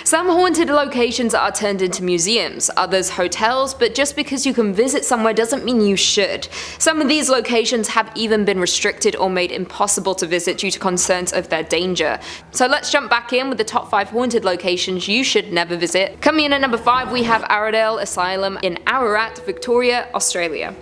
Some haunted locations are turned into museums, others hotels, but just because you can visit somewhere doesn't mean you should. Some of these locations have even been restricted or made impossible to visit due to concerns of their danger. So let's jump back in with the top 5 haunted locations you should never visit. Coming in at number 5, we have Arundel Asylum in Ararat, Victoria, Australia.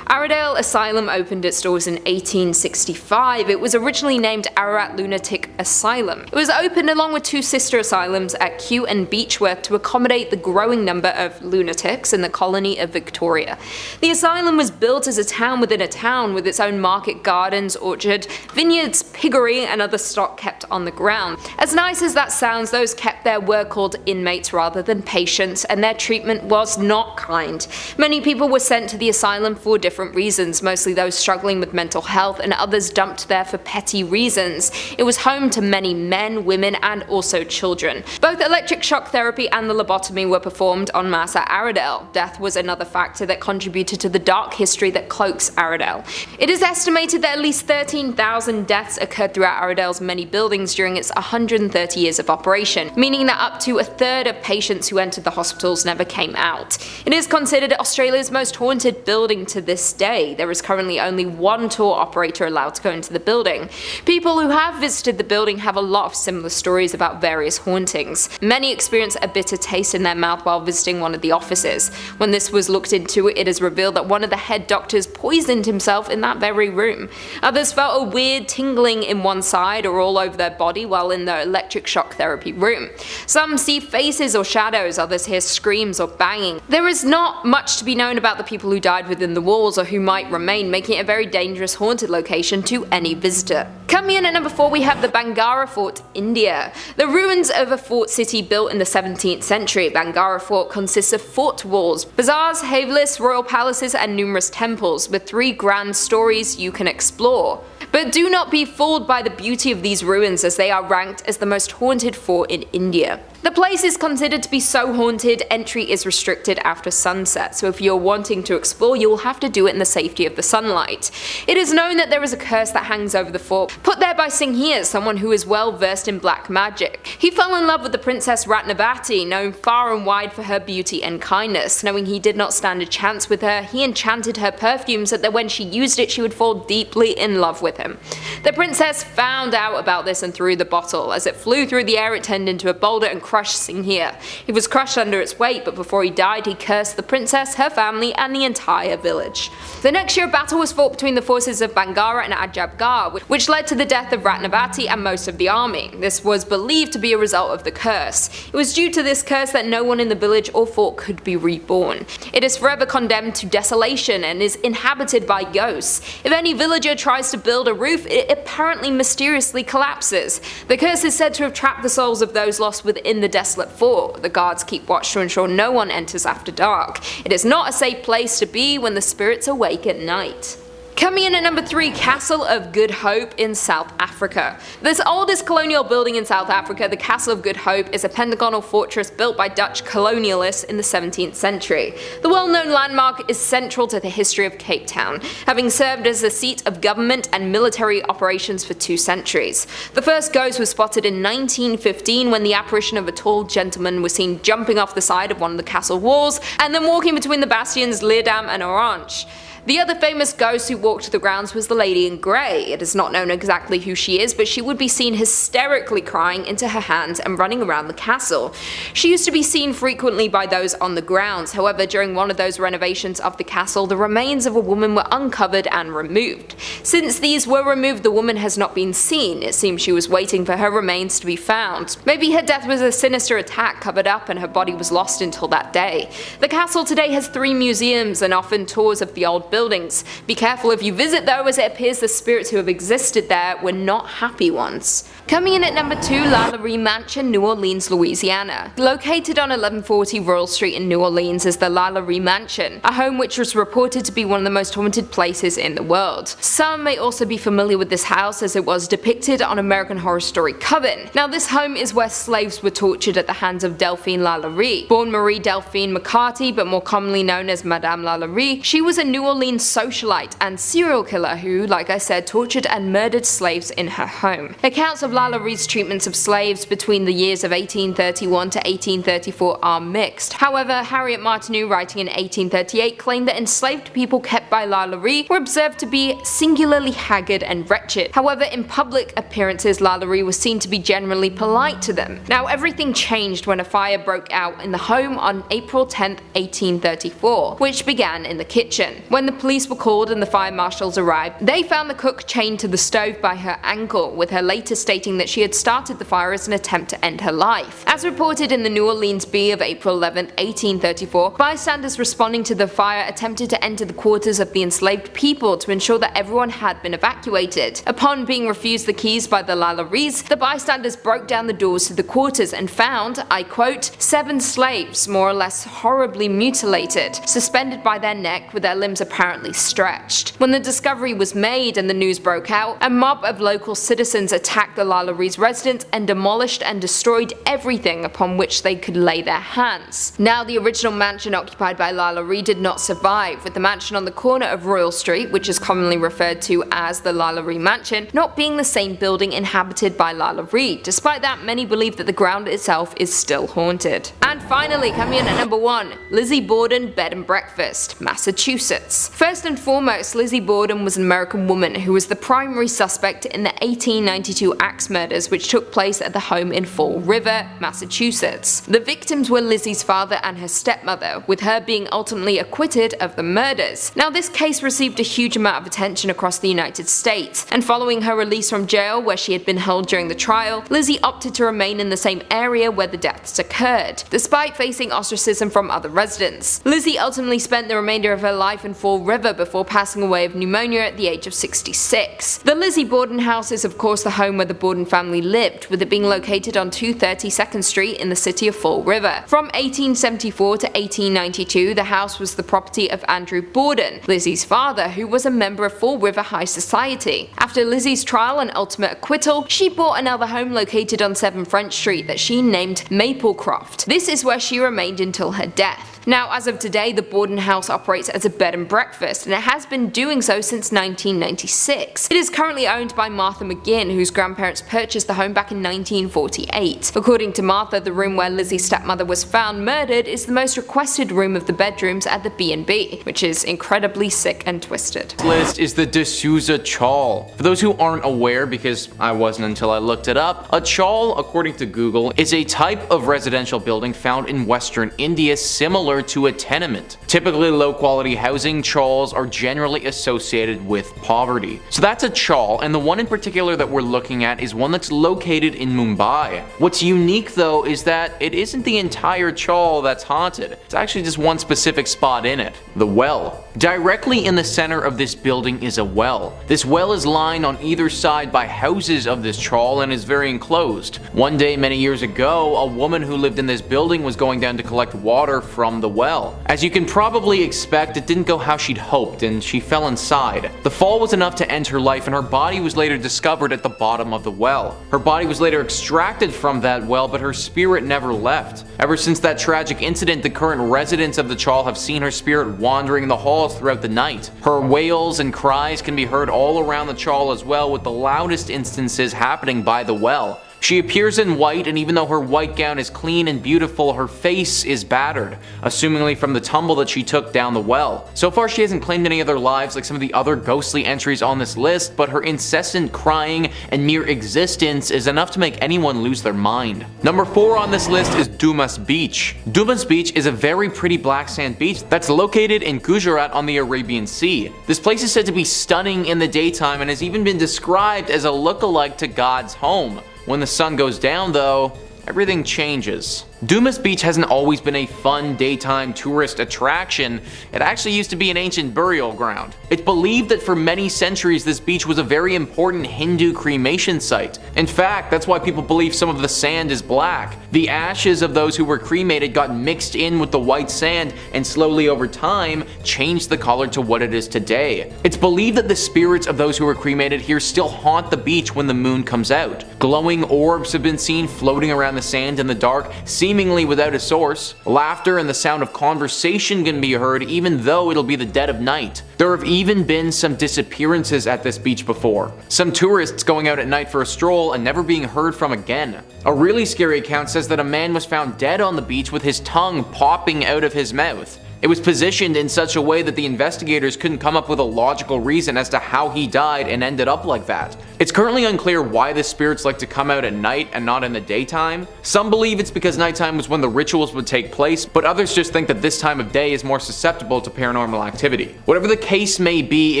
Arundel Asylum opened its doors in 1865. It was originally named Ararat Lunatic Asylum. It was opened along with 2 sister asylums at Kew and Beechworth to accommodate the growing number of lunatics in the colony of Victoria. The asylum was built as a town within a town, with its own market, gardens, orchard, vineyards, piggery, and other stock kept on the ground. As nice as that sounds, those kept there were called inmates rather than patients, and their treatment was not kind. Many people were sent to the asylum for different reasons, mostly those struggling with mental health, and others dumped there for petty reasons. It was home to many men, women, and also children. Both electric shock therapy and the lobotomy were performed en masse at Arundel. Death was another factor that contributed to the dark history that cloaks Arundel. It is estimated that at least 13,000 deaths occurred throughout Arundel's many buildings during its 130 years of operation, meaning that up to a third of patients who entered the hospitals never came out. It is considered Australia's most haunted building to this day. There is currently only 1 tour operator allowed to go into the building. People who have visited the building have a lot of similar stories about various hauntings. Many experience a bitter taste in their mouth while visiting one of the offices. When this was looked into, it is revealed that one of the head doctors poisoned himself in that very room. Others felt a weird tingling in one side or all over their body while in the electric shock therapy room. Some see faces or shadows, others hear screams or banging. There is not much to be known about the people who died within the walls or who might remain, making it a very dangerous haunted location to any visitor. Coming in at number 4, we have the Bangara Fort, India. The ruins of a fort city built in the 17th century, Bangara Fort consists of fort walls, bazaars, havelis, royal palaces, and numerous temples, with 3 grand stories you can explore. But do not be fooled by the beauty of these ruins, as they are ranked as the most haunted fort in India. The place is considered to be so haunted, entry is restricted after sunset, so if you're wanting to explore, you will have to do it in the safety of the sunlight. It is known that there is a curse that hangs over the fort, put there by Singhir, someone who is well versed in black magic. He fell in love with the Princess Ratnavati, known far and wide for her beauty and kindness. Knowing he did not stand a chance with her, he enchanted her perfume so that when she used it, she would fall deeply in love with him. The princess found out about this and threw the bottle. As it flew through the air, it turned into a boulder and crushed Singhir. He was crushed under its weight, but before he died, he cursed the princess, her family, and the entire village. The next year, a battle was fought between the forces of Bangara and Ajabgarh, which led to the death of Ratnavati and most of the army. This was believed to be a result of the curse. It was due to this curse that no one in the village or fort could be reborn. It is forever condemned to desolation and is inhabited by ghosts. If any villager tries to build a roof, it apparently mysteriously collapses. The curse is said to have trapped the souls of those lost within the desolate fort. The guards keep watch to ensure no one enters after dark. It is not a safe place to be when the spirits awake at night. Coming in at number 3, Castle of Good Hope in South Africa. This oldest colonial building in South Africa, the Castle of Good Hope, is a pentagonal fortress built by Dutch colonialists in the 17th century. The well-known landmark is central to the history of Cape Town, having served as the seat of government and military operations for 2 centuries. The first ghost was spotted in 1915 when the apparition of a tall gentleman was seen jumping off the side of one of the castle walls and then walking between the bastions Leerdam and Orange. The other famous ghost who walked the grounds was the Lady in Grey. It is not known exactly who she is, but she would be seen hysterically crying into her hands and running around the castle. She used to be seen frequently by those on the grounds. However, during one of those renovations of the castle, the remains of a woman were uncovered and removed. Since these were removed, the woman has not been seen. It seems she was waiting for her remains to be found. Maybe her death was a sinister attack covered up and her body was lost until that day. The castle today has 3 museums and often tours of the old buildings. Be careful if you visit though, as it appears the spirits who have existed there were not happy ones. Coming in at number 2, Lalaurie Mansion, New Orleans, Louisiana. Located on 1140 Royal Street in New Orleans is the Lalaurie Mansion, a home which was reported to be one of the most haunted places in the world. Some may also be familiar with this house as it was depicted on American Horror Story Coven. Now this home is where slaves were tortured at the hands of Delphine Lalaurie. Born Marie Delphine McCarty, but more commonly known as Madame Lalaurie, she was a New Orleans socialite and serial killer who, like I said, tortured and murdered slaves in her home. Accounts of Lala Reed's treatments of slaves between the years of 1831 to 1834 are mixed. However, Harriet Martineau, writing in 1838, claimed that enslaved people kept by Lala Reed were observed to be singularly haggard and wretched. However, in public appearances, Lala Reed was seen to be generally polite to them. Now, everything changed when a fire broke out in the home on April 10, 1834, which began in the kitchen. When the police were called and the fire marshals arrived, they found the cook chained to the stove by her ankle, with her later stating that she had started the fire as an attempt to end her life. As reported in the New Orleans Bee of April 11, 1834, bystanders responding to the fire attempted to enter the quarters of the enslaved people to ensure that everyone had been evacuated. Upon being refused the keys by the Lala Reeds, the bystanders broke down the doors to the quarters and found, I quote, 7 slaves, more or less horribly mutilated, suspended by their neck with their limbs apparently stretched. When the discovery was made and the news broke out, a mob of local citizens attacked the Lala Reed's residence and demolished and destroyed everything upon which they could lay their hands. Now, the original mansion occupied by Lala Reed did not survive, with the mansion on the corner of Royal Street, which is commonly referred to as the Lala Reed Mansion, not being the same building inhabited by Lala Reed. Despite that, many believe that the ground itself is still haunted. And finally, coming in at number 1, Lizzie Borden Bed and Breakfast, Massachusetts. First and foremost, Lizzie Borden was an American woman who was the primary suspect in the 1892 axe murders which took place at the home in Fall River, Massachusetts. The victims were Lizzie's father and her stepmother, with her being ultimately acquitted of the murders. Now, this case received a huge amount of attention across the United States, and following her release from jail where she had been held during the trial, Lizzie opted to remain in the same area where the deaths occurred, despite facing ostracism from other residents. Lizzie ultimately spent the remainder of her life in Fall River before passing away of pneumonia at the age of 66. The Lizzie Borden house is of course the home where the Borden family lived, with it being located on 230 2nd Street in the city of Fall River. From 1874 to 1892, the house was the property of Andrew Borden, Lizzie's father, who was a member of Fall River High Society. After Lizzie's trial and ultimate acquittal, she bought another home located on 7 French Street that she named Maplecroft. This is where she remained until her death. Now, as of today, the Borden house operates as a bed and breakfast, and it has been doing so since 1996. It is currently owned by Martha McGinn, whose grandparents purchased the home back in 1948. According to Martha, the room where Lizzie's stepmother was found murdered is the most requested room of the bedrooms at the B&B, which is incredibly sick and twisted. This list is the D'Souza Chawl. For those who aren't aware, because I wasn't until I looked it up, a chawl, according to Google, is a type of residential building found in Western India similar to a tenement. Typically low quality housing, chawls are generally associated with poverty. So that's a chawl, and the one in particular that we're looking at is one that's located in Mumbai. What's unique though is that it isn't the entire chawl that's haunted. It's actually just one specific spot in it, the well. Directly in the center of this building is a well. This well is lined on either side by houses of this chawl and is very enclosed. One day many years ago, a woman who lived in this building was going down to collect water from the well. As you can probably expect, it didn't go how she'd hoped and she fell inside. The fall was enough to end her life, and her body was later discovered at the bottom of the well. Her body was later extracted from that well, but her spirit never left. Ever since that tragic incident, the current residents of the chawl have seen her spirit wandering the halls throughout the night. Her wails and cries can be heard all around the chawl as well, with the loudest instances happening by the well. She appears in white, and even though her white gown is clean and beautiful, her face is battered, assumingly from the tumble that she took down the well. So far, she hasn't claimed any other lives like some of the other ghostly entries on this list, but her incessant crying and mere existence is enough to make anyone lose their mind. Number 4 on this list is Dumas Beach. Dumas Beach is a very pretty black sand beach that's located in Gujarat on the Arabian Sea. This place is said to be stunning in the daytime and has even been described as a look-alike to God's home. When the sun goes down though, everything changes. Dumas Beach hasn't always been a fun daytime tourist attraction. It actually used to be an ancient burial ground. It's believed that for many centuries this beach was a very important Hindu cremation site. In fact, that's why people believe some of the sand is black. The ashes of those who were cremated got mixed in with the white sand and slowly over time changed the color to what it is today. It's believed that the spirits of those who were cremated here still haunt the beach when the moon comes out. Glowing orbs have been seen floating around the sand in the dark, seemingly seemingly without a source. Laughter and the sound of conversation can be heard even though it'll be the dead of night. There have even been some disappearances at this beach before. Some tourists going out at night for a stroll and never being heard from again. A really scary account says that a man was found dead on the beach with his tongue popping out of his mouth. It was positioned in such a way that the investigators couldn't come up with a logical reason as to how he died and ended up like that. It's currently unclear why the spirits like to come out at night and not in the daytime. Some believe it's because nighttime was when the rituals would take place, but others just think that this time of day is more susceptible to paranormal activity. Whatever the case may be,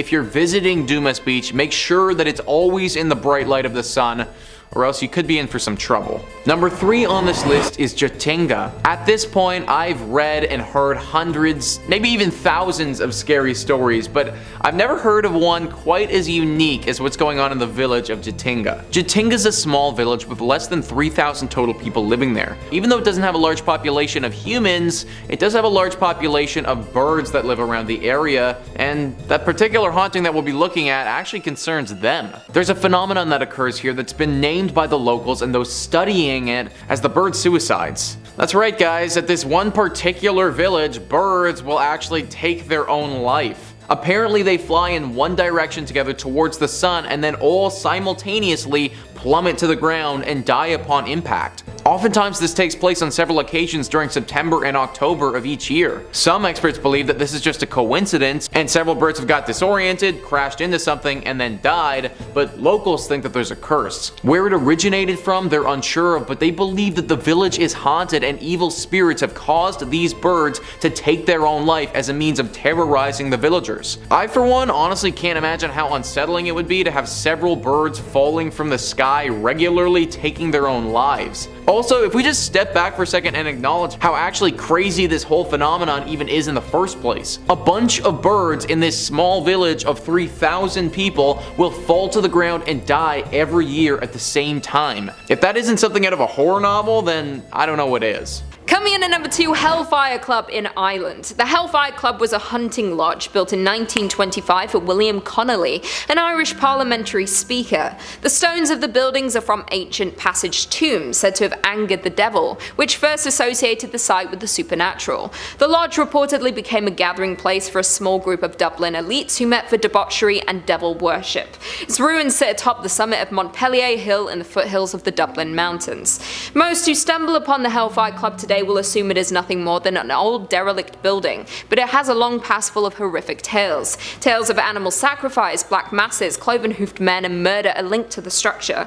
if you're visiting Dumas Beach, make sure that it's always in the bright light of the sun, or else you could be in for some trouble. Number 3 on this list is Jatinga. At this point, I've read and heard hundreds, maybe even thousands of scary stories, but I've never heard of one quite as unique as what's going on in the village of Jatinga. Jatinga's a small village with less than 3,000 total people living there. Even though it doesn't have a large population of humans, it does have a large population of birds that live around the area, and that particular haunting that we'll be looking at actually concerns them. There's a phenomenon that occurs here that's been named by the locals and those studying it as the bird suicides. That's right guys, at this one particular village, birds will actually take their own life. Apparently they fly in one direction together towards the sun and then all simultaneously plummet to the ground and die upon impact. Oftentimes this takes place on several occasions during September and October of each year. Some experts believe that this is just a coincidence and several birds have got disoriented, crashed into something, and then died, but locals think that there's a curse. Where it originated from, they're unsure of, but they believe that the village is haunted and evil spirits have caused these birds to take their own life as a means of terrorizing the villagers. I, for one, honestly can't imagine how unsettling it would be to have several birds falling from the sky regularly taking their own lives. Also, if we just step back for a second and acknowledge how actually crazy this whole phenomenon even is in the first place. A bunch of birds in this small village of 3,000 people will fall to the ground and die every year at the same time. If that isn't something out of a horror novel, then I don't know what is. Coming in at number 2, Hellfire Club in Ireland. The Hellfire Club was a hunting lodge built in 1925 for William Connolly, an Irish parliamentary speaker. The stones of the buildings are from ancient passage tombs said to have angered the devil, which first associated the site with the supernatural. The lodge reportedly became a gathering place for a small group of Dublin elites who met for debauchery and devil worship. Its ruins sit atop the summit of Montpellier Hill in the foothills of the Dublin Mountains. Most who stumble upon the Hellfire Club today will assume it is nothing more than an old derelict building, but it has a long past full of horrific tales. Tales of animal sacrifice, black masses, cloven-hoofed men, and murder are linked to the structure.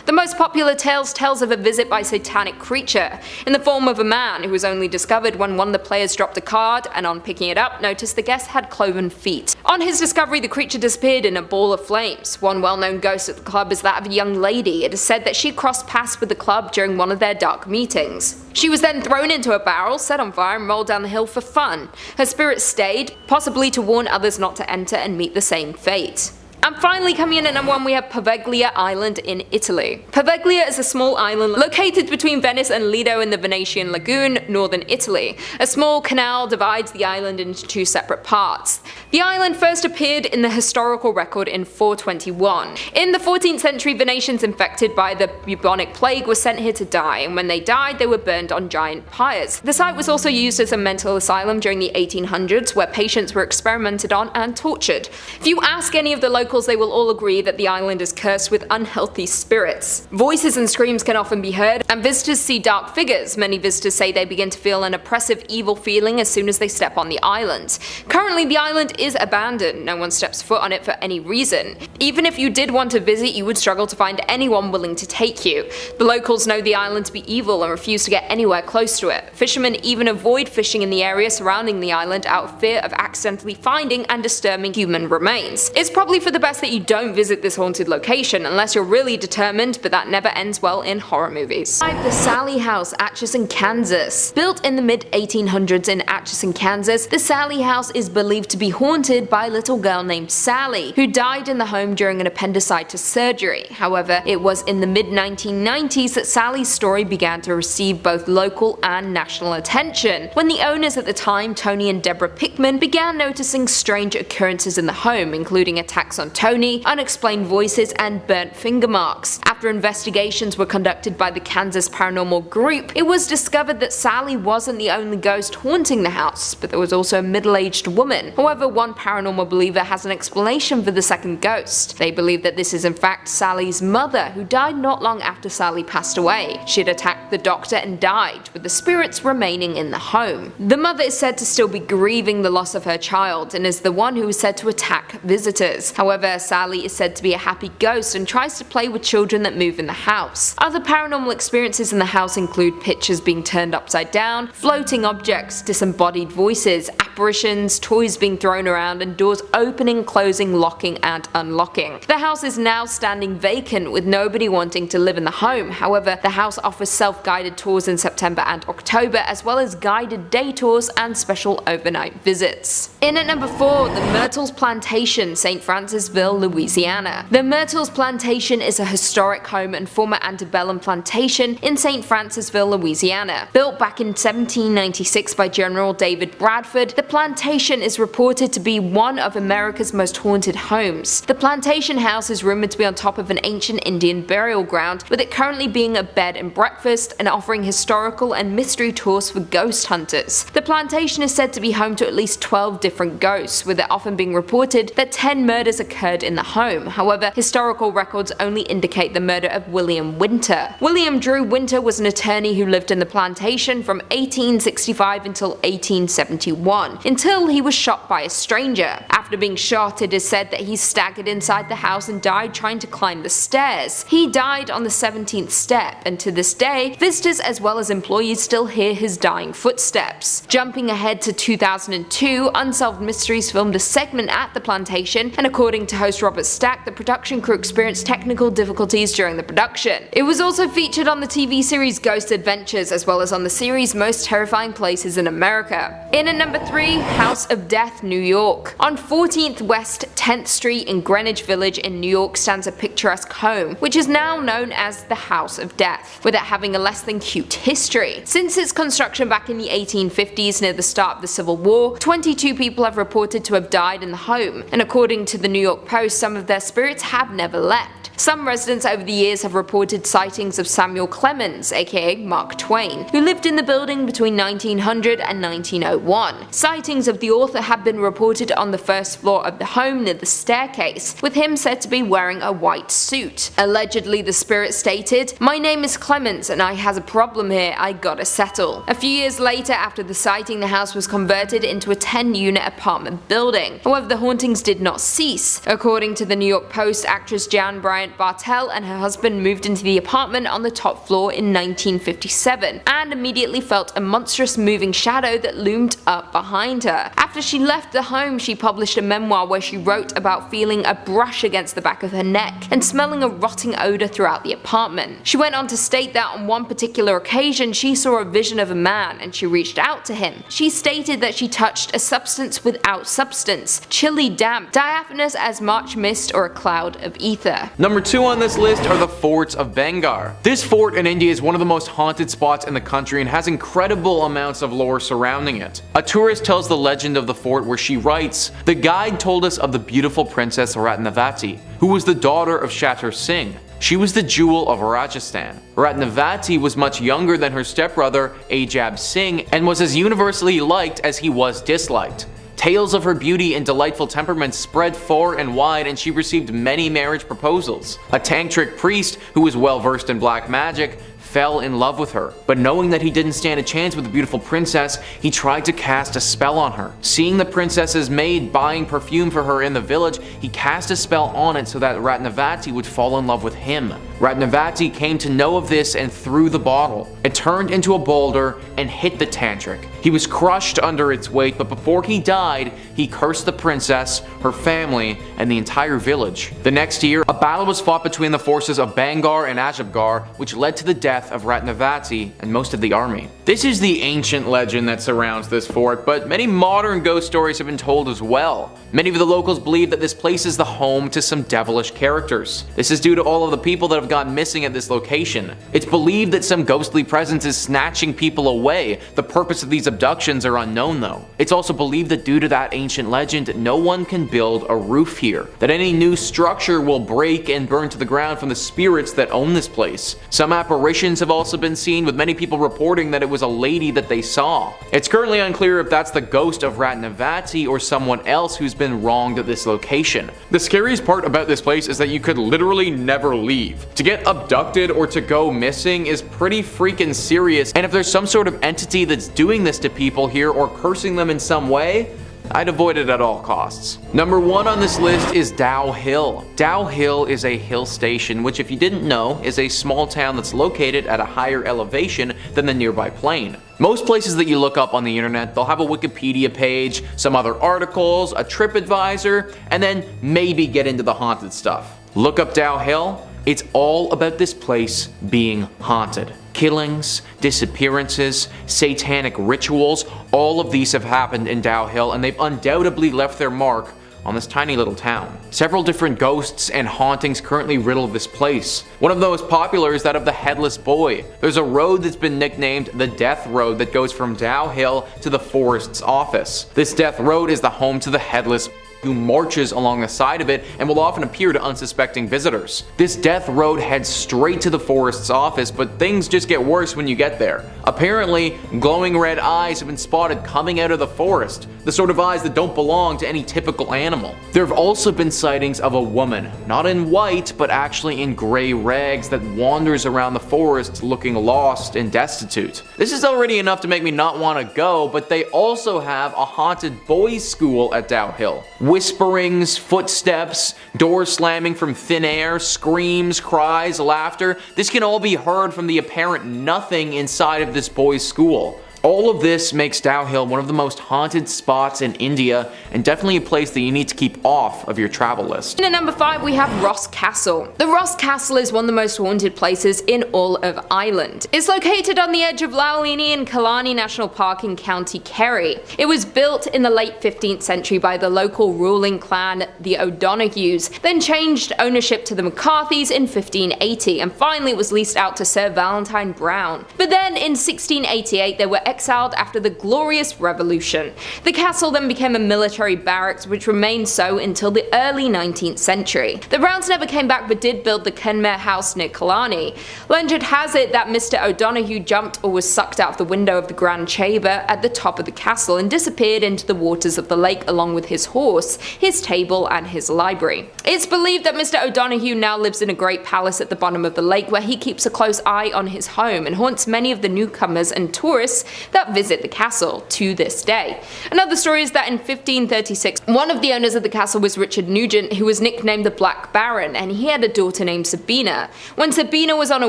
The most popular tales tells of a visit by a satanic creature, in the form of a man who was only discovered when one of the players dropped a card and on picking it up noticed the guest had cloven feet. On his discovery, the creature disappeared in a ball of flames. One well-known ghost at the club is that of a young lady. It is said that she crossed paths with the club during one of their dark meetings. She was then thrown into a barrel, set on fire, and rolled down the hill for fun. Her spirit stayed, possibly to warn others not to enter and meet the same fate. And finally, coming in at number 1, we have Poveglia Island in Italy. Poveglia is a small island located between Venice and Lido in the Venetian Lagoon, northern Italy. A small canal divides the island into 2 separate parts. The island first appeared in the historical record in 421. In the 14th century, Venetians infected by the bubonic plague were sent here to die, and when they died, they were burned on giant pyres. The site was also used as a mental asylum during the 1800s, where patients were experimented on and tortured. If you ask any of the locals, they will all agree that the island is cursed with unhealthy spirits. Voices and screams can often be heard, and visitors see dark figures. Many visitors say they begin to feel an oppressive, evil feeling as soon as they step on the island. Currently, the island is abandoned. No one steps foot on it for any reason. Even if you did want to visit, you would struggle to find anyone willing to take you. The locals know the island to be evil and refuse to get anywhere close to it. Fishermen even avoid fishing in the area surrounding the island out of fear of accidentally finding and disturbing human remains. It's probably for the best that you don't visit this haunted location unless you're really determined, but that never ends well in horror movies. The Sallie House, Atchison, Kansas. Built in the mid-1800s in Atchison, Kansas, the Sallie House is believed to be haunted by a little girl named Sally, who died in the home during an appendicitis surgery. However, it was in the mid-1990s that Sally's story began to receive both local and national attention, when the owners at the time, Tony and Deborah Pickman, began noticing strange occurrences in the home, including attacks on Tony, unexplained voices, and burnt finger marks. After after investigations were conducted by the Kansas Paranormal Group, it was discovered that Sally wasn't the only ghost haunting the house, but there was also a middle-aged woman. However, one paranormal believer has an explanation for the second ghost. They believe that this is in fact Sally's mother, who died not long after Sally passed away. She had attacked the doctor and died, with the spirits remaining in the home. The mother is said to still be grieving the loss of her child and is the one who is said to attack visitors. However, Sally is said to be a happy ghost and tries to play with children that move in the house. Other paranormal experiences in the house include pictures being turned upside down, floating objects, disembodied voices, apparitions, toys being thrown around, and doors opening, closing, locking, and unlocking. The house is now standing vacant with nobody wanting to live in the home. However, the house offers self-guided tours in September and October, as well as guided day tours and special overnight visits. In at number 4, the Myrtles Plantation, St. Francisville, Louisiana. The Myrtles Plantation is a historic home and former antebellum plantation in St. Francisville, Louisiana. Built back in 1796 by General David Bradford, the plantation is reported to be one of America's most haunted homes. The plantation house is rumored to be on top of an ancient Indian burial ground, with it currently being a bed and breakfast and offering historical and mystery tours for ghost hunters. The plantation is said to be home to at least 12 different ghosts, with it often being reported that 10 murders occurred in the home. However, historical records only indicate the murder of William Winter. William Drew Winter was an attorney who lived in the plantation from 1865 until 1871, until he was shot by a stranger. After being shot, it is said that he staggered inside the house and died trying to climb the stairs. He died on the 17th step, and to this day, visitors as well as employees still hear his dying footsteps. Jumping ahead to 2002, Unsolved Mysteries filmed a segment at the plantation, and according to host Robert Stack, the production crew experienced technical difficulties during the production. It was also featured on the TV series Ghost Adventures, as well as on the series Most Terrifying Places in America. In at number 3, House of Death, New York. On 14th West 10th Street in Greenwich Village in New York stands a picturesque home, which is now known as the House of Death, with it having a less than cute history. Since its construction back in the 1850s near the start of the Civil War, 22 people have reported to have died in the home, and according to the New York Post, some of their spirits have never left. Some residents over the years have reported sightings of Samuel Clemens, aka Mark Twain, who lived in the building between 1900 and 1901. Sightings of the author have been reported on the first floor of the home near the staircase, with him said to be wearing a white suit. Allegedly, the spirit stated, "My name is Clemens and I has a problem here I gotta settle." A few years later, after the sighting, the house was converted into a 10-unit apartment building. However, the hauntings did not cease. According to the New York Post, actress Jan Bryant Bartell and her husband moved into the apartment on the top floor in 1957 and immediately felt a monstrous moving shadow that loomed up behind her. After she left the home, she published a memoir where she wrote about feeling a brush against the back of her neck and smelling a rotting odor throughout the apartment. She went on to state that on one particular occasion she saw a vision of a man and she reached out to him. She stated that she touched a substance without substance, chilly damp, diaphanous as March mist or a cloud of ether. Number 2 on this list are the forts of Bangar. This fort in India is one of the most haunted spots in the country and has incredible amounts of lore surrounding it. A tourist tells the legend of the fort where she writes, "The guide told us of the beautiful princess Ratnavati, who was the daughter of Shatter Singh. She was the jewel of Rajasthan. Ratnavati was much younger than her stepbrother Ajab Singh and was as universally liked as he was disliked. Tales of her beauty and delightful temperament spread far and wide, and she received many marriage proposals. A tantric priest, who was well versed in black magic, fell in love with her, but knowing that he didn't stand a chance with the beautiful princess, he tried to cast a spell on her. Seeing the princess's maid buying perfume for her in the village, he cast a spell on it so that Ratnavati would fall in love with him. Ratnavati came to know of this and threw the bottle. It turned into a boulder and hit the tantric. He was crushed under its weight, but before he died, he cursed the princess, her family, and the entire village. The next year, a battle was fought between the forces of Bangar and Ajabgar, which led to the death of Ratnavati and most of the army. This is the ancient legend that surrounds this fort, but many modern ghost stories have been told as well. Many of the locals believe that this place is the home to some devilish characters. This is due to all of the people that have gone missing at this location. It's believed that some ghostly presence presence is snatching people away. The purpose of these abductions are unknown though. It's also believed that due to that ancient legend, no one can build a roof here, that any new structure will break and burn to the ground from the spirits that own this place. Some apparitions have also been seen, with many people reporting that it was a lady that they saw. It's currently unclear if that's the ghost of Ratnavati or someone else who's been wronged at this location. The scariest part about this place is that you could literally never leave. To get abducted or to go missing is pretty freaking serious, and if there's some sort of entity that's doing this to people here or cursing them in some way, I'd avoid it at all costs. Number 1 on this list is Dow Hill. Dow Hill is a hill station, which if you didn't know, is a small town that's located at a higher elevation than the nearby plain. Most places that you look up on the internet, they'll have a Wikipedia page, some other articles, a TripAdvisor, and then maybe get into the haunted stuff. Look up Dow Hill, it's all about this place being haunted. Killings, disappearances, satanic rituals, all of these have happened in Dow Hill, and they've undoubtedly left their mark on this tiny little town. Several different ghosts and hauntings currently riddle this place. One of the most popular is that of the Headless Boy. There's a road that's been nicknamed the Death Road that goes from Dow Hill to the forest's office. This Death Road is the home to the Headless who marches along the side of it and will often appear to unsuspecting visitors. This death road heads straight to the forest's office, but things just get worse when you get there. Apparently, glowing red eyes have been spotted coming out of the forest, the sort of eyes that don't belong to any typical animal. There have also been sightings of a woman, not in white, but actually in gray rags, that wanders around the forest looking lost and destitute. This is already enough to make me not want to go, but they also have a haunted boys' school at Dow Hill. Whisperings, footsteps, doors slamming from thin air, screams, cries, laughter. This can all be heard from the apparent nothing inside of this boys' school. All of this makes Dow Hill one of the most haunted spots in India, and definitely a place that you need to keep off of your travel list. And at number 5 we have Ross Castle. The Ross Castle is one of the most haunted places in all of Ireland. It's located on the edge of Loughliney and Killarney National Park in County Kerry. It was built in the late 15th century by the local ruling clan, the O'Donohues, then changed ownership to the McCarthys in 1580, and finally it was leased out to Sir Valentine Browne. But then in 1688 they were exiled after the Glorious Revolution. The castle then became a military barracks, which remained so until the early 19th century. The Browns never came back but did build the Kenmare House near Killarney. Legend has it that Mr. O'Donoghue jumped or was sucked out of the window of the Grand Chamber at the top of the castle and disappeared into the waters of the lake along with his horse, his table and his library. It's believed that Mr. O'Donoghue now lives in a great palace at the bottom of the lake where he keeps a close eye on his home and haunts many of the newcomers and tourists that visit the castle to this day. Another story is that in 1536, one of the owners of the castle was Richard Nugent, who was nicknamed the Black Baron, and he had a daughter named Sabina. When Sabina was on a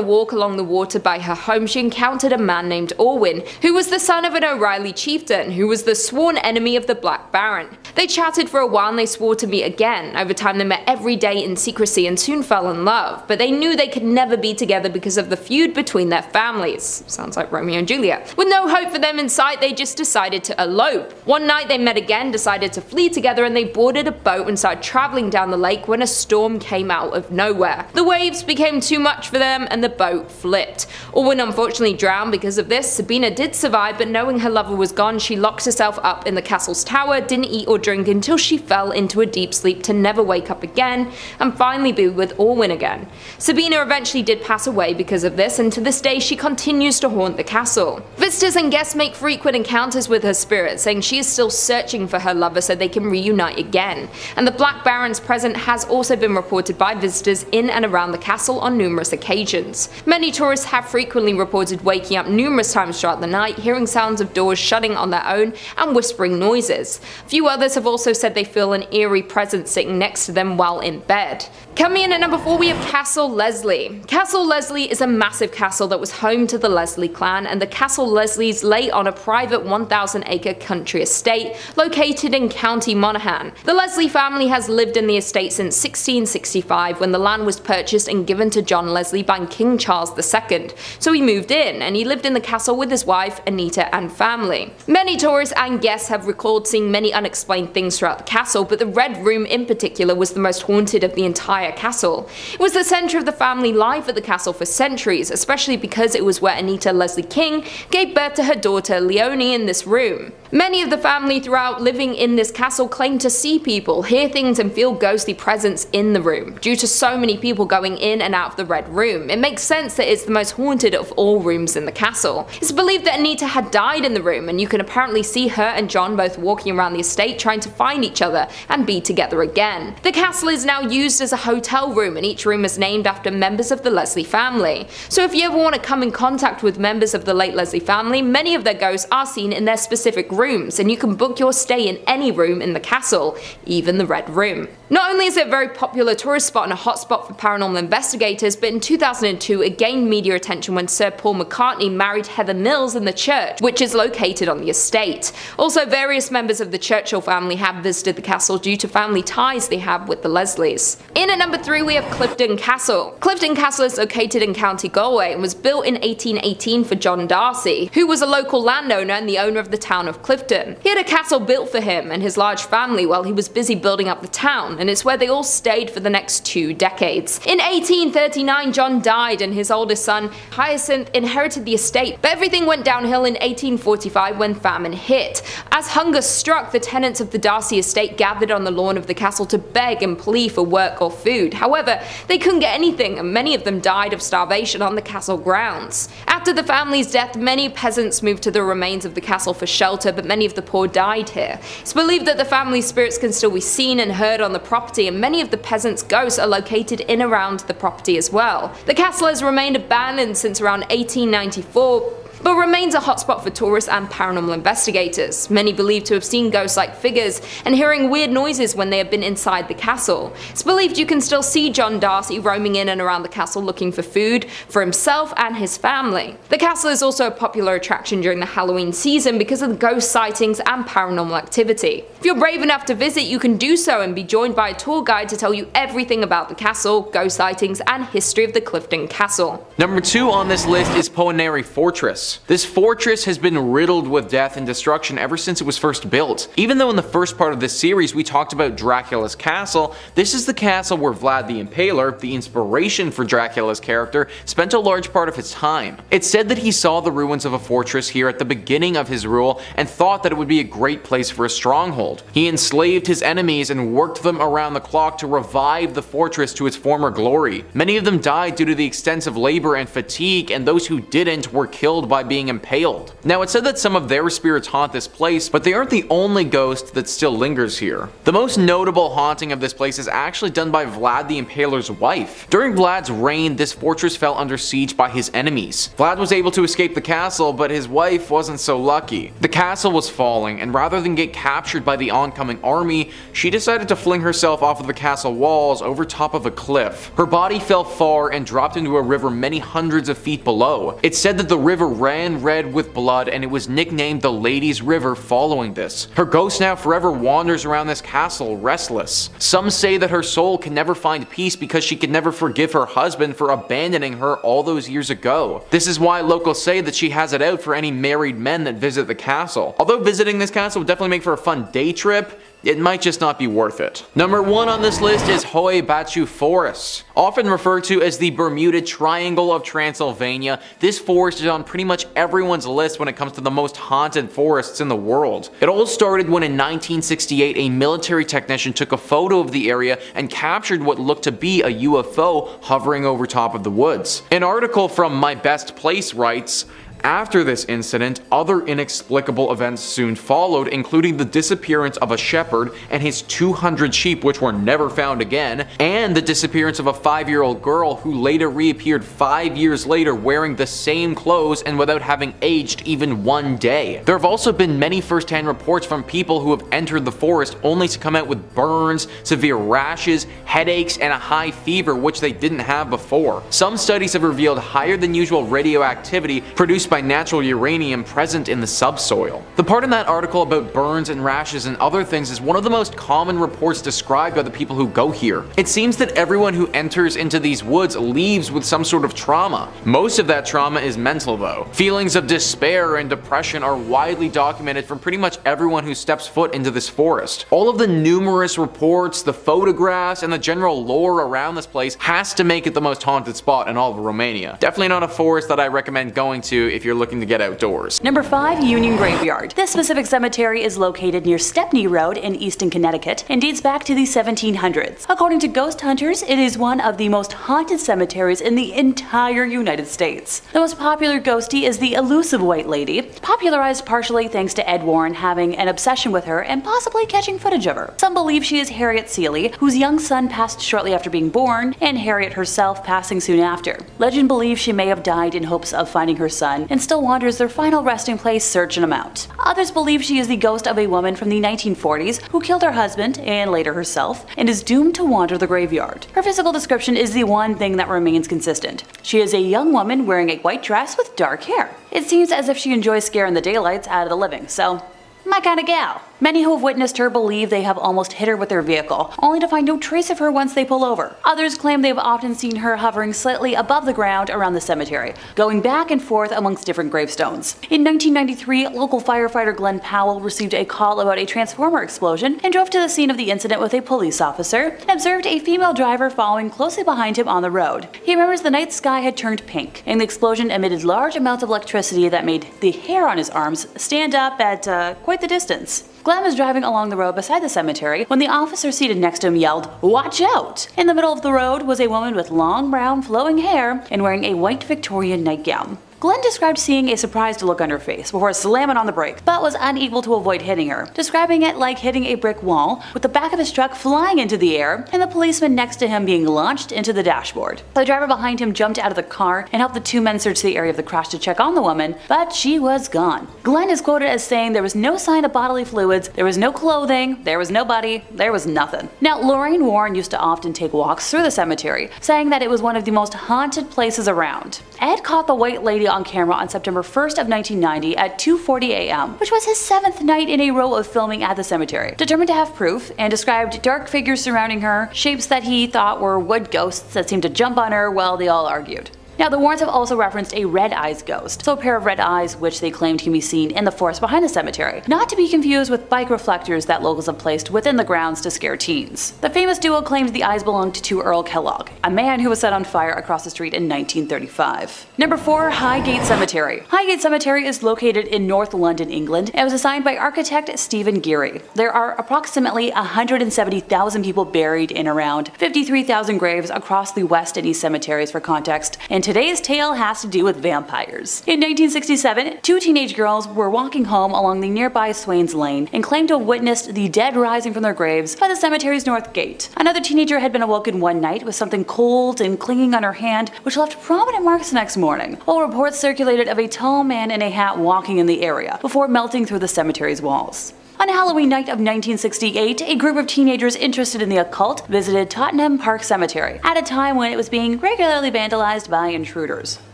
walk along the water by her home, she encountered a man named Orwin, who was the son of an O'Reilly chieftain, who was the sworn enemy of the Black Baron. They chatted for a while and they swore to meet again. Over time they met every day in secrecy and soon fell in love, but they knew they could never be together because of the feud between their families. Sounds like Romeo and Juliet. With no hope for them in sight, they just decided to elope. One night they met again, decided to flee together, and they boarded a boat and started traveling down the lake when a storm came out of nowhere. The waves became too much for them and the boat flipped. Orwin unfortunately drowned because of this. Sabina did survive, but knowing her lover was gone, she locked herself up in the castle's tower, didn't eat or drink until she fell into a deep sleep to never wake up again and finally be with Orwin again. Sabina eventually did pass away because of this, and to this day she continues to haunt the castle. Visitors and guests make frequent encounters with her spirit, saying she is still searching for her lover so they can reunite again. And the Black Baron's presence has also been reported by visitors in and around the castle on numerous occasions. Many tourists have frequently reported waking up numerous times throughout the night, hearing sounds of doors shutting on their own and whispering noises. Few others have also said they feel an eerie presence sitting next to them while in bed. Coming in at number 4 we have Castle Leslie. Castle Leslie is a massive castle that was home to the Leslie clan, and the Castle Leslies Leslie's lay on a private 1,000-acre country estate located in County Monaghan. The Leslie family has lived in the estate since 1665, when the land was purchased and given to John Leslie by King Charles II. So he moved in, and he lived in the castle with his wife, Anita, and family. Many tourists and guests have recalled seeing many unexplained things throughout the castle, but the Red Room in particular was the most haunted of the entire castle. It was the center of the family life at the castle for centuries, especially because it was where Anita Leslie King gave birth to her daughter Leonie in this room. Many of the family throughout living in this castle claim to see people, hear things, and feel ghostly presence in the room. Due to so many people going in and out of the Red Room, it makes sense that it's the most haunted of all rooms in the castle. It's believed that Anita had died in the room, and you can apparently see her and John both walking around the estate trying to find each other and be together again. The castle is now used as a hotel room, and each room is named after members of the Leslie family. So if you ever want to come in contact with members of the late Leslie family, many of their ghosts are seen in their specific rooms, and you can book your stay in any room in the castle, even the Red Room. Not only is it a very popular tourist spot and a hotspot for paranormal investigators, but in 2002 it gained media attention when Sir Paul McCartney married Heather Mills in the church, which is located on the estate. Also, various members of the Churchill family have visited the castle due to family ties they have with the Leslies. In at number 3 we have Clifton Castle. Clifton Castle is located in County Galway and was built in 1818 for John Darcy, who was a local landowner and the owner of the town of Clifton. He had a castle built for him and his large family while he was busy building up the town, and it's where they all stayed for the next 2 decades. In 1839 John died and his oldest son Hyacinth inherited the estate, but everything went downhill in 1845 when famine hit. As hunger struck, the tenants of the Darcy estate gathered on the lawn of the castle to beg and plead for work or food. However, they couldn't get anything, and many of them died of starvation on the castle grounds. After the family's death, many peasants moved to the remains of the castle for shelter, but many of the poor died here. It's believed that the family spirits can still be seen and heard on the property, and many of the peasants' ghosts are located in around the property as well. The castle has remained abandoned since around 1894, but remains a hotspot for tourists and paranormal investigators. Many believe to have seen ghost-like figures and hearing weird noises when they have been inside the castle. It's believed you can still see John Darcy roaming in and around the castle looking for food for himself and his family. The castle is also a popular attraction during the Halloween season because of the ghost sightings and paranormal activity. If you're brave enough to visit, you can do so and be joined by a tour guide to tell you everything about the castle, ghost sightings, and history of the Clifton Castle. Number 2 on this list is Poenary Fortress. This fortress has been riddled with death and destruction ever since it was first built. Even though in the first part of this series we talked about Dracula's castle, this is the castle where Vlad the Impaler, the inspiration for Dracula's character, spent a large part of his time. It's said that he saw the ruins of a fortress here at the beginning of his rule and thought that it would be a great place for a stronghold. He enslaved his enemies and worked them around the clock to revive the fortress to its former glory. Many of them died due to the extensive labor and fatigue, and those who didn't were killed by being impaled. Now, it's said that some of their spirits haunt this place, but they aren't the only ghost that still lingers here. The most notable haunting of this place is actually done by Vlad the Impaler's wife. During Vlad's reign, this fortress fell under siege by his enemies. Vlad was able to escape the castle, but his wife wasn't so lucky. The castle was falling, and rather than get captured by the oncoming army, she decided to fling herself off of the castle walls over top of a cliff. Her body fell far and dropped into a river many hundreds of feet below. It's said that the river ran red with blood, and it was nicknamed the Lady's River following this. Her ghost now forever wanders around this castle restless. Some say that her soul can never find peace because she could never forgive her husband for abandoning her all those years ago. This is why locals say that she has it out for any married men that visit the castle. Although visiting this castle would definitely make for a fun day trip, it might just not be worth it. Number 1 on this list is Hoy Baciu Forest. Often referred to as the Bermuda Triangle of Transylvania, this forest is on pretty much everyone's list when it comes to the most haunted forests in the world. It all started when in 1968 a military technician took a photo of the area and captured what looked to be a UFO hovering over top of the woods. An article from My Best Place writes, after this incident, other inexplicable events soon followed, including the disappearance of a shepherd and his 200 sheep which were never found again, and the disappearance of a 5-year-old girl who later reappeared 5 years later wearing the same clothes and without having aged even 1 day. There have also been many first-hand reports from people who have entered the forest only to come out with burns, severe rashes, headaches, and a high fever which they didn't have before. Some studies have revealed higher than usual radioactivity produced by natural uranium present in the subsoil. The part in that article about burns and rashes and other things is one of the most common reports described by the people who go here. It seems that everyone who enters into these woods leaves with some sort of trauma. Most of that trauma is mental though. Feelings of despair and depression are widely documented from pretty much everyone who steps foot into this forest. All of the numerous reports, the photographs, and the general lore around this place has to make it the most haunted spot in all of Romania. Definitely not a forest that I recommend going to if you're looking to get outdoors. Number 5. Union Graveyard. This specific cemetery is located near Stepney Road in Easton, Connecticut, and dates back to the 1700s. According to ghost hunters, it is one of the most haunted cemeteries in the entire United States. The most popular ghostie is the elusive White Lady, popularized partially thanks to Ed Warren having an obsession with her and possibly catching footage of her. Some believe she is Harriet Seeley, whose young son passed shortly after being born, and Harriet herself passing soon after. Legend believes she may have died in hopes of finding her son and still wanders their final resting place searching him out. Others believe she is the ghost of a woman from the 1940s who killed her husband and later herself and is doomed to wander the graveyard. Her physical description is the one thing that remains consistent. She is a young woman wearing a white dress with dark hair. It seems as if she enjoys scaring the daylights out of the living, so my kind of gal. Many who have witnessed her believe they have almost hit her with their vehicle, only to find no trace of her once they pull over. Others claim they have often seen her hovering slightly above the ground around the cemetery, going back and forth amongst different gravestones. In 1993, local firefighter Glenn Powell received a call about a transformer explosion and drove to the scene of the incident with a police officer and observed a female driver following closely behind him on the road. He remembers the night sky had turned pink, and the explosion emitted large amounts of electricity that made the hair on his arms stand up at quite the distance. Glenn was driving along the road beside the cemetery when the officer seated next to him yelled, "Watch out!" In the middle of the road was a woman with long brown flowing hair and wearing a white Victorian nightgown. Glenn described seeing a surprised look on her face before slamming on the brake, but was unable to avoid hitting her, describing it like hitting a brick wall, with the back of his truck flying into the air and the policeman next to him being launched into the dashboard. The driver behind him jumped out of the car and helped the two men search the area of the crash to check on the woman, but she was gone. Glenn is quoted as saying there was no sign of bodily fluids, there was no clothing, there was nobody, there was nothing. Now, Lorraine Warren used to often take walks through the cemetery, saying that it was one of the most haunted places around. Ed caught the White Lady on camera on September 1st of 1990 at 2:40 a.m., which was his 7th night in a row of filming at the cemetery. Determined to have proof, and described dark figures surrounding her, shapes that he thought were wood ghosts that seemed to jump on her while they all argued. Now, the Warrens have also referenced a red eyes ghost, so a pair of red eyes which they claimed can be seen in the forest behind the cemetery, not to be confused with bike reflectors that locals have placed within the grounds to scare teens. The famous duo claimed the eyes belonged to Earl Kellogg, a man who was set on fire across the street in 1935. Number 4. Highgate Cemetery. Highgate Cemetery is located in North London, England, and was assigned by architect Stephen Geary. There are approximately 170,000 people buried in around 53,000 graves across the West and East cemeteries for context, and today's tale has to do with vampires. In 1967, two teenage girls were walking home along the nearby Swains Lane and claimed to have witnessed the dead rising from their graves by the cemetery's north gate. Another teenager had been awoken one night with something cold and clinging on her hand, which left prominent marks the next morning, while reports circulated of a tall man in a hat walking in the area before melting through the cemetery's walls. On Halloween night of 1968, a group of teenagers interested in the occult visited Tottenham Park Cemetery at a time when it was being regularly vandalized by intruders.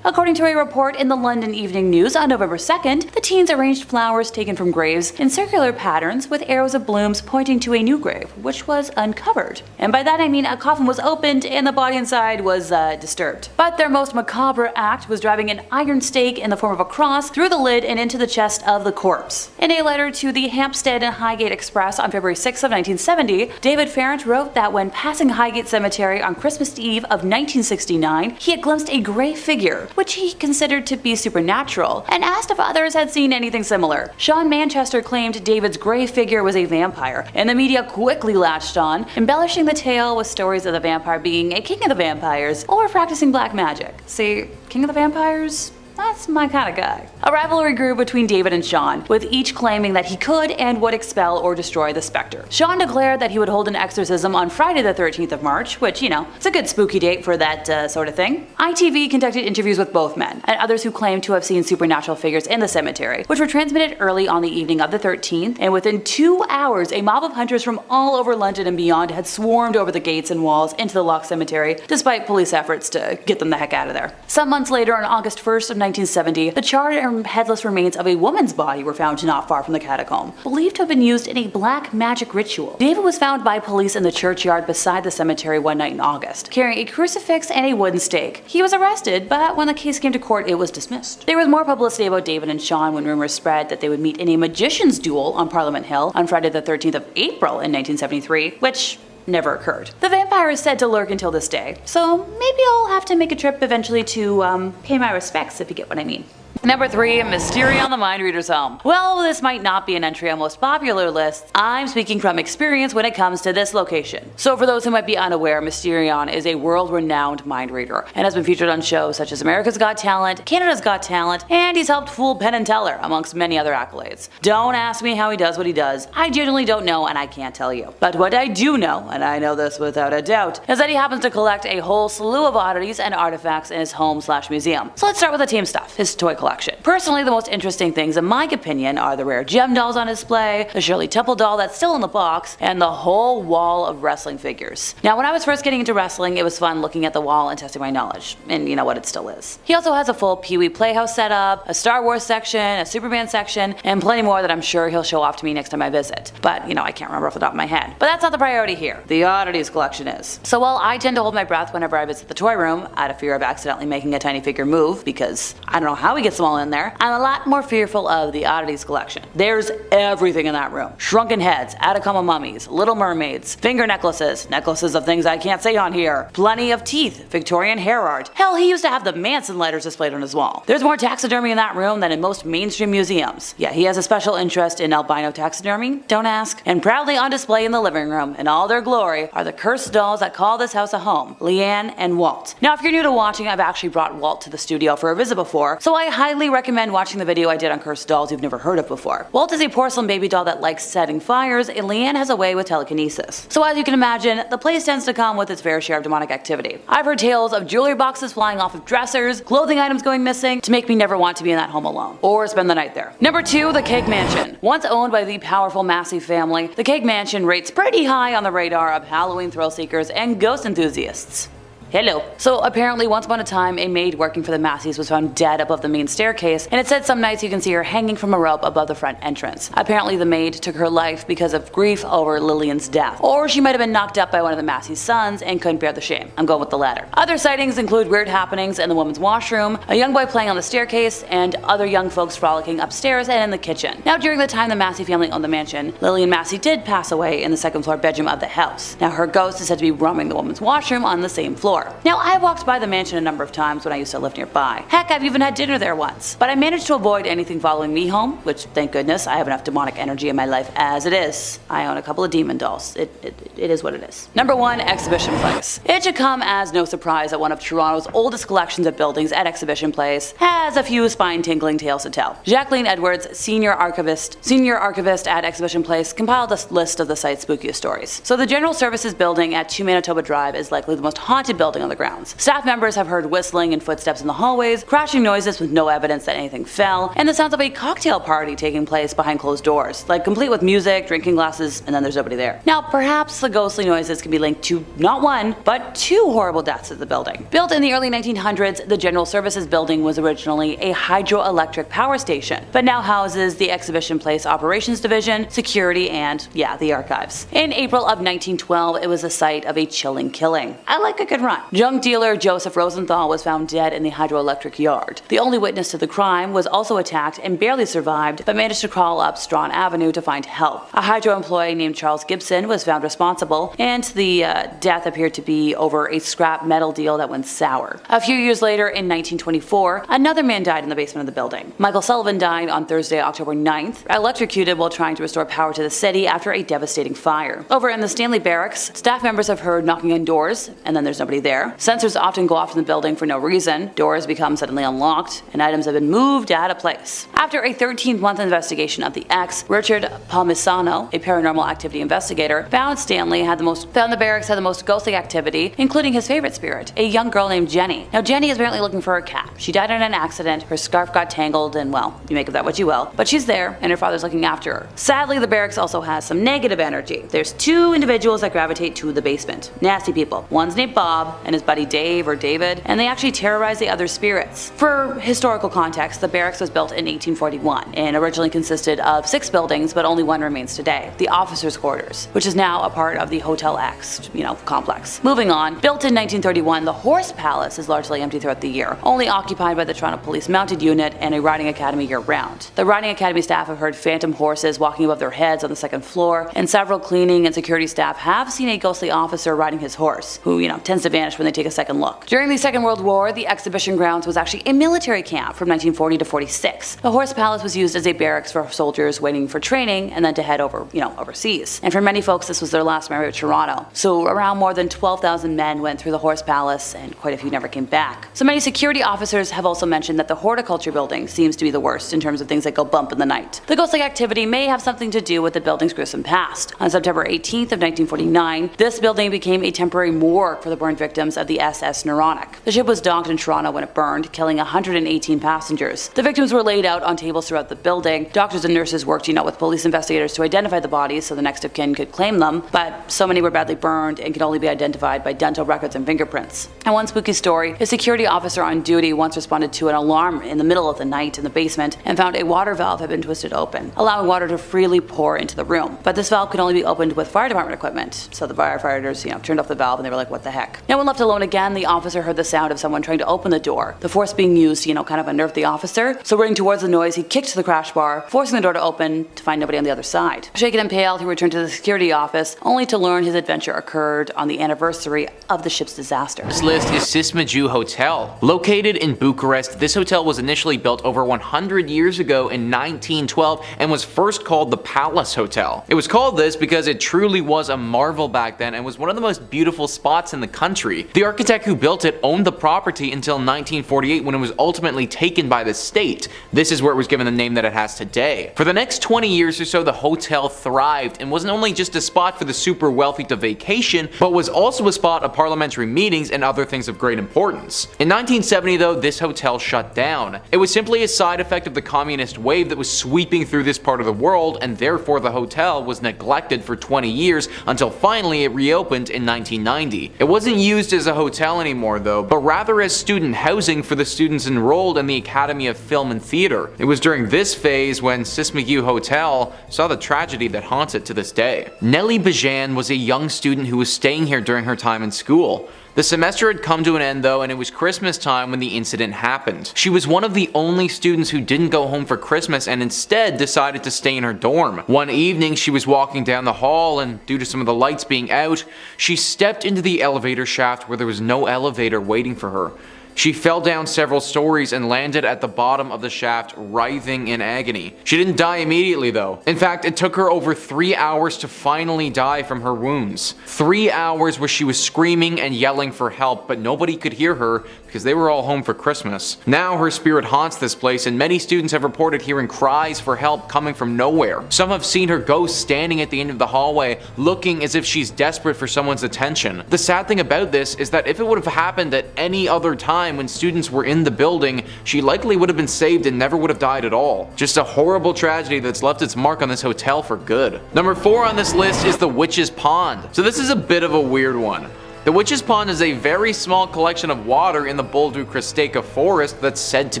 According to a report in the London Evening News on November 2nd, the teens arranged flowers taken from graves in circular patterns with arrows of blooms pointing to a new grave, which was uncovered. And by that I mean a coffin was opened and the body inside was disturbed. But their most macabre act was driving an iron stake in the form of a cross through the lid and into the chest of the corpse. In a letter to the Hampstead and Highgate Express on February 6 of 1970, David Farrant wrote that when passing Highgate Cemetery on Christmas Eve of 1969, he had glimpsed a gray figure, which he considered to be supernatural, and asked if others had seen anything similar. Sean Manchester claimed David's gray figure was a vampire, and the media quickly latched on, embellishing the tale with stories of the vampire being a king of the vampires or practicing black magic. See, king of the vampires? That's my kind of guy. A rivalry grew between David and Sean, with each claiming that he could and would expel or destroy the specter. Sean declared that he would hold an exorcism on Friday the 13th of March, which, you know, it's a good spooky date for that sort of thing. ITV conducted interviews with both men, and others who claimed to have seen supernatural figures in the cemetery, which were transmitted early on the evening of the 13th, and within 2 hours, a mob of hunters from all over London and beyond had swarmed over the gates and walls into the locked cemetery, despite police efforts to get them the heck out of there. Some months later, on August 1st of 1970, the charred and headless remains of a woman's body were found not far from the catacomb, believed to have been used in a black magic ritual. David was found by police in the churchyard beside the cemetery one night in August, carrying a crucifix and a wooden stake. He was arrested, but when the case came to court, it was dismissed. There was more publicity about David and Sean when rumors spread that they would meet in a magician's duel on Parliament Hill on Friday the 13th of April in 1973, which never occurred. The vampire is said to lurk until this day, so maybe I'll have to make a trip eventually to pay my respects, if you get what I mean. Number 3, Mysterion the Mind Reader's Home. Well, this might not be an entry on most popular lists. I'm speaking from experience when it comes to this location. So for those who might be unaware, Mysterion is a world-renowned mind reader and has been featured on shows such as America's Got Talent, Canada's Got Talent, and he's helped fool Penn and Teller, amongst many other accolades. Don't ask me how he does what he does. I genuinely don't know and I can't tell you. But what I do know, and I know this without a doubt, is that he happens to collect a whole slew of oddities and artifacts in his home/museum. So let's start with the tame stuff, his toy collection. Personally, the most interesting things in my opinion are the rare gem dolls on display, the Shirley Temple doll that's still in the box, and the whole wall of wrestling figures. Now, when I was first getting into wrestling, it was fun looking at the wall and testing my knowledge, and you know what, it still is. He also has a full Pee-wee Playhouse setup, a Star Wars section, a Superman section, and plenty more that I'm sure he'll show off to me next time I visit. But, you know, I can't remember off the top of my head. But that's not the priority here. The oddities collection is. So while I tend to hold my breath whenever I visit the toy room, out of fear of accidentally making a tiny figure move, because I don't know how he gets them all in there, I'm a lot more fearful of the oddities collection. There's everything in that room. Shrunken heads, Atacama mummies, little mermaids, finger necklaces, necklaces of things I can't say on here, plenty of teeth, Victorian hair art. Hell, he used to have the Manson letters displayed on his wall. There's more taxidermy in that room than in most mainstream museums. Yeah, he has a special interest in albino taxidermy, don't ask. And proudly on display in the living room, in all their glory, are the cursed dolls that call this house a home, Leanne and Walt. Now, if you're new to watching, I've actually brought Walt to the studio for a visit before, so I highly recommend watching the video I did on cursed dolls you've never heard of before. Walt is a porcelain baby doll that likes setting fires, and Leanne has a way with telekinesis. So as you can imagine, the place tends to come with its fair share of demonic activity. I've heard tales of jewelry boxes flying off of dressers, clothing items going missing, to make me never want to be in that home alone, or spend the night there. Number 2, the Cake Mansion. Once owned by the powerful Massey family, the Cake Mansion rates pretty high on the radar of Halloween thrill seekers and ghost enthusiasts. Hello. So apparently once upon a time, a maid working for the Masseys was found dead above the main staircase, and it said some nights you can see her hanging from a rope above the front entrance. Apparently the maid took her life because of grief over Lillian's death, or she might have been knocked up by one of the Massey's sons and couldn't bear the shame. I'm going with the latter. Other sightings include weird happenings in the woman's washroom, a young boy playing on the staircase, and other young folks frolicking upstairs and in the kitchen. Now, during the time the Massey family owned the mansion, Lillian Massey did pass away in the second floor bedroom of the house. Now, her ghost is said to be roaming the woman's washroom on the same floor. Now, I walked by the mansion a number of times when I used to live nearby. Heck, I've even had dinner there once. But I managed to avoid anything following me home, which thank goodness, I have enough demonic energy in my life as it is. I own a couple of demon dolls. It is what it is. Number 1, Exhibition Place. It should come as no surprise that one of Toronto's oldest collections of buildings at Exhibition Place has a few spine-tingling tales to tell. Jacqueline Edwards, senior archivist at Exhibition Place, compiled a list of the site's spookiest stories. So the General Services building at 2 Manitoba Drive is likely the most haunted building on the grounds. Staff members have heard whistling and footsteps in the hallways, crashing noises with no evidence that anything fell, and the sounds of a cocktail party taking place behind closed doors, like complete with music, drinking glasses, and then there's nobody there. Now, perhaps the ghostly noises can be linked to not one, but 2 horrible deaths at the building. Built in the early 1900s, the General Services building was originally a hydroelectric power station, but now houses the Exhibition Place Operations Division, security, and, yeah, the archives. In April of 1912, it was the site of a chilling killing. I like a good run. Junk dealer Joseph Rosenthal was found dead in the hydroelectric yard. The only witness to the crime was also attacked and barely survived, but managed to crawl up Strawn Avenue to find help. A hydro employee named Charles Gibson was found responsible, and the death appeared to be over a scrap metal deal that went sour. A few years later, in 1924, another man died in the basement of the building. Michael Sullivan died on Thursday, October 9th, electrocuted while trying to restore power to the city after a devastating fire. Over in the Stanley Barracks, staff members have heard knocking on doors, and then there's nobody there. Sensors often go off in the building for no reason, doors become suddenly unlocked, and items have been moved out of place. After a 13-month investigation of the X, Richard Palmisano, a paranormal activity investigator, found the barracks had the most ghostly activity, including his favorite spirit, a young girl named Jenny. Now, Jenny is apparently looking for her cat. She died in an accident, her scarf got tangled, and well, you make of that what you will, but she's there, and her father's looking after her. Sadly, the barracks also has some negative energy. There's 2 individuals that gravitate to the basement. Nasty people. One's named Bob, and his buddy Dave or David, and they actually terrorized the other spirits. For historical context, the barracks was built in 1841 and originally consisted of 6 buildings, but only one remains today, the officers' quarters, which is now a part of the Hotel X, complex. Moving on, built in 1931, the Horse Palace is largely empty throughout the year, only occupied by the Toronto Police Mounted Unit and a riding academy year-round. The riding academy staff have heard phantom horses walking above their heads on the second floor, and several cleaning and security staff have seen a ghostly officer riding his horse, who, tends to vanish when they take a second look. During the Second World War, the exhibition grounds was actually a military camp from 1940 to 46. The Horse Palace was used as a barracks for soldiers waiting for training and then to head over, overseas. And for many folks, this was their last memory of Toronto. So around more than 12,000 men went through the Horse Palace, and quite a few never came back. So many security officers have also mentioned that the horticulture building seems to be the worst in terms of things that go bump in the night. The ghostly activity may have something to do with the building's gruesome past. On September 18th of 1949, this building became a temporary morgue for the burned victims of the SS Neurotic. The ship was docked in Toronto when it burned, killing 118 passengers. The victims were laid out on tables throughout the building. Doctors and nurses worked, with police investigators to identify the bodies so the next of kin could claim them, but so many were badly burned and could only be identified by dental records and fingerprints. And one spooky story, a security officer on duty once responded to an alarm in the middle of the night in the basement and found a water valve had been twisted open, allowing water to freely pour into the room. But this valve could only be opened with fire department equipment, so the firefighters, turned off the valve and they were like, what the heck? No one left alone again, the officer heard the sound of someone trying to open the door. The force being used, kind of unnerved the officer, so running towards the noise, he kicked the crash bar, forcing the door to open to find nobody on the other side. Shaken and pale, he returned to the security office, only to learn his adventure occurred on the anniversary of the ship's disaster. This list is Sismaju Hotel. Located in Bucharest, this hotel was initially built over 100 years ago in 1912 and was first called the Palace Hotel. It was called this because it truly was a marvel back then and was one of the most beautiful spots in the country. The architect who built it owned the property until 1948 when it was ultimately taken by the state. This is where it was given the name that it has today. For the next 20 years or so, the hotel thrived and wasn't only just a spot for the super wealthy to vacation, but was also a spot of parliamentary meetings and other things of great importance. In 1970 though, this hotel shut down. It was simply a side effect of the communist wave that was sweeping through this part of the world, and therefore the hotel was neglected for 20 years until finally it reopened in 1990. It wasn't used as a hotel anymore though, but rather as student housing for the students enrolled in the Academy of Film and Theatre. It was during this phase when Sismaju Hotel saw the tragedy that haunts it to this day. Nellie Bajan was a young student who was staying here during her time in school. The semester had come to an end though, and it was Christmas time when the incident happened. She was one of the only students who didn't go home for Christmas and instead decided to stay in her dorm. One evening she was walking down the hall, and due to some of the lights being out, she stepped into the elevator shaft where there was no elevator waiting for her. She fell down several stories and landed at the bottom of the shaft, writhing in agony. She didn't die immediately though. In fact, it took her over 3 hours to finally die from her wounds. 3 hours where she was screaming and yelling for help, but nobody could hear her because they were all home for Christmas. Now her spirit haunts this place, and many students have reported hearing cries for help coming from nowhere. Some have seen her ghost standing at the end of the hallway, looking as if she's desperate for someone's attention. The sad thing about this is that if it would have happened at any other time when students were in the building, she likely would have been saved and never would have died at all. Just a horrible tragedy that's left its mark on this hotel for good. Number 4 on this list is the Witch's Pond. So this is a bit of a weird one. The Witch's Pond is a very small collection of water in the Boldu Cristaica forest that's said to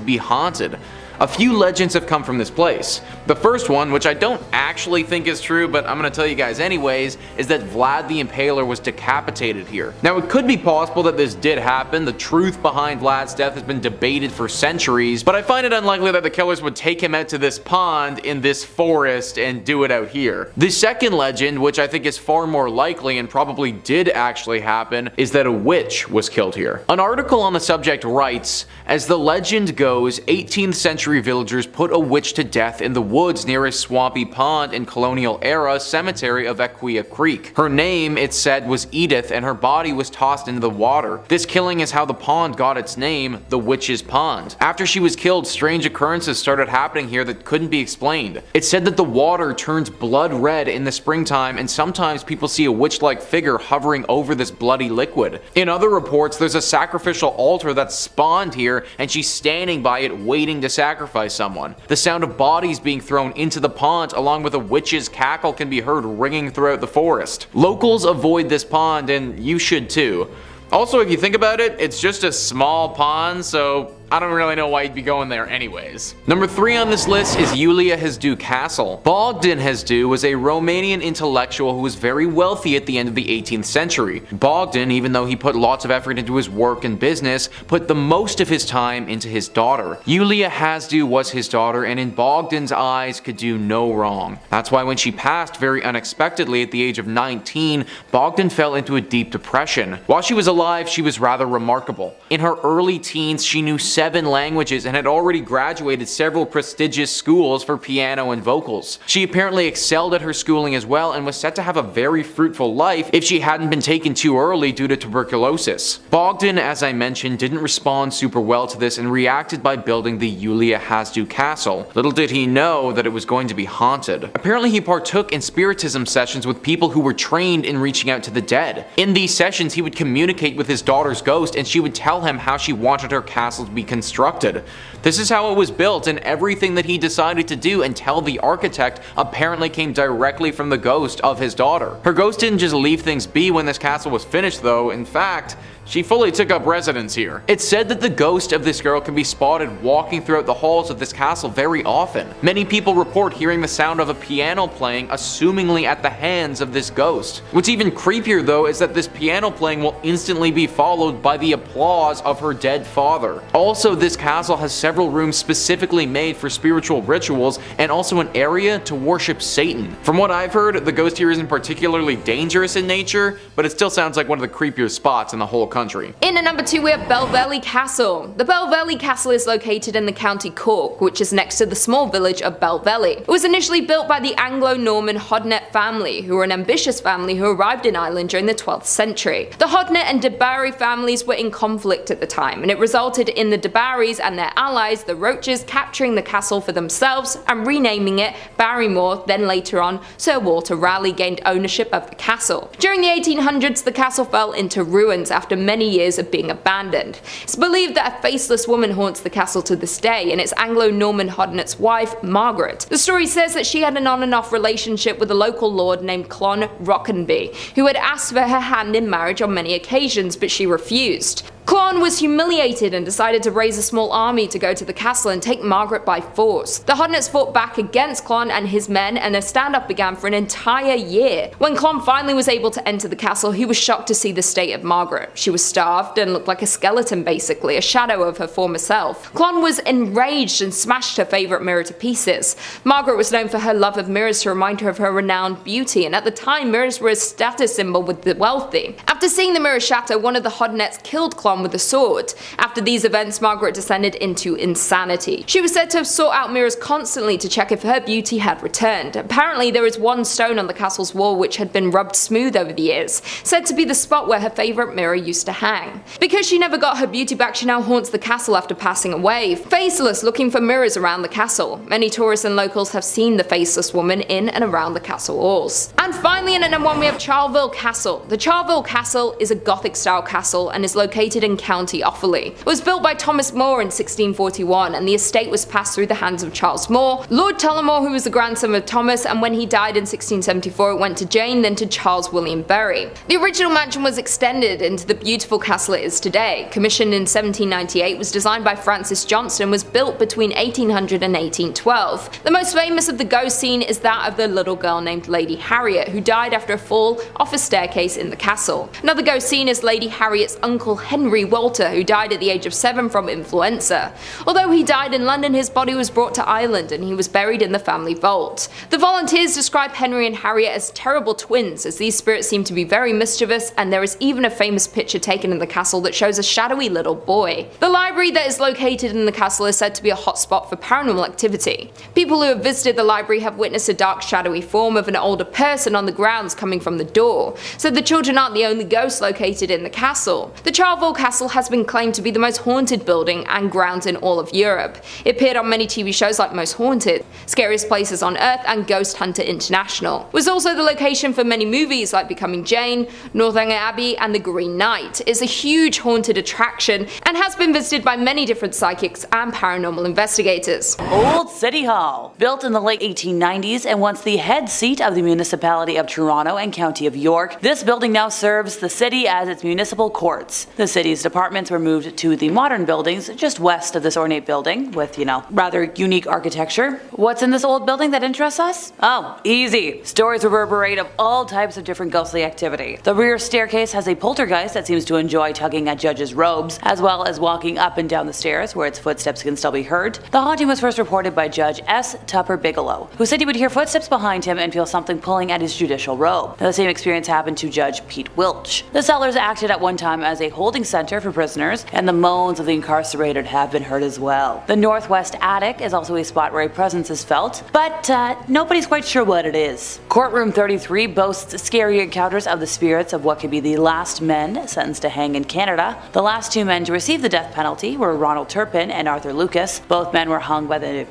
be haunted. A few legends have come from this place. The first one, which I don't actually think is true, but I'm gonna tell you guys anyways, is that Vlad the Impaler was decapitated here. Now it could be possible that this did happen. The truth behind Vlad's death has been debated for centuries, but I find it unlikely that the killers would take him out to this pond in this forest and do it out here. The second legend, which I think is far more likely and probably did actually happen, is that a witch was killed here. An article on the subject writes, as the legend goes, 18th century villagers put a witch to death in the woods near a swampy pond in colonial era cemetery of Equia Creek. Her name, it said, was Edith, and her body was tossed into the water. This killing is how the pond got its name, the Witch's Pond. After she was killed, strange occurrences started happening here that couldn't be explained. It said that the water turns blood red in the springtime, and sometimes people see a witch-like figure hovering over this bloody liquid. In other reports, there's a sacrificial altar that's spawned here, and she's standing by it waiting to sacrifice someone. The sound of bodies being thrown into the pond along with a witch's cackle can be heard ringing throughout the forest. Locals avoid this pond, and you should too. Also, if you think about it, it's just a small pond, so I don't really know why you'd be going there anyways. Number 3 on this list is Iulia Hăzdu Castle. Bogdan Hăzdu was a Romanian intellectual who was very wealthy at the end of the 18th century. Bogdan, even though he put lots of effort into his work and business, put the most of his time into his daughter. Iulia Hăzdu was his daughter, and in Bogdan's eyes could do no wrong. That's why when she passed very unexpectedly at the age of 19, Bogdan fell into a deep depression. While she was alive, she was rather remarkable. In her early teens, she knew 7 languages and had already graduated several prestigious schools for piano and vocals. She apparently excelled at her schooling as well and was set to have a very fruitful life if she hadn't been taken too early due to tuberculosis. Bogdan, as I mentioned, didn't respond super well to this and reacted by building the Iulia Hăzdu Castle. Little did he know that it was going to be haunted. Apparently he partook in spiritism sessions with people who were trained in reaching out to the dead. In these sessions he would communicate with his daughter's ghost, and she would tell him how she wanted her castle to be constructed. This is how it was built, and everything that he decided to do and tell the architect apparently came directly from the ghost of his daughter. Her ghost didn't just leave things be when this castle was finished though. In fact, she fully took up residence here. It's said that the ghost of this girl can be spotted walking throughout the halls of this castle very often. Many people report hearing the sound of a piano playing, assumingly at the hands of this ghost. What's even creepier though is that this piano playing will instantly be followed by the applause of her dead father. Also, this castle has several rooms specifically made for spiritual rituals and also an area to worship Satan. From what I've heard, the ghost here isn't particularly dangerous in nature, but it still sounds like one of the creepier spots in the whole country. In at number 2 we have Belvelly Castle. The Belvelly Castle is located in the County Cork, which is next to the small village of Belvelly. It was initially built by the Anglo-Norman Hodnet family, who were an ambitious family who arrived in Ireland during the 12th century. The Hodnet and de Barry families were in conflict at the time, and it resulted in the de Barrys and their allies, the Roaches, capturing the castle for themselves and renaming it Barrymore. Then later on, Sir Walter Raleigh gained ownership of the castle. During the 1800s, the castle fell into ruins after many years of being abandoned. It's believed that a faceless woman haunts the castle to this day, and it's Anglo-Norman Hodnet's wife, Margaret. The story says that she had an on and off relationship with a local lord named Clon Rockenby, who had asked for her hand in marriage on many occasions, but she refused. Clon was humiliated and decided to raise a small army to go to the castle and take Margaret by force. The Hodnets fought back against Clon and his men, and a standoff began for an entire year. When Clon finally was able to enter the castle, he was shocked to see the state of Margaret. She was starved and looked like a skeleton basically, a shadow of her former self. Clon was enraged and smashed her favourite mirror to pieces. Margaret was known for her love of mirrors to remind her of her renowned beauty, and at the time mirrors were a status symbol with the wealthy. After seeing the mirror shatter, one of the Hodnets killed Clon with a sword. After these events, Margaret descended into insanity. She was said to have sought out mirrors constantly to check if her beauty had returned. Apparently there is one stone on the castle's wall which had been rubbed smooth over the years, said to be the spot where her favourite mirror used to hang. Because she never got her beauty back, she now haunts the castle after passing away, faceless, looking for mirrors around the castle. Many tourists and locals have seen the faceless woman in and around the castle walls. And finally, in at number 1 we have Charleville Castle. The Charleville Castle is a Gothic style castle and is located in County Offaly. It was built by Thomas More in 1641, and the estate was passed through the hands of Charles More, Lord Tullamore, who was the grandson of Thomas, and when he died in 1674 it went to Jane, then to Charles William Berry. The original mansion was extended into the beautiful castle it is today. Commissioned in 1798, was designed by Francis Johnston, and was built between 1800 and 1812. The most famous of the ghost scene is that of the little girl named Lady Harriet, who died after a fall off a staircase in the castle. Another ghost scene is Lady Harriet's uncle Henry Walter, who died at the age of 7 from influenza. Although he died in London, his body was brought to Ireland and he was buried in the family vault. The volunteers describe Henry and Harriet as terrible twins, as these spirits seem to be very mischievous, and there is even a famous picture taken in the castle that shows a shadowy little boy. The library that is located in the castle is said to be a hotspot for paranormal activity. People who have visited the library have witnessed a dark shadowy form of an older person on the grounds coming from the door, so the children aren't the only ghosts located in the castle. The Charleville castle has been claimed to be the most haunted building and grounds in all of Europe. It appeared on many TV shows like Most Haunted, Scariest Places on Earth, and Ghost Hunter International. It was also the location for many movies like Becoming Jane, Northanger Abbey, and The Green Knight. It's a huge haunted attraction and has been visited by many different psychics and paranormal investigators. Old City Hall. Built in the late 1890s and once the head seat of the municipality of Toronto and County of York, this building now serves the city as its municipal courts. The city's departments were moved to the modern buildings just west of this ornate building with, rather unique architecture. What's in this old building that interests us? Oh, easy. Stories reverberate of all types of different ghostly activity. The rear staircase has a poltergeist that seems to enjoy tugging at judges' robes, as well as walking up and down the stairs where its footsteps can still be heard. The haunting was first reported by Judge S. Tupper Bigelow, who said he would hear footsteps behind him and feel something pulling at his judicial robe. Now, the same experience happened to Judge Pete Wilch. The cellars acted at one time as a holding center for prisoners, and the moans of the incarcerated have been heard as well. The northwest attic is also a spot where a presence is felt, but nobody's quite sure what it is. Courtroom 33 boasts scary encounters of the spirits of what could be the last men sentenced to hang in Canada. The last two men to receive the death penalty were Ronald Turpin and Arthur Lucas. Both men were hung by the,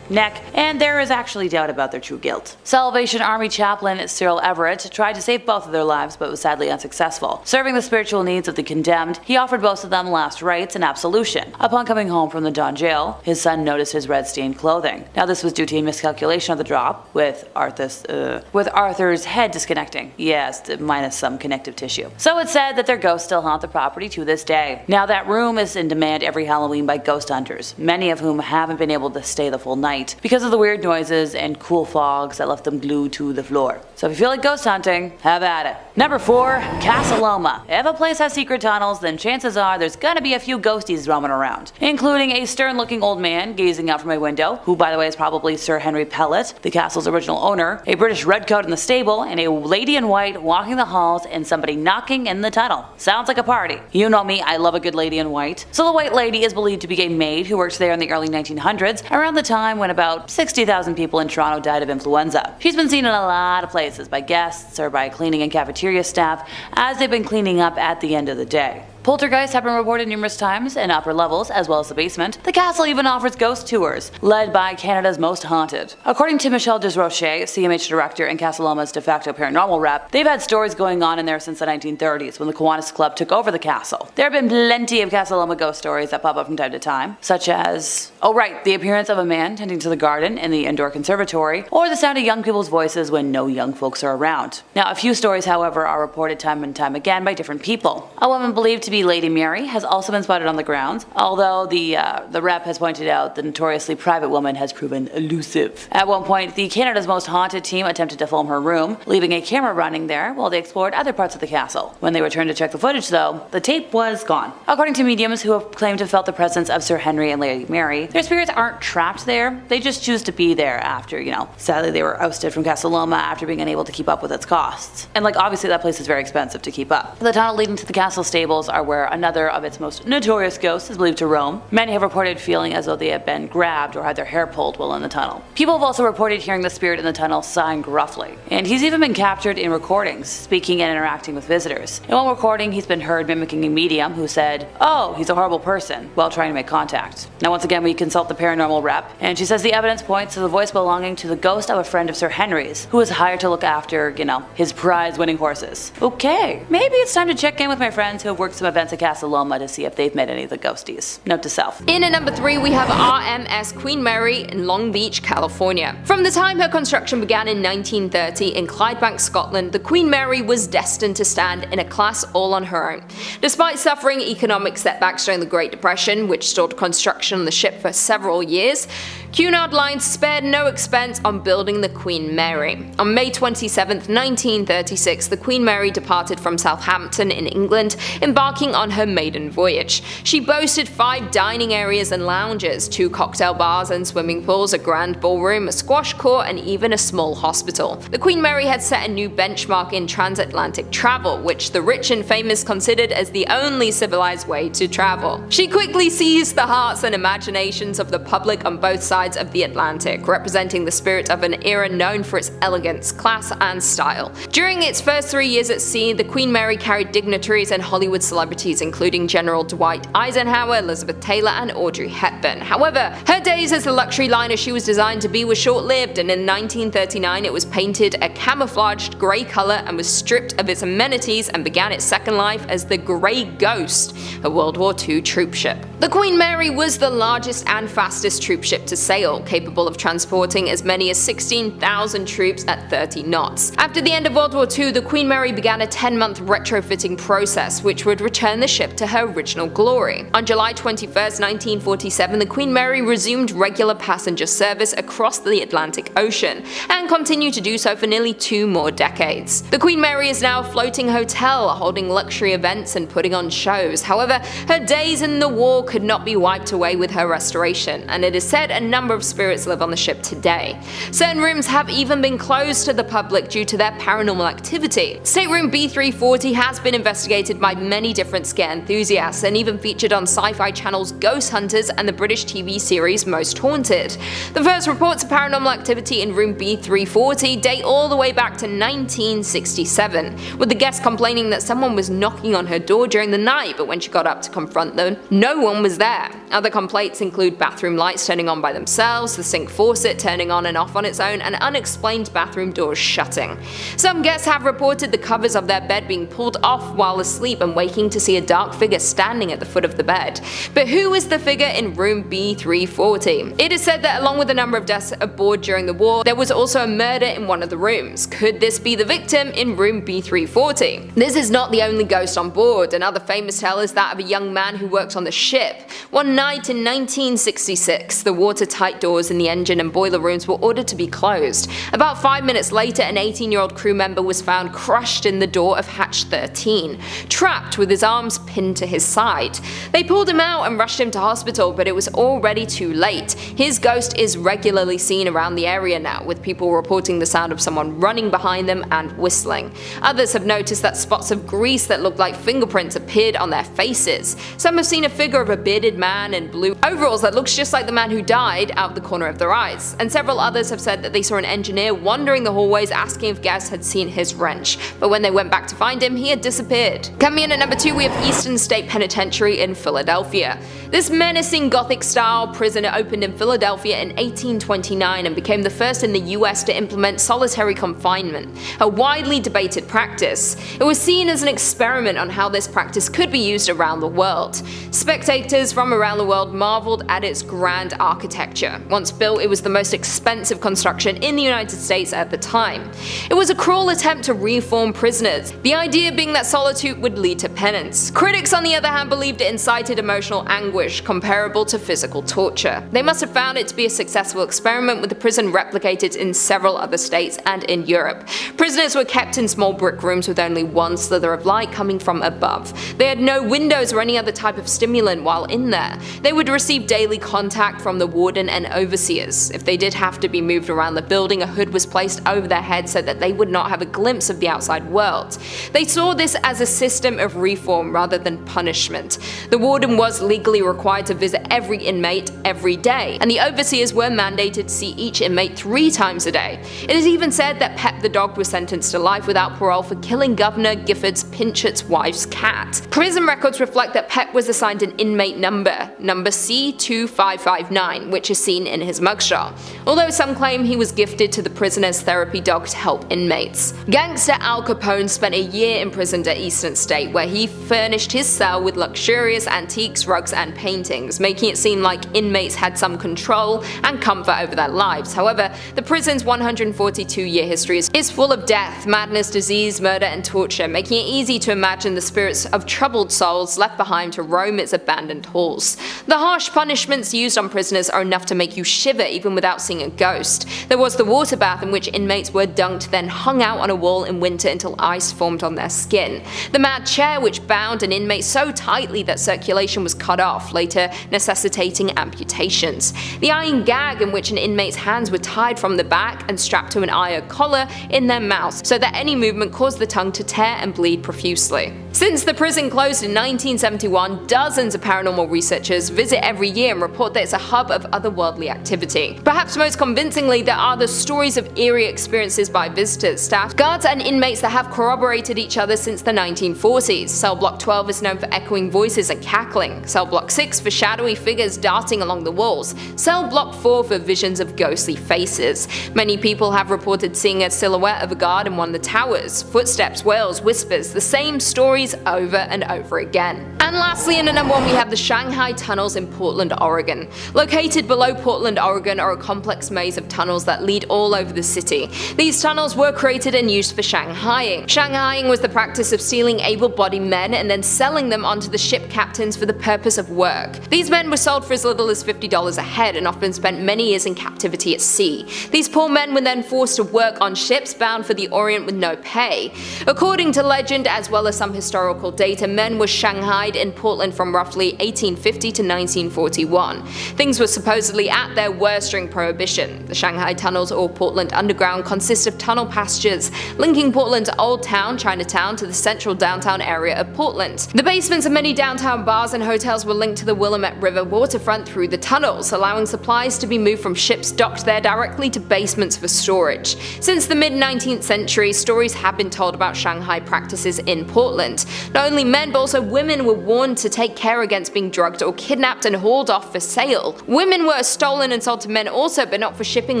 neck, and there is actually doubt about their true guilt. Salvation Army chaplain Cyril Everett tried to save both of their lives but was sadly unsuccessful. Serving the spiritual needs of the condemned, he offered both of them last rites and absolution. Upon coming home from the Don jail, his son noticed his red-stained clothing. Now this was due to a miscalculation of the drop, with Arthur's head disconnecting. Yes, minus some connective tissue. So it's said that their ghosts still haunt the property to this day. Now that room is in demand every Halloween by ghost hunters, many of whom haven't been able to stay the full night because of the weird noises and cool fogs that left them glued to the floor. So if you feel like ghost hunting, have at it. Number 4, Casa Loma. If a place has secret tunnels, then chances are there's gonna be a few ghosties roaming around, including a stern-looking old man gazing out from a window, who by the way is probably Sir Henry Pellet, the castle's original owner, a British redcoat in the stable, and a lady in white walking the halls and somebody knocking in the tunnel. Sounds like a party. You know me, I love a good lady in white. So the white lady is believed to be a maid who worked there in the early 1900s, around the time when about 60,000 people in Toronto died of influenza. She's been seen in a lot of places by guests or by cleaning and cafeteria staff as they've been cleaning up at the end of the day. Poltergeists have been reported numerous times in upper levels as well as the basement. The castle even offers ghost tours, led by Canada's Most Haunted. According to Michelle Desrochers, CMH director and Casa Loma's de facto paranormal rep, they've had stories going on in there since the 1930s when the Kiwanis Club took over the castle. There have been plenty of Casa Loma ghost stories that pop up from time to time, such as, the appearance of a man tending to the garden in the indoor conservatory, or the sound of young people's voices when no young folks are around. Now, a few stories, however, are reported time and time again by different people. A woman believed to be Lady Mary has also been spotted on the grounds, although the rep has pointed out the notoriously private woman has proven elusive. At one point, the Canada's Most Haunted team attempted to film her room, leaving a camera running there while they explored other parts of the castle. When they returned to check the footage though, the tape was gone. According to mediums who have claimed to have felt the presence of Sir Henry and Lady Mary, their spirits aren't trapped there, they just choose to be there after, sadly they were ousted from Casa Loma after being unable to keep up with its costs. And obviously that place is very expensive to keep up. The tunnel leading to the castle stables are where another of its most notorious ghosts is believed to roam. Many have reported feeling as though they had been grabbed or had their hair pulled while in the tunnel. People have also reported hearing the spirit in the tunnel sighing gruffly. And he's even been captured in recordings, speaking and interacting with visitors. In one recording, he's been heard mimicking a medium who said, "Oh, he's a horrible person," while trying to make contact. Now once again, we consult the paranormal rep, and she says the evidence points to the voice belonging to the ghost of a friend of Sir Henry's, who was hired to look after, his prize-winning horses. Okay, maybe it's time to check in with my friends who have worked some events at Casa Loma to see if they've met any of the ghosties. Note to self. In at number 3, we have RMS Queen Mary in Long Beach, California. From the time her construction began in 1930 in Clydebank, Scotland, the Queen Mary was destined to stand in a class all on her own. Despite suffering economic setbacks during the Great Depression, which stalled construction on the ship for several years, Cunard Line spared no expense on building the Queen Mary. On May 27, 1936, the Queen Mary departed from Southampton in England, embarking on her maiden voyage. She boasted 5 dining areas and lounges, 2 cocktail bars and swimming pools, a grand ballroom, a squash court, and even a small hospital. The Queen Mary had set a new benchmark in transatlantic travel, which the rich and famous considered as the only civilized way to travel. She quickly seized the hearts and imaginations of the public on both sides sides of the Atlantic, representing the spirit of an era known for its elegance, class, and style. During its first 3 years at sea, the Queen Mary carried dignitaries and Hollywood celebrities including General Dwight Eisenhower, Elizabeth Taylor, and Audrey Hepburn. However, her days as the luxury liner she was designed to be were short-lived, and in 1939 it was painted a camouflaged grey colour and was stripped of its amenities and began its second life as the Grey Ghost, a World War II troop ship. The Queen Mary was the largest and fastest troop ship to sail, capable of transporting as many as 16,000 troops at 30 knots. After the end of World War II, the Queen Mary began a 10-month retrofitting process which would return the ship to her original glory. On July 21, 1947, the Queen Mary resumed regular passenger service across the Atlantic Ocean, and continued to do so for nearly 2 more decades. The Queen Mary is now a floating hotel, holding luxury events and putting on shows. However, her days in the war could not be wiped away with her restoration, and it is said a number of spirits live on the ship today. Certain rooms have even been closed to the public due to their paranormal activity. Stateroom B340 has been investigated by many different scare enthusiasts, and even featured on Sci-Fi Channel's Ghost Hunters and the British TV series Most Haunted. The first reports of paranormal activity in room B340 date all the way back to 1967, with the guest complaining that someone was knocking on her door during the night, but when she got up to confront them, no one was there. Other complaints include bathroom lights turning on by themselves, the sink faucet turning on and off on its own, and unexplained bathroom doors shutting. Some guests have reported the covers of their bed being pulled off while asleep and waking to see a dark figure standing at the foot of the bed. But who is the figure in room B340? It is said that along with a number of deaths aboard during the war, there was also a murder in one of the rooms. Could this be the victim in room B340? This is not the only ghost on board. Another famous tale is that of a young man who worked on the ship. One night in 1966, the watertight doors in the engine and boiler rooms were ordered to be closed. About 5 minutes later, an 18-year-old crew member was found crushed in the door of hatch 13, trapped with his arms pinned to his side. They pulled him out and rushed him to hospital, but it was already too late. His ghost is regularly seen around the area now, with people reporting the sound of someone running behind them and whistling. Others have noticed that spots of grease that look like fingerprints appeared on their faces. Some have seen a figure of a bearded man in blue overalls that looks just like the man who died out the corner of their eyes, and several others have said that they saw an engineer wandering the hallways asking if guests had seen his wrench, but when they went back to find him, he had disappeared. Coming in at number 2, we have Eastern State Penitentiary in Philadelphia. This menacing Gothic-style prison opened in Philadelphia in 1829 and became the first in the US to implement solitary confinement, a widely debated practice. It was seen as an experiment on how this practice could be used around the world. Spectators from around the world marveled at its grand architecture. Once built, it was the most expensive construction in the United States at the time. It was a cruel attempt to reform prisoners, the idea being that solitude would lead to penance. Critics, on the other hand, believed it incited emotional anguish comparable to physical torture. They must have found it to be a successful experiment, with the prison replicated in several other states and in Europe. Prisoners were kept in small brick rooms with only one slither of light coming from above. They had no windows or any other type of stimulant while in there. They would receive daily contact from the warden and overseers. If they did have to be moved around the building, a hood was placed over their heads so that they would not have a glimpse of the outside world. They saw this as a system of reform rather than punishment. The warden was legally required to visit every inmate every day, and the overseers were mandated to see each inmate 3 times a day. It is even said that Pep the dog was sentenced to life without parole for killing Governor Gifford's Pinchot's wife's cat. Prison records reflect that Pep was assigned an inmate number C2559, which is seen in his mugshot, although some claim he was gifted to the prisoner's therapy dog to help inmates. Gangster Al Capone spent a year imprisoned at Eastern State, where he furnished his cell with luxurious antiques, rugs, and paintings, making it seem like inmates had some control and comfort over their lives. However, the prison's 142-year history is full of death, madness, disease, murder, and torture, making it easy to imagine the spirits of troubled souls left behind to roam its abandoned halls. The harsh punishments used on prisoners are enough to make you shiver even without seeing a ghost. There was the water bath, in which inmates were dunked, then hung out on a wall in winter until ice formed on their skin. The mad chair, which bound an inmate so tightly that circulation was cut off. off, later necessitating amputations. The iron gag in which an inmate's hands were tied from the back and strapped to an iron collar in their mouth so that any movement caused the tongue to tear and bleed profusely. Since the prison closed in 1971, dozens of paranormal researchers visit every year and report that it's a hub of otherworldly activity. Perhaps most convincingly, there are the stories of eerie experiences by visitors, staff, guards, and inmates that have corroborated each other since the 1940s. Cell Block 12 is known for echoing voices and cackling, Cell Block 6 for shadowy figures darting along the walls, Cell Block 4 for visions of ghostly faces. Many people have reported seeing a silhouette of a guard in one of the towers, footsteps, wails, whispers, the same stories over and over again. And lastly, in at number 1, we have the Shanghai tunnels in Portland, Oregon. Located below Portland, Oregon are a complex maze of tunnels that lead all over the city. These tunnels were created and used for Shanghaiing. Shanghaiing was the practice of stealing able-bodied men and then selling them onto the ship captains for the purpose of work. These men were sold for as little as $50 a head and often spent many years in captivity at sea. These poor men were then forced to work on ships bound for the Orient with no pay. According to legend, as well as some historical data, men were shanghaied in Portland from roughly 1850 to 1941. Things were supposedly at their worst during Prohibition. The Shanghai tunnels, or Portland Underground, consist of tunnel passages linking Portland's Old Town, Chinatown, to the central downtown area of Portland. The basements of many downtown bars and hotels were linked to the Willamette River waterfront through the tunnels, allowing supplies to be moved from ships docked there directly to basements for storage. Since the mid-19th century, stories have been told about Shanghai practices in Portland. Not only men, but also women were warned to take care against being drugged or kidnapped and hauled off for sale. Women were stolen and sold to men also, but not for shipping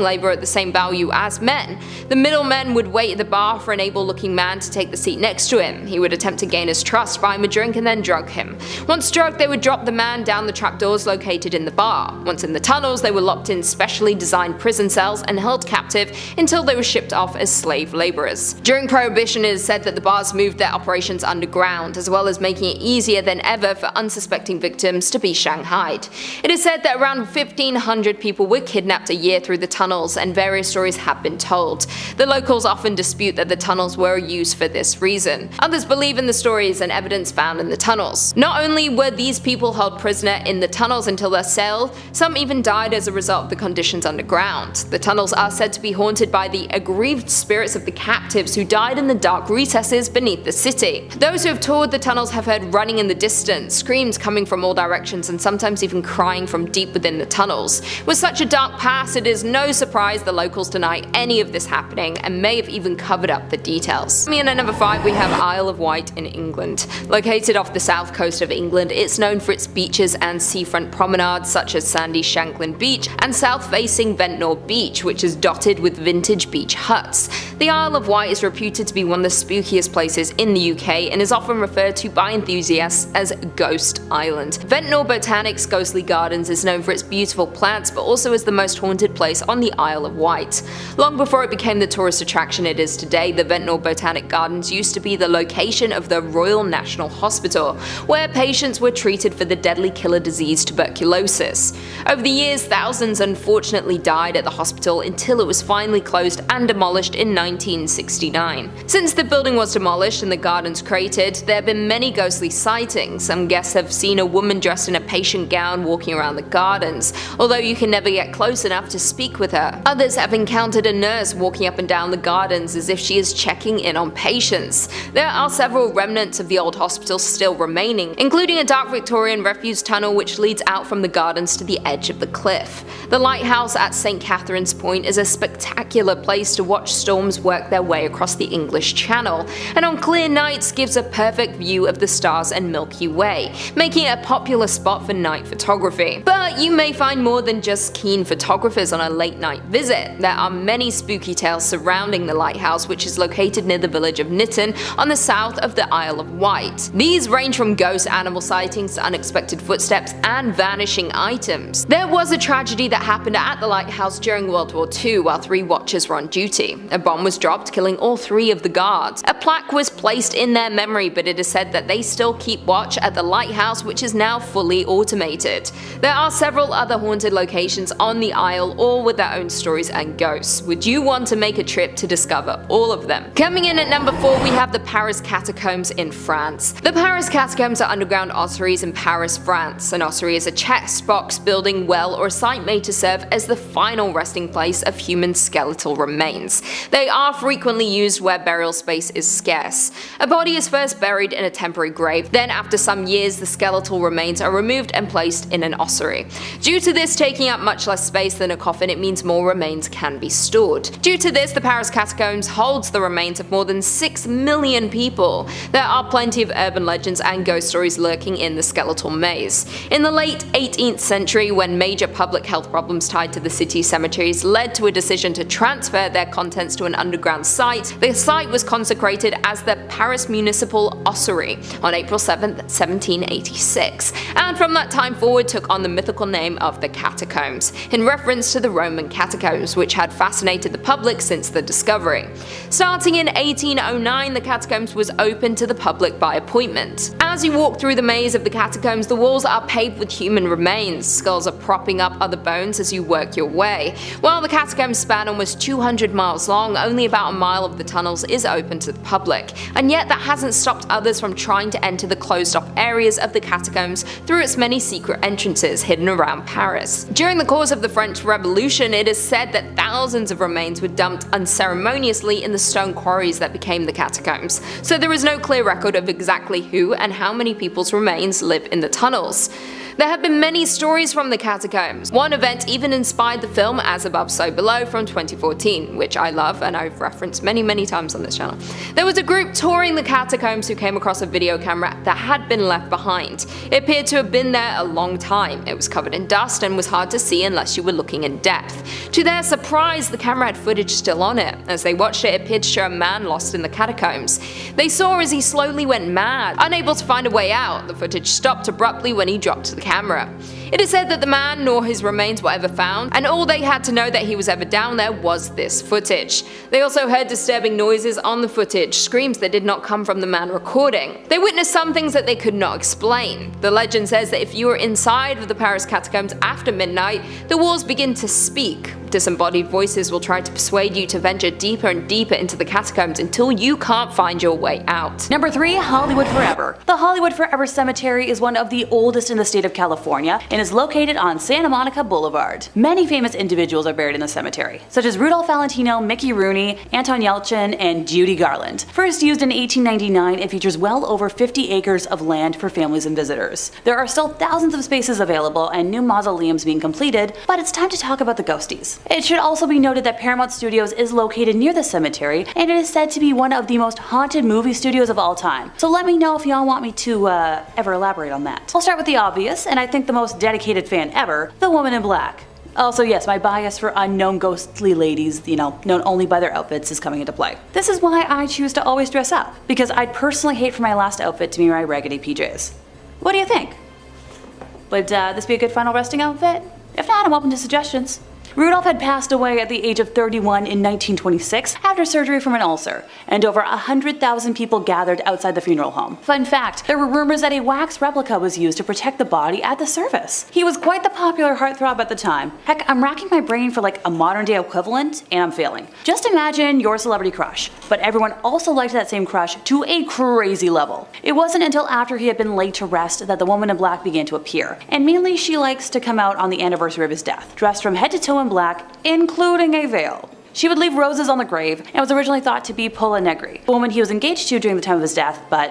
labor at the same value as men. The middlemen would wait at the bar for an able-looking man to take the seat next to him. He would attempt to gain his trust, buy him a drink, and then drug him. Once drugged, they would drop the man down the trapdoors located in the bar. Once in the tunnels, they were locked in specially designed prison cells and held captive until they were shipped off as slave laborers. During Prohibition, it is said that the bars moved their operations underground, as well as making it easier than ever for unsuspecting victims to be shanghaied. It is said that around 1,500 people were kidnapped a year through the tunnels, and various stories have been told. The locals often dispute that the tunnels were used for this reason. Others believe in the stories and evidence found in the tunnels. Not only were these people held prisoner in the tunnels until their sale, some even died as a result of the conditions underground. The tunnels are said to be haunted by the aggrieved spirits of the captives who died in the dark recesses beneath the city. Those who have toured the tunnels have heard running in the distance, screams coming from all directions, and sometimes even crying from deep within the tunnels. With such a dark past, it is no surprise the locals deny any of this happening and may have even covered up the details. And at number 5, we have Isle of Wight in England. Located off the south coast of England, it's known for its beaches and seafront promenades such as sandy Shanklin Beach and south-facing Ventnor Beach, which is dotted with vintage beach huts. The Isle of Wight is reputed to be one of the spookiest places in the UK and is often referred to by enthusiasts as Ghost Island. Ventnor Botanics Ghostly Gardens is known for its beautiful plants, but also as the most haunted place on the Isle of Wight. Long before it became the tourist attraction it is today, the Ventnor Botanic Gardens used to be the location of the Royal National Hospital, where patients were treated for the deadly killer disease tuberculosis. Over the years, thousands unfortunately died at the hospital until it was finally closed and demolished in 1969. Since the building was demolished and the gardens created, there have been many ghostly sightings. Some guests have seen a woman dressed in a patient gown walking around the gardens, although you can never get close enough to speak with her. Others have encountered a nurse walking up and down the gardens as if she is checking in on patients. There are several remnants of the old hospital still remaining, including a dark Victorian refuse tunnel which leads out from the gardens to the edge of the cliff. The lighthouse at St. Catherine's Point is a spectacular place to watch storms work their way across the English Channel, and on clear nights gives a perfect view of the stars and Milky Way, making it a popular spot for night photography. But you may find more than just keen photographers on a late night visit. There are many spooky tales surrounding the lighthouse, which is located near the village of Nitton on the south of the Isle of Wight. These range from ghost animal sightings to unexpected footsteps and vanishing items. There was a tragedy that happened at the lighthouse during World War II while 3 watchers were on duty. A bomb was dropped, killing all 3 of the guards. A plaque was placed in their memory, but it is said that they still keep watch at the lighthouse, which is now fully automated. There are several other haunted locations on the Isle, all with their own stories and ghosts. Would you want to make a trip to discover all of them? Coming in at number 4, we have the Paris Catacombs in France. The Paris Catacombs are underground ossuaries in Paris, France. An ossuary is a chest, box, building, well, or site made to serve as the final resting place of human skeletal remains. They are frequently used where burial space is scarce. A body is first buried in a temporary grave, then after some years the skeletal remains are removed and placed in an ossuary. Due to this taking up much less space than a coffin, it means more remains can be stored. Due to this, the Paris catacombs holds the remains of more than 6 million people. There are plenty of urban legends and ghost stories lurking in the skeletal maze. In the late 18th century, when major public health problems tied to the city's cemeteries led to a decision to transfer their contents to an underground site, the site was consecrated as the Paris Municipal Ossuary on April 7, 1786, and from that time forward took on the mythical name of the Catacombs, in reference to the Roman catacombs, which had fascinated the public since the discovery. Starting in 1809, the catacombs was open to the public by appointment. As you walk through the maze of the catacombs, the walls are paved with human remains. Skulls are propping up other bones as you work your way. While the catacombs span almost 200 miles long, only about a mile of the tunnels is open to the public, and yet that hasn't stopped others from trying to enter the closed-off areas of the catacombs through its many secret entrances hidden around Paris. During the course of the French Revolution, it is said that thousands of remains were dumped unceremoniously in the stone quarries that became the catacombs, so there is no clear record of exactly who and how many people's remains live in the tunnels. There have been many stories from the catacombs. One event even inspired the film As Above So Below from 2014, which I love and I've referenced many times on this channel. There was a group touring the catacombs who came across a video camera that had been left behind. It appeared to have been there a long time. It was covered in dust and was hard to see unless you were looking in depth. To their surprise, the camera had footage still on it. As they watched it, it appeared to show a man lost in the catacombs. They saw as he slowly went mad. Unable to find a way out, the footage stopped abruptly when he dropped to the camera. It is said that the man nor his remains were ever found, and all they had to know that he was ever down there was this footage. They also heard disturbing noises on the footage, screams that did not come from the man recording. They witnessed some things that they could not explain. The legend says that if you are inside of the Paris catacombs after midnight, the walls begin to speak. Disembodied voices will try to persuade you to venture deeper and deeper into the catacombs until you can't find your way out. Number 3. Hollywood Forever. The Hollywood Forever Cemetery is one of the oldest in the state of California and is located on Santa Monica Boulevard. Many famous individuals are buried in the cemetery, such as Rudolph Valentino, Mickey Rooney, Anton Yelchin, and Judy Garland. First used in 1899, it features well over 50 acres of land for families and visitors. There are still thousands of spaces available and new mausoleums being completed, but it's time to talk about the ghosties. It should also be noted that Paramount Studios is located near the cemetery, and it is said to be one of the most haunted movie studios of all time. So let me know if y'all want me to ever elaborate on that. I'll start with the obvious, and I think the most dedicated fan ever, the Woman in Black. Also, yes, my bias for unknown ghostly ladies, known only by their outfits, is coming into play. This is why I choose to always dress up, because I'd personally hate for my last outfit to be my raggedy PJs. What do you think? Would this be a good final resting outfit? If not, I'm open to suggestions. Rudolph had passed away at the age of 31 in 1926 after surgery from an ulcer, and over 100,000 people gathered outside the funeral home. Fun fact, there were rumors that a wax replica was used to protect the body at the service. He was quite the popular heartthrob at the time. Heck, I'm racking my brain for like a modern day equivalent, and I'm failing. Just imagine your celebrity crush, but everyone also liked that same crush to a crazy level. It wasn't until after he had been laid to rest that the Woman in Black began to appear, and mainly she likes to come out on the anniversary of his death, dressed from head to toe in black, including a veil. She would leave roses on the grave and was originally thought to be Pola Negri, the woman he was engaged to during the time of his death, but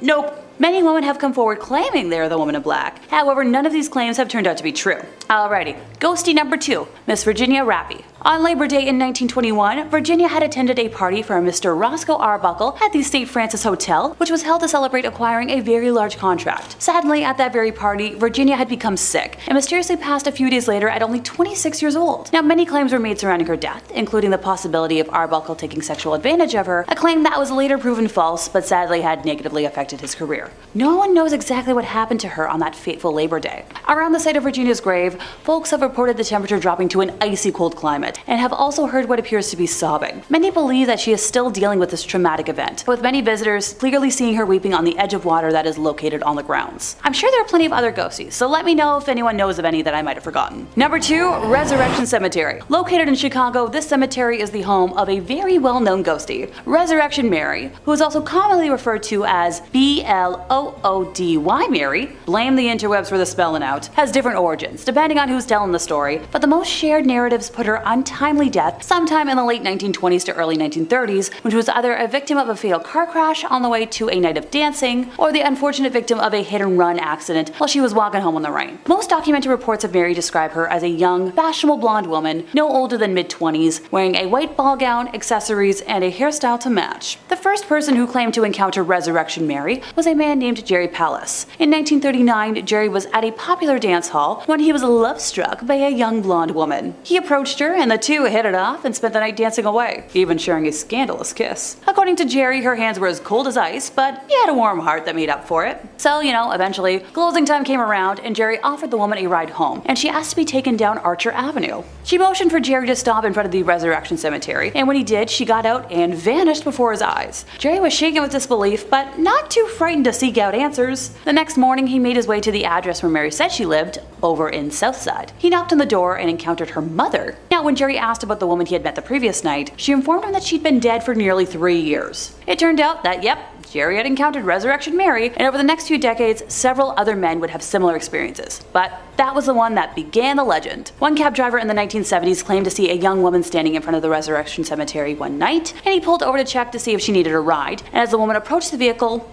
nope. Many women have come forward claiming they are the Woman in Black. However, none of these claims have turned out to be true. Alrighty, ghostie number 2, Miss Virginia Rappy. On Labor Day in 1921, Virginia had attended a party for a Mr. Roscoe Arbuckle at the St. Francis Hotel, which was held to celebrate acquiring a very large contract. Sadly, at that very party, Virginia had become sick and mysteriously passed a few days later at only 26 years old. Now, many claims were made surrounding her death, including the possibility of Arbuckle taking sexual advantage of her, a claim that was later proven false but sadly had negatively affected his career. No one knows exactly what happened to her on that fateful Labor Day. Around the site of Virginia's grave, grave, folks have reported the temperature dropping to an icy cold climate, and have also heard what appears to be sobbing. Many believe that she is still dealing with this traumatic event, with many visitors clearly seeing her weeping on the edge of water that is located on the grounds. I'm sure there are plenty of other ghosties, so let me know if anyone knows of any that I might have forgotten. Number 2. Resurrection Cemetery. Located in Chicago, this cemetery is the home of a very well-known ghostie, Resurrection Mary, who is also commonly referred to as BLOODY Mary. Blame the interwebs for the spelling out. Has different origins, depending on who's telling the story, but the most shared narratives put her untimely death sometime in the late 1920s to early 1930s, when she was either a victim of a fatal car crash on the way to a night of dancing, or the unfortunate victim of a hit-and-run accident while she was walking home in the rain. Most documented reports of Mary describe her as a young, fashionable blonde woman, no older than mid-20s, wearing a white ball gown, accessories, and a hairstyle to match. The first person who claimed to encounter Resurrection Mary was a man named Jerry Pallas. In 1939, Jerry was at a popular dance hall when he was love-struck by a young blonde woman. He approached her, and the two hit it off and spent the night dancing away, even sharing a scandalous kiss. According to Jerry, her hands were as cold as ice, but he had a warm heart that made up for it. So, eventually, closing time came around, and Jerry offered the woman a ride home, and she asked to be taken down Archer Avenue. She motioned for Jerry to stop in front of the Resurrection Cemetery, and when he did, she got out and vanished before his eyes. Jerry was shaken with disbelief, but not too frightened to seek out answers. The next morning, he made his way to the address where Mary said she lived, over in Southside. He knocked on the door and encountered her mother. Now, when Jerry asked about the woman he had met the previous night, she informed him that she'd been dead for nearly 3 years. It turned out that, Jerry had encountered Resurrection Mary, and over the next few decades, several other men would have similar experiences. But that was the one that began the legend. One cab driver in the 1970s claimed to see a young woman standing in front of the Resurrection Cemetery one night, and he pulled over to check to see if she needed a ride, and as the woman approached the vehicle,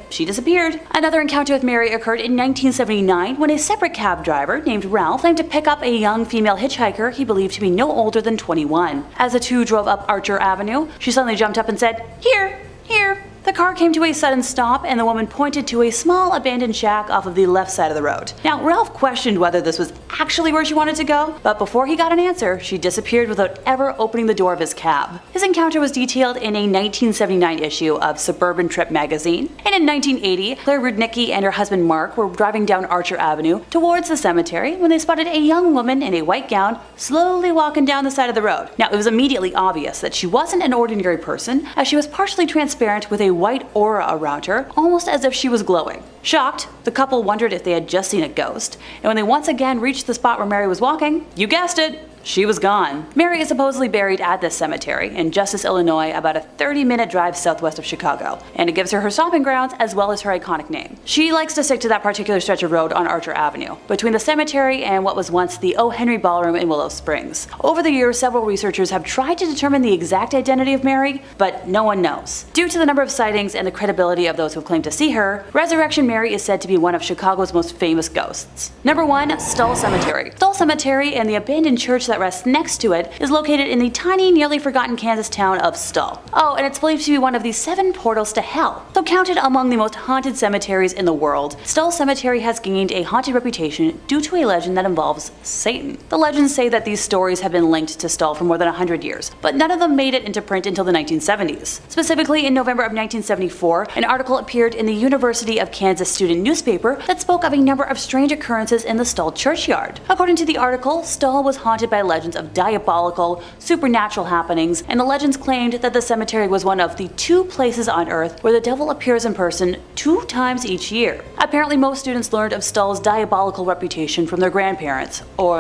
she disappeared. Another encounter with Mary occurred in 1979 when a separate cab driver named Ralph claimed to pick up a young female hitchhiker he believed to be no older than 21. As the two drove up Archer Avenue, she suddenly jumped up and said, "Here, here." The car came to a sudden stop, and the woman pointed to a small abandoned shack off of the left side of the road. Now, Ralph questioned whether this was actually where she wanted to go, but before he got an answer, she disappeared without ever opening the door of his cab. His encounter was detailed in a 1979 issue of Suburban Trip magazine, and in 1980, Claire Rudnicki and her husband Mark were driving down Archer Avenue towards the cemetery when they spotted a young woman in a white gown slowly walking down the side of the road. Now, it was immediately obvious that she wasn't an ordinary person, as she was partially transparent with a white aura around her, almost as if she was glowing. Shocked, the couple wondered if they had just seen a ghost, and when they once again reached the spot where Mary was walking, you guessed it, she was gone. Mary is supposedly buried at this cemetery in Justice, Illinois, about a 30-minute drive southwest of Chicago, and it gives her stomping grounds as well as her iconic name. She likes to stick to that particular stretch of road on Archer Avenue, between the cemetery and what was once the O. Henry Ballroom in Willow Springs. Over the years, several researchers have tried to determine the exact identity of Mary, but no one knows. Due to the number of sightings and the credibility of those who claim to see her, Resurrection Mary is said to be one of Chicago's most famous ghosts. Number 1. Stull Cemetery. Stull Cemetery and the abandoned church that rests next to it is located in the tiny, nearly forgotten Kansas town of Stull. Oh, and it's believed to be one of the 7 portals to hell. Though counted among the most haunted cemeteries in the world, Stull Cemetery has gained a haunted reputation due to a legend that involves Satan. The legends say that these stories have been linked to Stull for more than 100 years, but none of them made it into print until the 1970s. Specifically, in November of 1974, an article appeared in the University of Kansas student newspaper that spoke of a number of strange occurrences in the Stull churchyard. According to the article, Stull was haunted by legends of diabolical, supernatural happenings, and the legends claimed that the cemetery was one of the 2 places on Earth where the devil appears in person 2 times each year. Apparently, most students learned of Stull's diabolical reputation from their grandparents, or,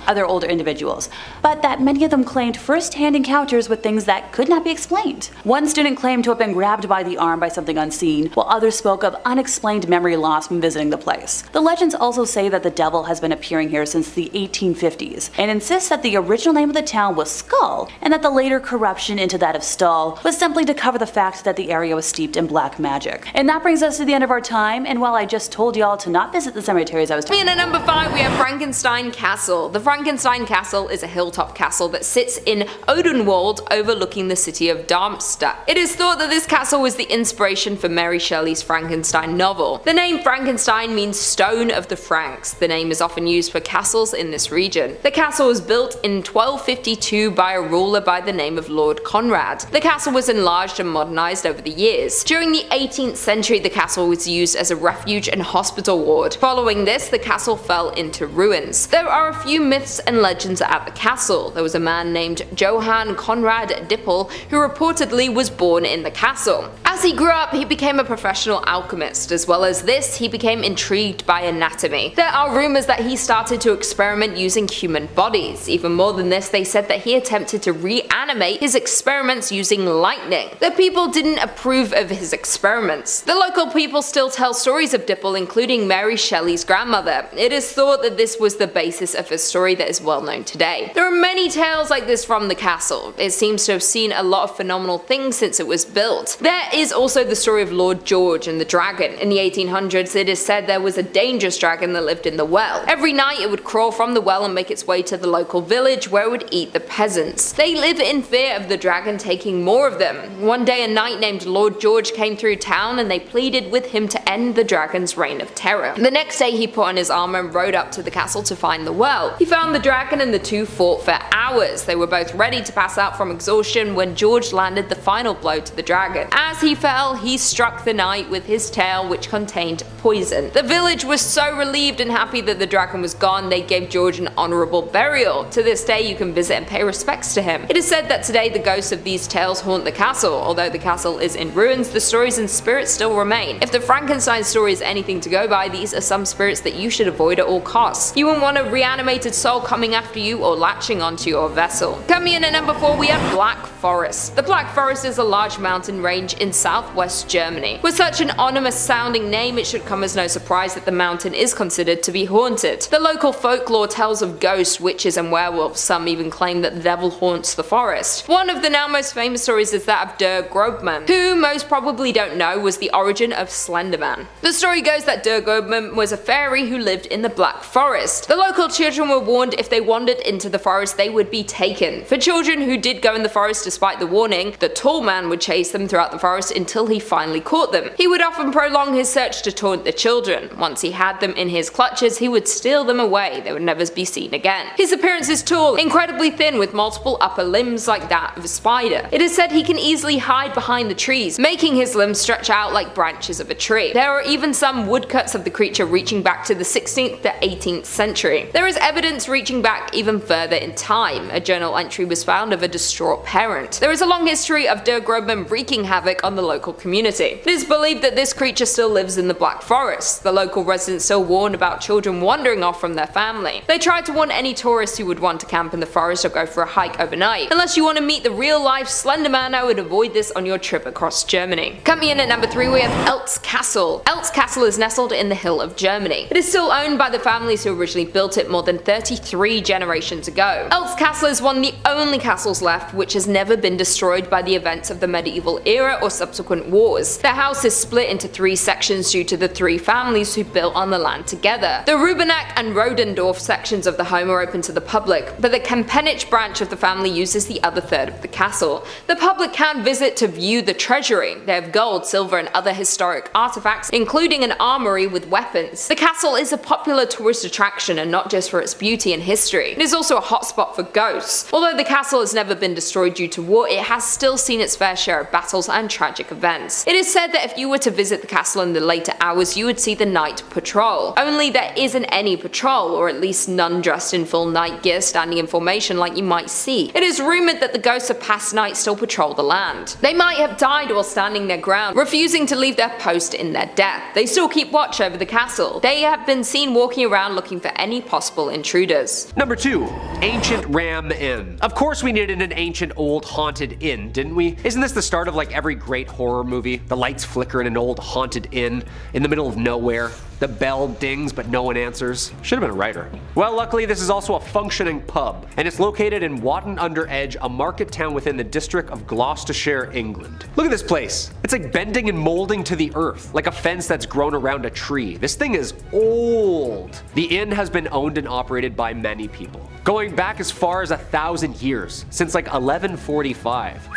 other older individuals, but that many of them claimed first-hand encounters with things that could not be explained. One student claimed to have been grabbed by the arm by something unseen, while others spoke of unexplained memory loss when visiting the place. The legends also say that the devil has been appearing here since the 1850s, and insists that the original name of the town was Skull, and that the later corruption into that of Stull was simply to cover the fact that the area was steeped in black magic. And that brings us to the end of our time, and while I just told y'all to not visit the cemeteries I was talking And at number 5 we have Frankenstein Castle. The Frankenstein Castle is a hilltop castle that sits in Odenwald overlooking the city of Darmstadt. It is thought that this castle was the inspiration for Mary Shelley's Frankenstein novel. The name Frankenstein means stone of the Franks. The name is often used for castles in this region. The castle was built built in 1252 by a ruler by the name of Lord Conrad. The castle was enlarged and modernized over the years. During the 18th century, the castle was used as a refuge and hospital ward. Following this, the castle fell into ruins. There are a few myths and legends at the castle. There was a man named Johann Conrad Dippel who reportedly was born in the castle. As he grew up, he became a professional alchemist. As well as this, he became intrigued by anatomy. There are rumors that he started to experiment using human bodies. Even more than this, they said that he attempted to reanimate his experiments using lightning. The people didn't approve of his experiments. The local people still tell stories of Dippel, including Mary Shelley's grandmother. It is thought that this was the basis of a story that is well known today. There are many tales like this from the castle. It seems to have seen a lot of phenomenal things since it was built. There is also the story of Lord George and the dragon. In the 1800s, it is said there was a dangerous dragon that lived in the well. Every night it would crawl from the well and make its way to the local village where it would eat the peasants. They live in fear of the dragon taking more of them. One day a knight named Lord George came through town and they pleaded with him to end the dragon's reign of terror. The next day he put on his armor and rode up to the castle to find the well. He found the dragon and the two fought for hours. They were both ready to pass out from exhaustion when George landed the final blow to the dragon. As he fell, he struck the knight with his tail, which contained poison. The village was so relieved and happy that the dragon was gone, they gave George an honorable burial. To this day, you can visit and pay respects to him. It is said that today the ghosts of these tales haunt the castle. Although the castle is in ruins, the stories and spirits still remain. If the Frankenstein story is anything to go by, these are some spirits that you should avoid at all costs. You won't want a reanimated soul coming after you or latching onto your vessel. Coming in at number 4, we have Black Forest. The Black Forest is a large mountain range in southwest Germany. With such an ominous sounding name, it should come as no surprise that the mountain is considered to be haunted. The local folklore tells of ghosts, witches and werewolves. Some even claim that the devil haunts the forest. One of the now most famous stories is that of Der Grobman, who most probably don't know was the origin of Slenderman. The story goes that Der Grobman was a fairy who lived in the Black Forest. The local children were warned if they wandered into the forest they would be taken. For children who did go in the forest despite the warning, the tall man would chase them throughout the forest until he finally caught them. He would often prolong his search to taunt the children. Once he had them in his clutches, he would steal them away. They would never be seen again. His appearance is tall, incredibly thin with multiple upper limbs like that of a spider. It is said he can easily hide behind the trees, making his limbs stretch out like branches of a tree. There are even some woodcuts of the creature reaching back to the 16th to 18th century. There is evidence reaching back even further in time. A journal entry was found of a distraught parent. There is a long history of Der Grobman wreaking havoc on the local community. It is believed that this creature still lives in the Black Forest. The local residents still warn about children wandering off from their family. They try to warn any tourists who would want to camp in the forest or go for a hike overnight. Unless you want to meet the real life Slenderman, I would avoid this on your trip across Germany. Coming in at number 3, we have Elt's Castle. Elt's Castle is nestled in the hill of Germany. It is still owned by the families who originally built it more than 33 generations ago. Elt's Castle is one of the only castles left which has never been destroyed by the events of the medieval era or subsequent wars. The house is split into 3 sections due to the 3 families who built on the land together. The Rubenack and Rodendorf sections of the home are open to the public, but the Kempenich branch of the family uses the other third of the castle. The public can visit to view the treasury. They have gold, silver and other historic artifacts, including an armory with weapons. The castle is a popular tourist attraction and not just for its beauty and history. It is also a hotspot for ghosts. Although the castle has never been destroyed due to war, it has still seen its fair share of battles and tragic events. It is said that if you were to visit the castle in the later hours, you would see the night patrol. Only there isn't any patrol, or at least none dressed in full night gear standing in formation like you might see. It is rumored that the ghosts of past nights still patrol the land. They might have died while standing their ground, refusing to leave their post in their death. They still keep watch over the castle. They have been seen walking around looking for any possible intruders. Number 2. Ancient Ram Inn. Of course we needed an ancient old haunted inn, didn't we? Isn't this the start of like every great horror movie? The lights flicker in an old haunted inn in the middle of nowhere. The bell dings but no one answers. Should have been a writer. Well, luckily this is also a functioning pub, and it's located in Watton-under-Edge, a market town within the district of Gloucestershire, England. Look at this place. It's like bending and molding to the earth, like a fence that's grown around a tree. This thing is old. The inn has been owned and operated by many people, going back as far as 1,000 years, since like 1145.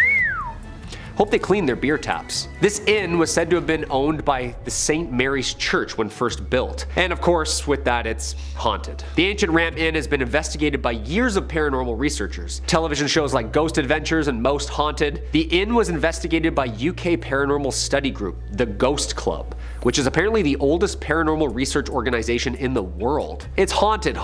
Hope they clean their beer taps. This inn was said to have been owned by the St. Mary's Church when first built. And of course, with that, it's haunted. The ancient Ram Inn has been investigated by years of paranormal researchers. Television shows like Ghost Adventures and Most Haunted. The inn was investigated by UK paranormal study group, the Ghost Club, which is apparently the oldest paranormal research organization in the world. It's haunted.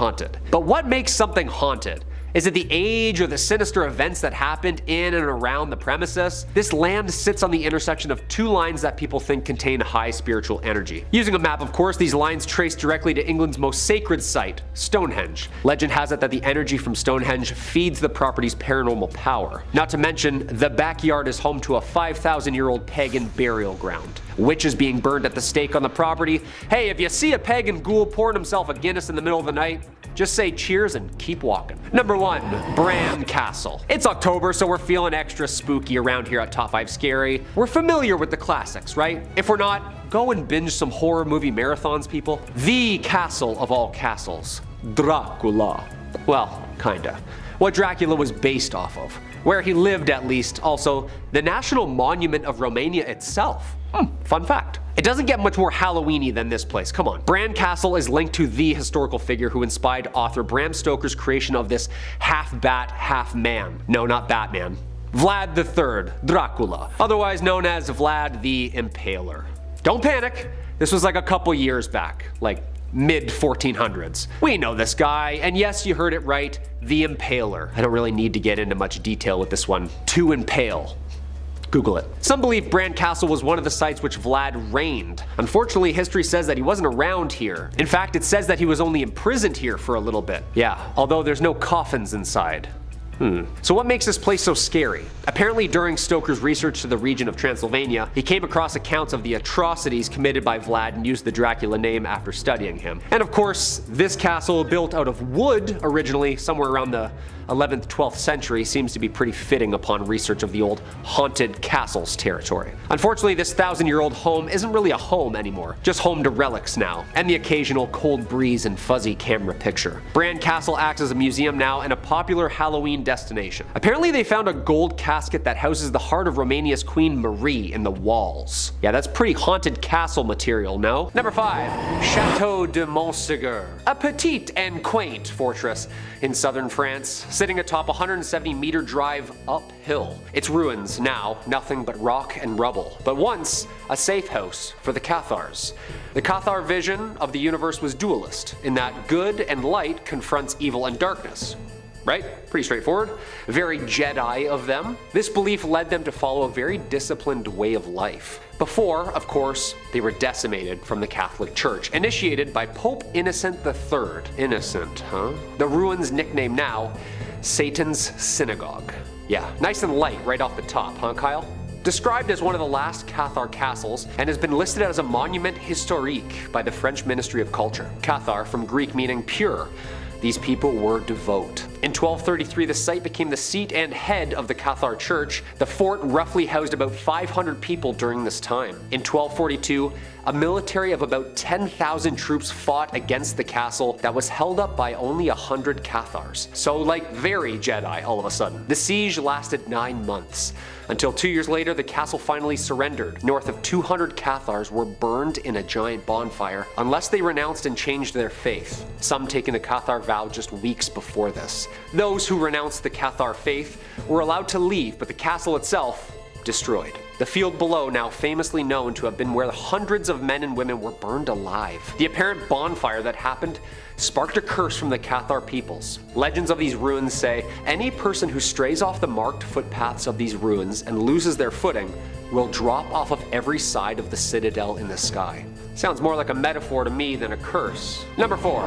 But what makes something haunted? Is it the age or the sinister events that happened in and around the premises? This land sits on the intersection of two lines that people think contain high spiritual energy. Using a map, of course, these lines trace directly to England's most sacred site, Stonehenge. Legend has it that the energy from Stonehenge feeds the property's paranormal power. Not to mention, the backyard is home to a 5,000-year-old pagan burial ground. Witches being burned at the stake on the property. Hey, if you see a pagan ghoul pouring himself a Guinness in the middle of the night, just say cheers and keep walking. Number 1, Bran Castle. It's October, so we're feeling extra spooky around here at Top 5 Scary. We're familiar with the classics, right? If we're not, go and binge some horror movie marathons, people. The castle of all castles, Dracula. Well, kinda. What Dracula was based off of. Where he lived, at least. Also, the national monument of Romania itself. Fun fact. It doesn't get much more Halloween-y than this place, come on. Bran Castle is linked to the historical figure who inspired author Bram Stoker's creation of this half-bat, half-man. No, not Batman. Vlad III, Dracula, otherwise known as Vlad the Impaler. Don't panic, this was like a couple years back, like mid-1400s. We know this guy, and yes, you heard it right, the Impaler. I don't really need to get into much detail with this one. To impale. Google it. Some believe Bran Castle was one of the sites which Vlad reigned. Unfortunately, history says that he wasn't around here. In fact, it says that he was only imprisoned here for a little bit. Yeah, although there's no coffins inside. So what makes this place so scary? Apparently during Stoker's research to the region of Transylvania, he came across accounts of the atrocities committed by Vlad and used the Dracula name after studying him. And of course, this castle, built out of wood originally, somewhere around the 11th, 12th century, seems to be pretty fitting upon research of the old haunted castles territory. Unfortunately, this 1,000-year-old home isn't really a home anymore, just home to relics now, and the occasional cold breeze and fuzzy camera picture. Bran Castle acts as a museum now and a popular Halloween destination. Apparently they found a gold casket that houses the heart of Romania's Queen Marie in the walls. Yeah, that's pretty haunted castle material, no? Number 5, Chateau de Montségur, a petite and quaint fortress in southern France, sitting atop a 170-meter drive uphill. Its ruins now nothing but rock and rubble, but once a safe house for the Cathars. The Cathar vision of the universe was dualist, in that good and light confronts evil and darkness. Right? Pretty straightforward. Very Jedi of them. This belief led them to follow a very disciplined way of life. Before, of course, they were decimated from the Catholic Church, initiated by Pope Innocent III. Innocent, huh? The ruins nicknamed now Satan's Synagogue. Yeah, nice and light right off the top, huh, Kyle? Described as one of the last Cathar castles and has been listed as a monument historique by the French Ministry of Culture. Cathar, from Greek meaning pure. These people were devout. In 1233, the site became the seat and head of the Cathar Church. The fort roughly housed about 500 people during this time. In 1242, a military of about 10,000 troops fought against the castle that was held up by only 100 Cathars. So like very Jedi all of a sudden. The siege lasted 9 months. Until 2 years later, the castle finally surrendered. North of 200 Cathars were burned in a giant bonfire, unless they renounced and changed their faith, some taking the Cathar vow just weeks before this. Those who renounced the Cathar faith were allowed to leave, but the castle itself destroyed. The field below, now famously known to have been where hundreds of men and women were burned alive. The apparent bonfire that happened sparked a curse from the Cathar peoples. Legends of these ruins say any person who strays off the marked footpaths of these ruins and loses their footing will drop off of every side of the citadel in the sky. Sounds more like a metaphor to me than a curse. Number 4,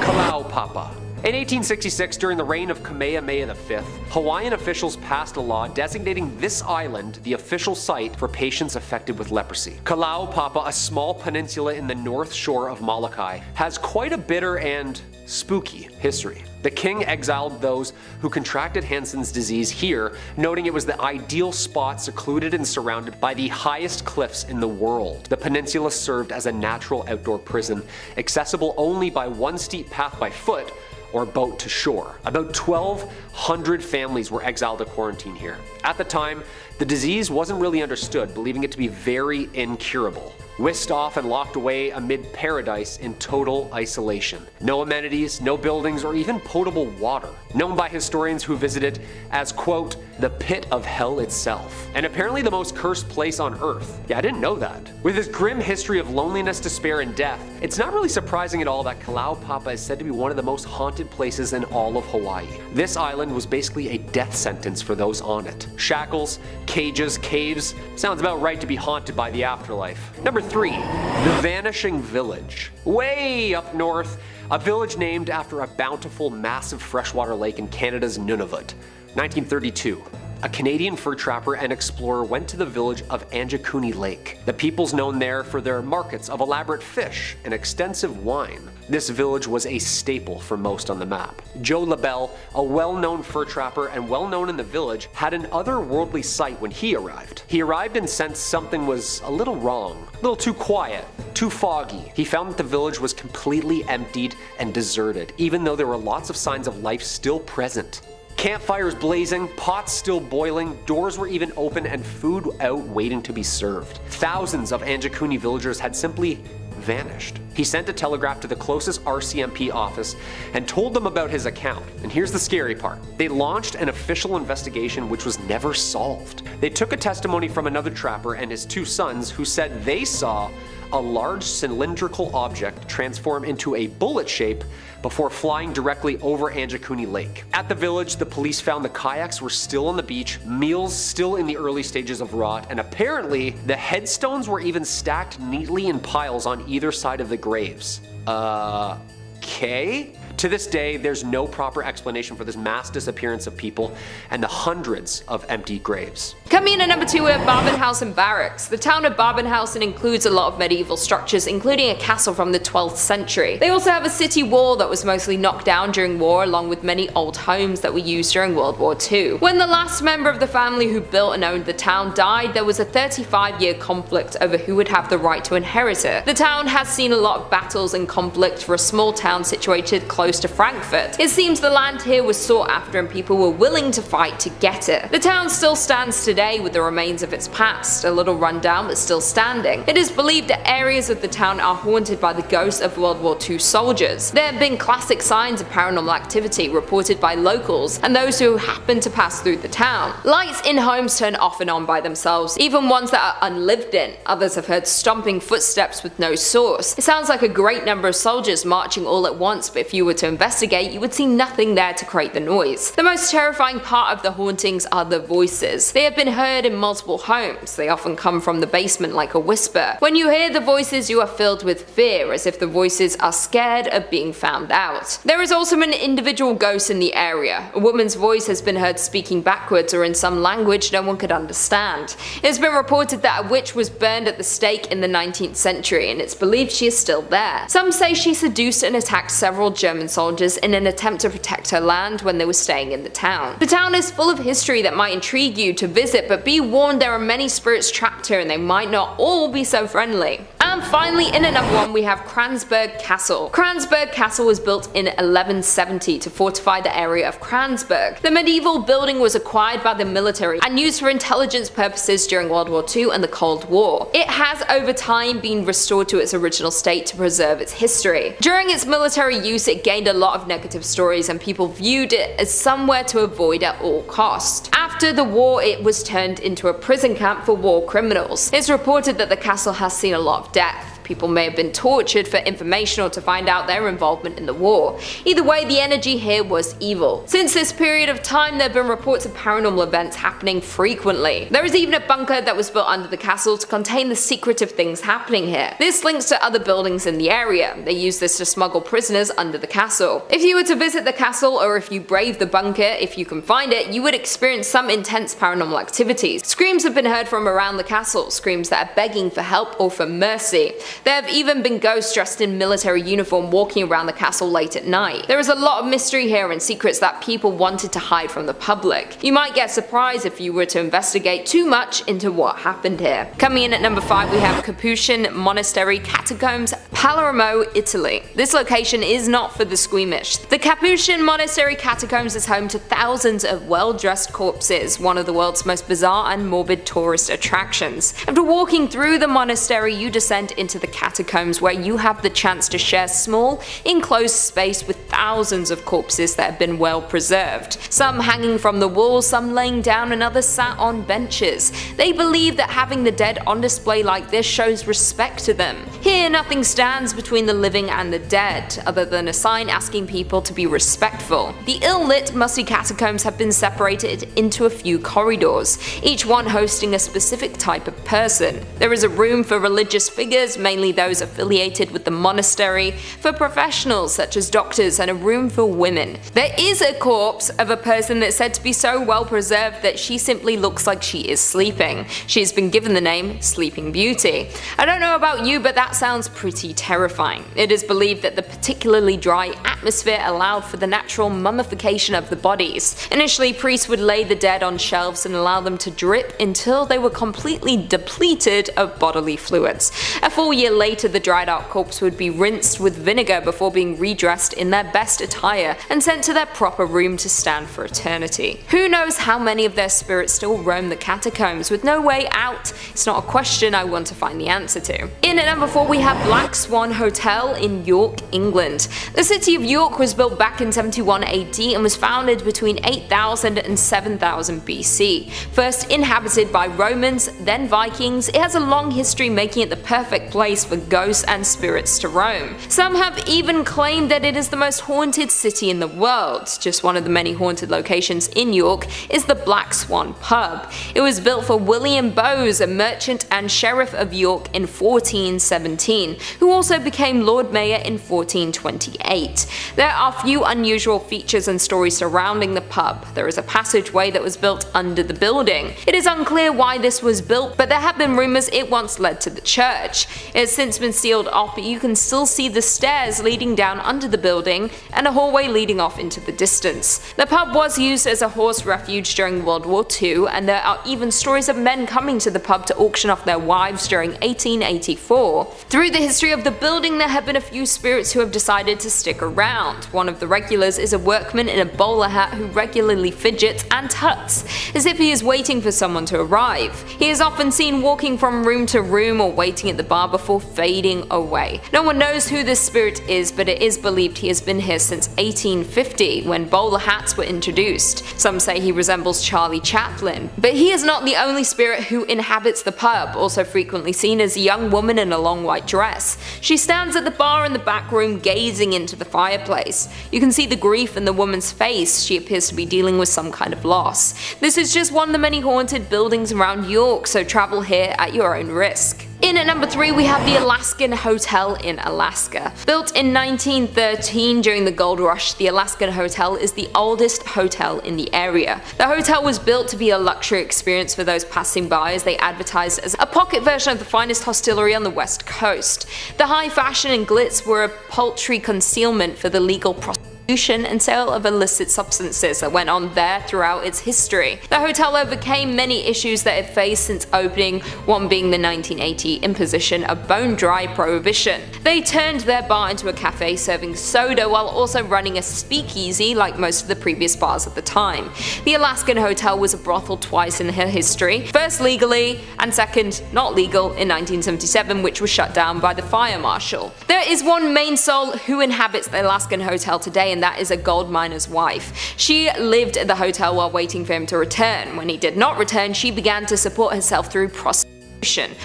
Kalaupapa. In 1866, during the reign of Kamehameha V, Hawaiian officials passed a law designating this island the official site for patients affected with leprosy. Kalaupapa, a small peninsula in the north shore of Molokai, has quite a bitter and spooky history. The king exiled those who contracted Hansen's disease here, noting it was the ideal spot secluded and surrounded by the highest cliffs in the world. The peninsula served as a natural outdoor prison, accessible only by one steep path by foot or boat to shore. About 1,200 families were exiled to quarantine here. At the time, The disease wasn't really understood, believing it to be very incurable. Whisked off and locked away amid paradise in total isolation. No amenities, no buildings, or even potable water. Known by historians who visit it as, quote, the pit of hell itself. And apparently the most cursed place on earth. Yeah, I didn't know that. With its grim history of loneliness, despair, and death, it's not really surprising at all that Kalaupapa is said to be one of the most haunted places in all of Hawaii. This island was basically a death sentence for those on it. Shackles, cages, caves. Sounds about right to be haunted by the afterlife. Number 3. The Vanishing Village. Way up north, a village named after a bountiful, massive freshwater lake in Canada's Nunavut. 1932. A Canadian fur trapper and explorer went to the village of Anjakuni Lake. The people's known there for their markets of elaborate fish and extensive wine. This village was a staple for most on the map. Joe LaBelle, a well-known fur trapper and well-known in the village, had an otherworldly sight when he arrived. He arrived and sensed something was a little wrong, a little too quiet, too foggy. He found that the village was completely emptied and deserted, even though there were lots of signs of life still present. Campfires blazing, pots still boiling, doors were even open, and food out waiting to be served. Thousands of Anjakuni villagers had simply vanished. He sent a telegraph to the closest RCMP office and told them about his account. And here's the scary part. They launched an official investigation which was never solved. They took a testimony from another trapper and his 2 sons who said they saw a large cylindrical object transform into a bullet shape before flying directly over Anjakuni Lake. At the village, the police found the kayaks were still on the beach, meals still in the early stages of rot, and apparently the headstones were even stacked neatly in piles on either side of the graves. Okay? To this day, there's no proper explanation for this mass disappearance of people and the hundreds of empty graves. Coming in at number 2 are Barbenhausen Barracks. The town of Barbenhausen includes a lot of medieval structures, including a castle from the 12th century. They also have a city wall that was mostly knocked down during war, along with many old homes that were used during World War II. When the last member of the family who built and owned the town died, there was a 35-year conflict over who would have the right to inherit it. The town has seen a lot of battles and conflict for a small town situated close to Frankfurt. It seems the land here was sought after and people were willing to fight to get it. The town still stands today with the remains of its past, a little rundown but still standing. It is believed that areas of the town are haunted by the ghosts of World War II soldiers. There have been classic signs of paranormal activity reported by locals and those who happen to pass through the town. Lights in homes turn off and on by themselves, even ones that are unlived in. Others have heard stomping footsteps with no source. It sounds like a great number of soldiers marching all at once, but if you were to investigate, you would see nothing there to create the noise. The most terrifying part of the hauntings are the voices. They have been heard in multiple homes. They often come from the basement like a whisper. When you hear the voices, you are filled with fear, as if the voices are scared of being found out. There is also an individual ghost in the area. A woman's voice has been heard speaking backwards or in some language no one could understand. It has been reported that a witch was burned at the stake in the 19th century, and it's believed she is still there. Some say she seduced and attacked several German soldiers in an attempt to protect her land when they were staying in the town. The town is full of history that might intrigue you to visit, but be warned there are many spirits trapped here and they might not all be so friendly. And finally, in at number 1 we have Kransberg Castle. Kransberg Castle was built in 1170 to fortify the area of Kransberg. The medieval building was acquired by the military and used for intelligence purposes during World War II and the Cold War. It has over time been restored to its original state to preserve its history. During its military use, it gained a lot of negative stories and people viewed it as somewhere to avoid at all cost. After the war, it was turned into a prison camp for war criminals. It's reported that the castle has seen a lot of death. People may have been tortured for information or to find out their involvement in the war. Either way, the energy here was evil. Since this period of time, there have been reports of paranormal events happening frequently. There is even a bunker that was built under the castle to contain the secretive things happening here. This links to other buildings in the area. They use this to smuggle prisoners under the castle. If you were to visit the castle, or if you brave the bunker, if you can find it, you would experience some intense paranormal activities. Screams have been heard from around the castle, screams that are begging for help or for mercy. There have even been ghosts dressed in military uniform walking around the castle late at night. There is a lot of mystery here and secrets that people wanted to hide from the public. You might get surprised if you were to investigate too much into what happened here. Coming in at number 5 we have Capuchin Monastery Catacombs, Palermo, Italy. This location is not for the squeamish. The Capuchin Monastery Catacombs is home to thousands of well-dressed corpses, one of the world's most bizarre and morbid tourist attractions. After walking through the monastery, you descend into the catacombs where you have the chance to share small, enclosed space with thousands of corpses that have been well preserved. Some hanging from the walls, some laying down, and others sat on benches. They believe that having the dead on display like this shows respect to them. Here, nothing stands between the living and the dead, other than a sign asking people to be respectful. The ill-lit, musty catacombs have been separated into a few corridors, each one hosting a specific type of person. There is a room for religious figures, mainly those affiliated with the monastery, for professionals such as doctors, and a room for women. There is a corpse of a person that's said to be so well preserved that she simply looks like she is sleeping. She has been given the name Sleeping Beauty. I don't know about you, but that sounds pretty terrifying. It is believed that the particularly dry atmosphere allowed for the natural mummification of the bodies. Initially, priests would lay the dead on shelves and allow them to drip until they were completely depleted of bodily fluids. A full year later, the dried out corpse would be rinsed with vinegar before being redressed in their best attire and sent to their proper room to stand for eternity. Who knows how many of their spirits still roam the catacombs with no way out? It's not a question I want to find the answer to. In at number 4 we have Black Swan Hotel in York, England. The city of York was built back in 71 AD and was founded between 8000 and 7000 BC. First inhabited by Romans, then Vikings, it has a long history, making it the perfect place for ghosts and spirits to roam. Some have even claimed that it is the most haunted city in the world. Just one of the many haunted locations in York is the Black Swan pub. It was built for William Bowes, a merchant and sheriff of York in 1417, who also became Lord Mayor in 1428. There are few unusual features and stories surrounding the pub. There is a passageway that was built under the building. It is unclear why this was built, but there have been rumors it once led to the church. It has since been sealed off, but you can still see the stairs leading down under the building and a hallway leading off into the distance. The pub was used as a horse refuge during World War II, and there are even stories of men coming to the pub to auction off their wives during 1884. Through the history of the building, there have been a few spirits who have decided to stick around. One of the regulars is a workman in a bowler hat who regularly fidgets and tuts, as if he is waiting for someone to arrive. He is often seen walking from room to room or waiting at the bar before fading away. No one knows who this spirit is, but it is believed he has been here since 1850, when bowler hats were introduced. Some say he resembles Charlie Chaplin. But he is not the only spirit who inhabits the pub, also frequently seen as a young woman in a long white dress. She stands at the bar in the back room gazing into the fireplace. You can see the grief in the woman's face. She appears to be dealing with some kind of loss. This is just one of the many haunted buildings around York, so travel here at your own risk. In at number 3 we have the Alaskan Hotel in Alaska. Built in 1913 during the gold rush, the Alaskan Hotel is the oldest hotel in the area. The hotel was built to be a luxury experience for those passing by, as they advertised as a pocket version of the finest hostelry on the west coast. The high fashion and glitz were a paltry concealment for the legal prostitution and sale of illicit substances that went on there throughout its history. The hotel overcame many issues that it faced since opening, one being the 1980 imposition of bone-dry prohibition. They turned their bar into a cafe serving soda while also running a speakeasy like most of the previous bars at the time. The Alaskan Hotel was a brothel twice in her history, first legally and second not legal in 1977, which was shut down by the fire marshal. There is one main soul who inhabits the Alaskan Hotel today, and that is a gold miner's wife. She lived at the hotel while waiting for him to return. When he did not return, she began to support herself through prostitution.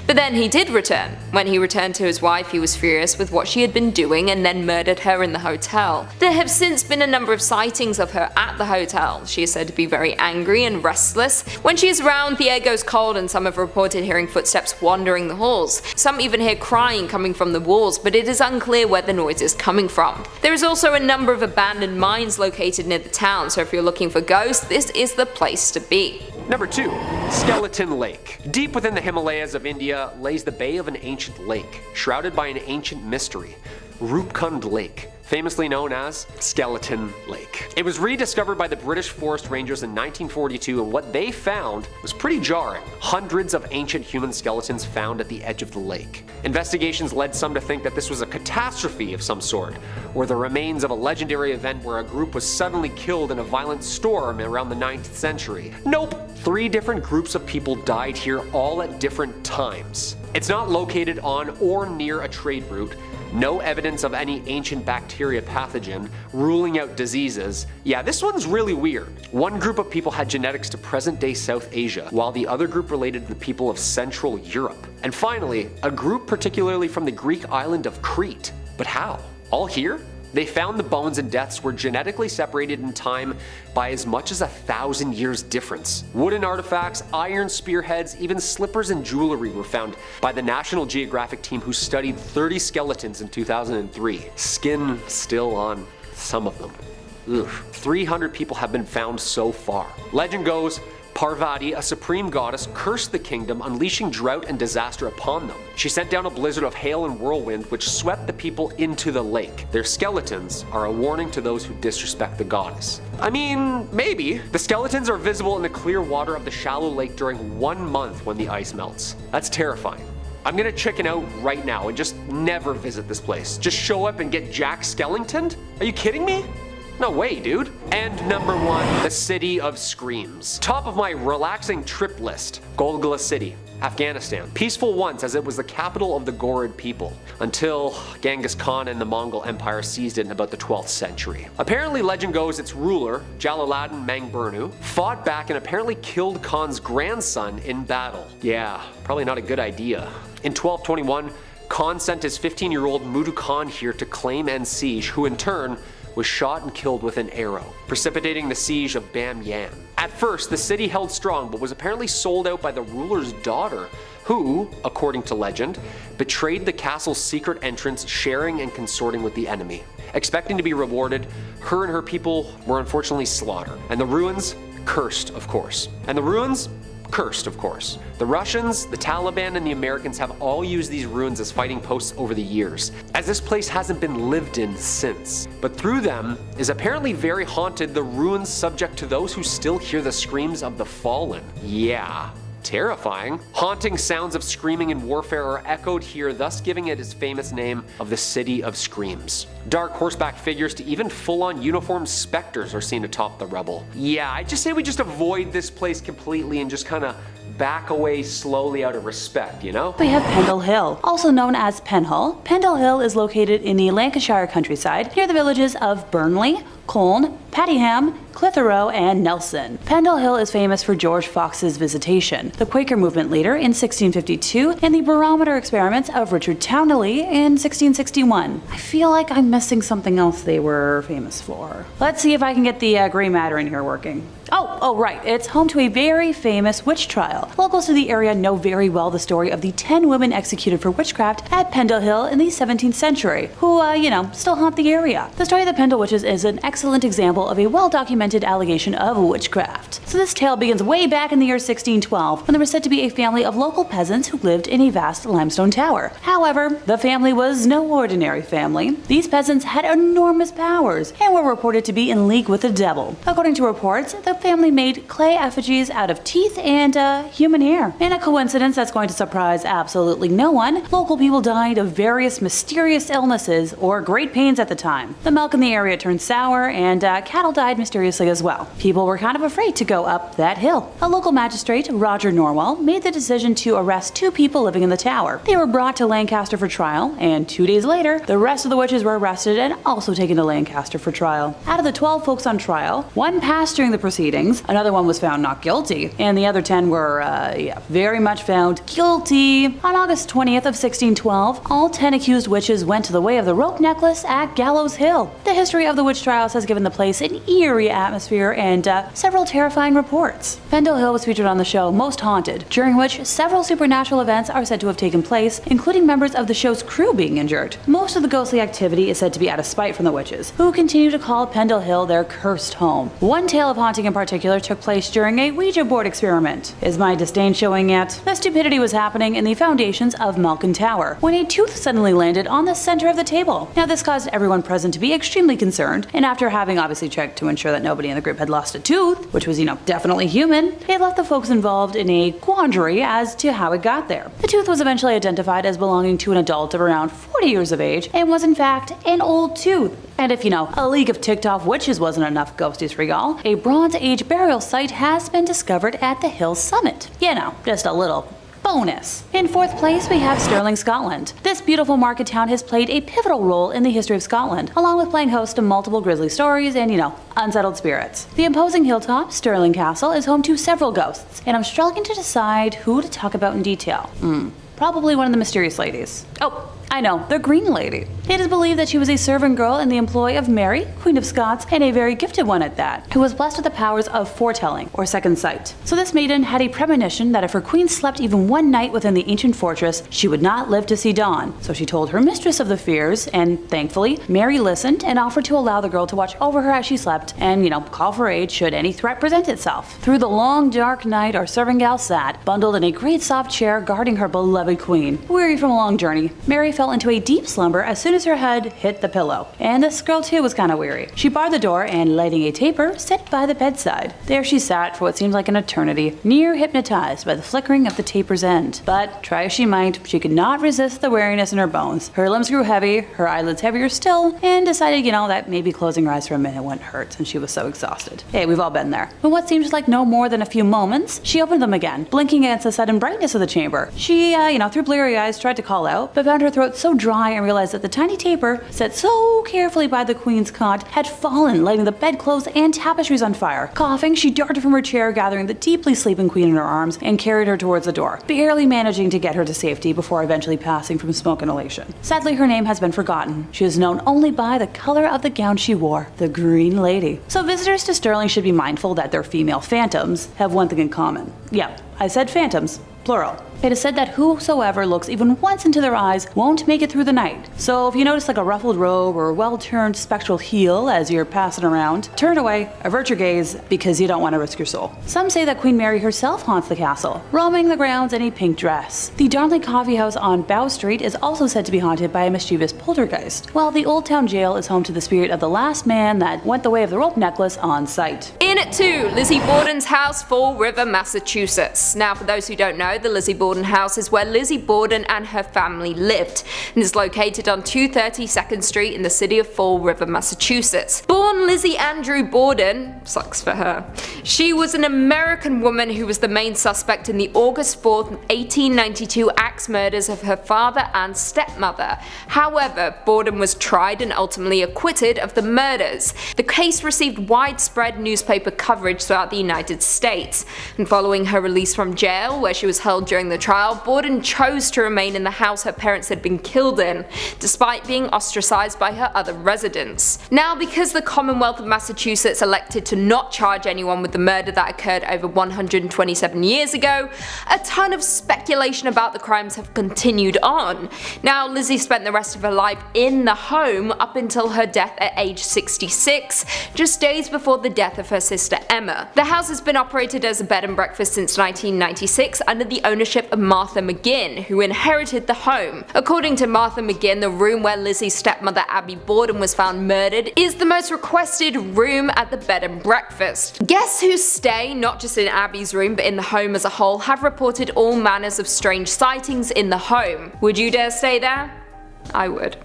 But then he did return. When he returned to his wife, he was furious with what she had been doing and then murdered her in the hotel. There have since been a number of sightings of her at the hotel. She is said to be very angry and restless. When she is around, the air goes cold, and some have reported hearing footsteps wandering the halls. Some even hear crying coming from the walls, but it is unclear where the noise is coming from. There is also a number of abandoned mines located near the town, so if you're looking for ghosts, this is the place to be. Number 2. Skeleton Lake. Deep within the Himalayas of India lays the bay of an ancient lake, shrouded by an ancient mystery, Rupkund Lake, famously known as Skeleton Lake. It was rediscovered by the British Forest Rangers in 1942, and what they found was pretty jarring. Hundreds of ancient human skeletons found at the edge of the lake. Investigations led some to think that this was a catastrophe of some sort, or the remains of a legendary event where a group was suddenly killed in a violent storm around the 9th century. Nope! 3 different groups of people died here, all at different times. It's not located on or near a trade route. No evidence of any ancient bacteria pathogen, ruling out diseases. Yeah, this one's really weird. One group of people had genetics to present-day South Asia, while the other group related to the people of Central Europe. And finally, a group particularly from the Greek island of Crete. But how? All here? They found the bones and deaths were genetically separated in time by as much as 1,000 years difference. Wooden artifacts, iron spearheads, even slippers and jewelry were found by the National Geographic team who studied 30 skeletons in 2003. Skin still on some of them. Ugh. 300 people have been found so far. Legend goes, Parvati, a supreme goddess, cursed the kingdom, unleashing drought and disaster upon them. She sent down a blizzard of hail and whirlwind which swept the people into the lake. Their skeletons are a warning to those who disrespect the goddess. I mean, maybe. The skeletons are visible in the clear water of the shallow lake during 1 month when the ice melts. That's terrifying. I'm gonna chicken out right now and just never visit this place. Just show up and get Jack Skellingtoned? Are you kidding me? No way, dude. And number 1, the City of Screams. Top of my relaxing trip list, Golgotha City, Afghanistan. Peaceful once as it was the capital of the Ghorid people, until Genghis Khan and the Mongol Empire seized it in about the 12th century. Apparently legend goes its ruler, Jalaluddin Mangburnu, fought back and apparently killed Khan's grandson in battle. Yeah, probably not a good idea. In 1221, Khan sent his 15-year-old Mudu Khan here to claim and siege, who in turn was shot and killed with an arrow, precipitating the siege of Bamyan. At first, the city held strong, but was apparently sold out by the ruler's daughter, who, according to legend, betrayed the castle's secret entrance, sharing and consorting with the enemy. Expecting to be rewarded, her and her people were unfortunately slaughtered, and the ruins cursed, of course. The Russians, the Taliban, and the Americans have all used these ruins as fighting posts over the years, as this place hasn't been lived in since. But through them is apparently very haunted, the ruins subject to those who still hear the screams of the fallen. Yeah. Terrifying. Haunting sounds of screaming and warfare are echoed here, thus giving it its famous name of the City of Screams. Dark horseback figures to even full-on uniformed specters are seen atop the rubble. Yeah, I just say we just avoid this place completely and just kind of back away slowly out of respect, you know? We have Pendle Hill, also known as Penhull. Pendle Hill is located in the Lancashire countryside, near the villages of Burnley, Colne, Padiham, Clitheroe, and Nelson. Pendle Hill is famous for George Fox's visitation, the Quaker movement leader in 1652, and the barometer experiments of Richard Towneley in 1661. I feel like I'm missing something else they were famous for. Let's see if I can get the gray matter in here working. Oh, right. It's home to a very famous witch trial. Locals to the area know very well the story of the 10 women executed for witchcraft at Pendle Hill in the 17th century, who, still haunt the area. The story of the Pendle Witches is an excellent example of a well-documented allegation of witchcraft. So this tale begins way back in the year 1612, when there was said to be a family of local peasants who lived in a vast limestone tower. However, the family was no ordinary family. These peasants had enormous powers and were reported to be in league with the devil. According to reports, the family made clay effigies out of teeth and human hair. In a coincidence that's going to surprise absolutely no one, local people died of various mysterious illnesses or great pains at the time. The milk in the area turned sour, and cattle died mysteriously as well. People were kind of afraid to go up that hill. A local magistrate, Roger Norwell, made the decision to arrest 2 people living in the tower. They were brought to Lancaster for trial, and 2 days later, the rest of the witches were arrested and also taken to Lancaster for trial. Out of the 12 folks on trial, 1 passed during the proceedings, another one was found not guilty, and the other 10 were, very much found guilty. On August 20th of 1612, all 10 accused witches went to the way of the rope necklace at Gallows Hill. The history of the witch trials has given the place an eerie atmosphere and several terrifying reports. Pendle Hill was featured on the show Most Haunted, during which several supernatural events are said to have taken place, including members of the show's crew being injured. Most of the ghostly activity is said to be out of spite from the witches, who continue to call Pendle Hill their cursed home. One tale of haunting in particular took place during a Ouija board experiment. Is my disdain showing yet? The stupidity was happening in the foundations of Malkin Tower, when a tooth suddenly landed on the center of the table. Now this caused everyone present to be extremely concerned, and after having obviously checked to ensure that nobody in the group had lost a tooth, which was, definitely human, it left the folks involved in a quandary as to how it got there. The tooth was eventually identified as belonging to an adult of around 40 years of age, and was in fact an old tooth. And if a league of ticked off witches wasn't enough ghosties for y'all, a Bronze Age burial site has been discovered at the hill's summit. Just a little bonus. In fourth place, we have Stirling, Scotland. This beautiful market town has played a pivotal role in the history of Scotland, along with playing host to multiple grisly stories and, unsettled spirits. The imposing hilltop, Stirling Castle, is home to several ghosts, and I'm struggling to decide who to talk about in detail. Probably one of the mysterious ladies. Oh, I know, the Green Lady. It is believed that she was a servant girl in the employ of Mary, Queen of Scots, and a very gifted one at that, who was blessed with the powers of foretelling, or second sight. So this maiden had a premonition that if her queen slept even one night within the ancient fortress, she would not live to see dawn. So she told her mistress of the fears, and thankfully, Mary listened and offered to allow the girl to watch over her as she slept, and, call for aid should any threat present itself. Through the long dark night, our serving gal sat, bundled in a great soft chair guarding her beloved queen. Weary from a long journey, Mary fell into a deep slumber as soon as her head hit the pillow. And this girl too was kinda weary. She barred the door and, lighting a taper, sat by the bedside. There she sat for what seemed like an eternity, near hypnotized by the flickering of the taper's end. But, try as she might, she could not resist the weariness in her bones. Her limbs grew heavy, her eyelids heavier still, and decided, that maybe closing her eyes for a minute wouldn't hurt since she was so exhausted. Hey, we've all been there. In what seems like no more than a few moments, she opened them again, blinking against the sudden brightness of the chamber. She, through bleary eyes, tried to call out, but found her throat so dry and realized that the tiny taper, set so carefully by the queen's cot, had fallen, lighting the bedclothes and tapestries on fire. Coughing, she darted from her chair, gathering the deeply sleeping queen in her arms, and carried her towards the door, barely managing to get her to safety before eventually passing from smoke inhalation. Sadly, her name has been forgotten. She is known only by the color of the gown she wore, the Green Lady. So visitors to Stirling should be mindful that their female phantoms have one thing in common. Yeah, I said phantoms, plural. It is said that whosoever looks even once into their eyes won't make it through the night. So if you notice like a ruffled robe or well-turned spectral heel as you're passing around, turn away, avert your gaze, because you don't want to risk your soul. Some say that Queen Mary herself haunts the castle, roaming the grounds in a pink dress. The Darnley Coffee House on Bow Street is also said to be haunted by a mischievous poltergeist, while the Old Town Jail is home to the spirit of the last man that went the way of the rope necklace on site. In at 2, Lizzie Borden's house, Fall River, Massachusetts. Now for those who don't know, the Lizzie Borden house is where Lizzie Borden and her family lived, and is located on 230 2nd Street in the city of Fall River, Massachusetts. Born Lizzie Andrew Borden, sucks for her, she was an American woman who was the main suspect in the August 4th, 1892 axe murders of her father and stepmother. However, Borden was tried and ultimately acquitted of the murders. The case received widespread newspaper coverage throughout the United States, and following her release from jail, where she was held during the trial, Borden chose to remain in the house her parents had been killed in, despite being ostracized by her other residents. Now, because the Commonwealth of Massachusetts elected to not charge anyone with the murder that occurred over 127 years ago, a ton of speculation about the crimes have continued on. Now, Lizzie spent the rest of her life in the home up until her death at age 66, just days before the death of her sister Emma. The house has been operated as a bed and breakfast since 1996 under the ownership of Martha McGinn, who inherited the home. According to Martha McGinn, the room where Lizzie's stepmother Abby Borden was found murdered is the most requested room at the bed and breakfast. Guests who stay, not just in Abby's room but in the home as a whole, have reported all manners of strange sightings in the home. Would you dare stay there? I would.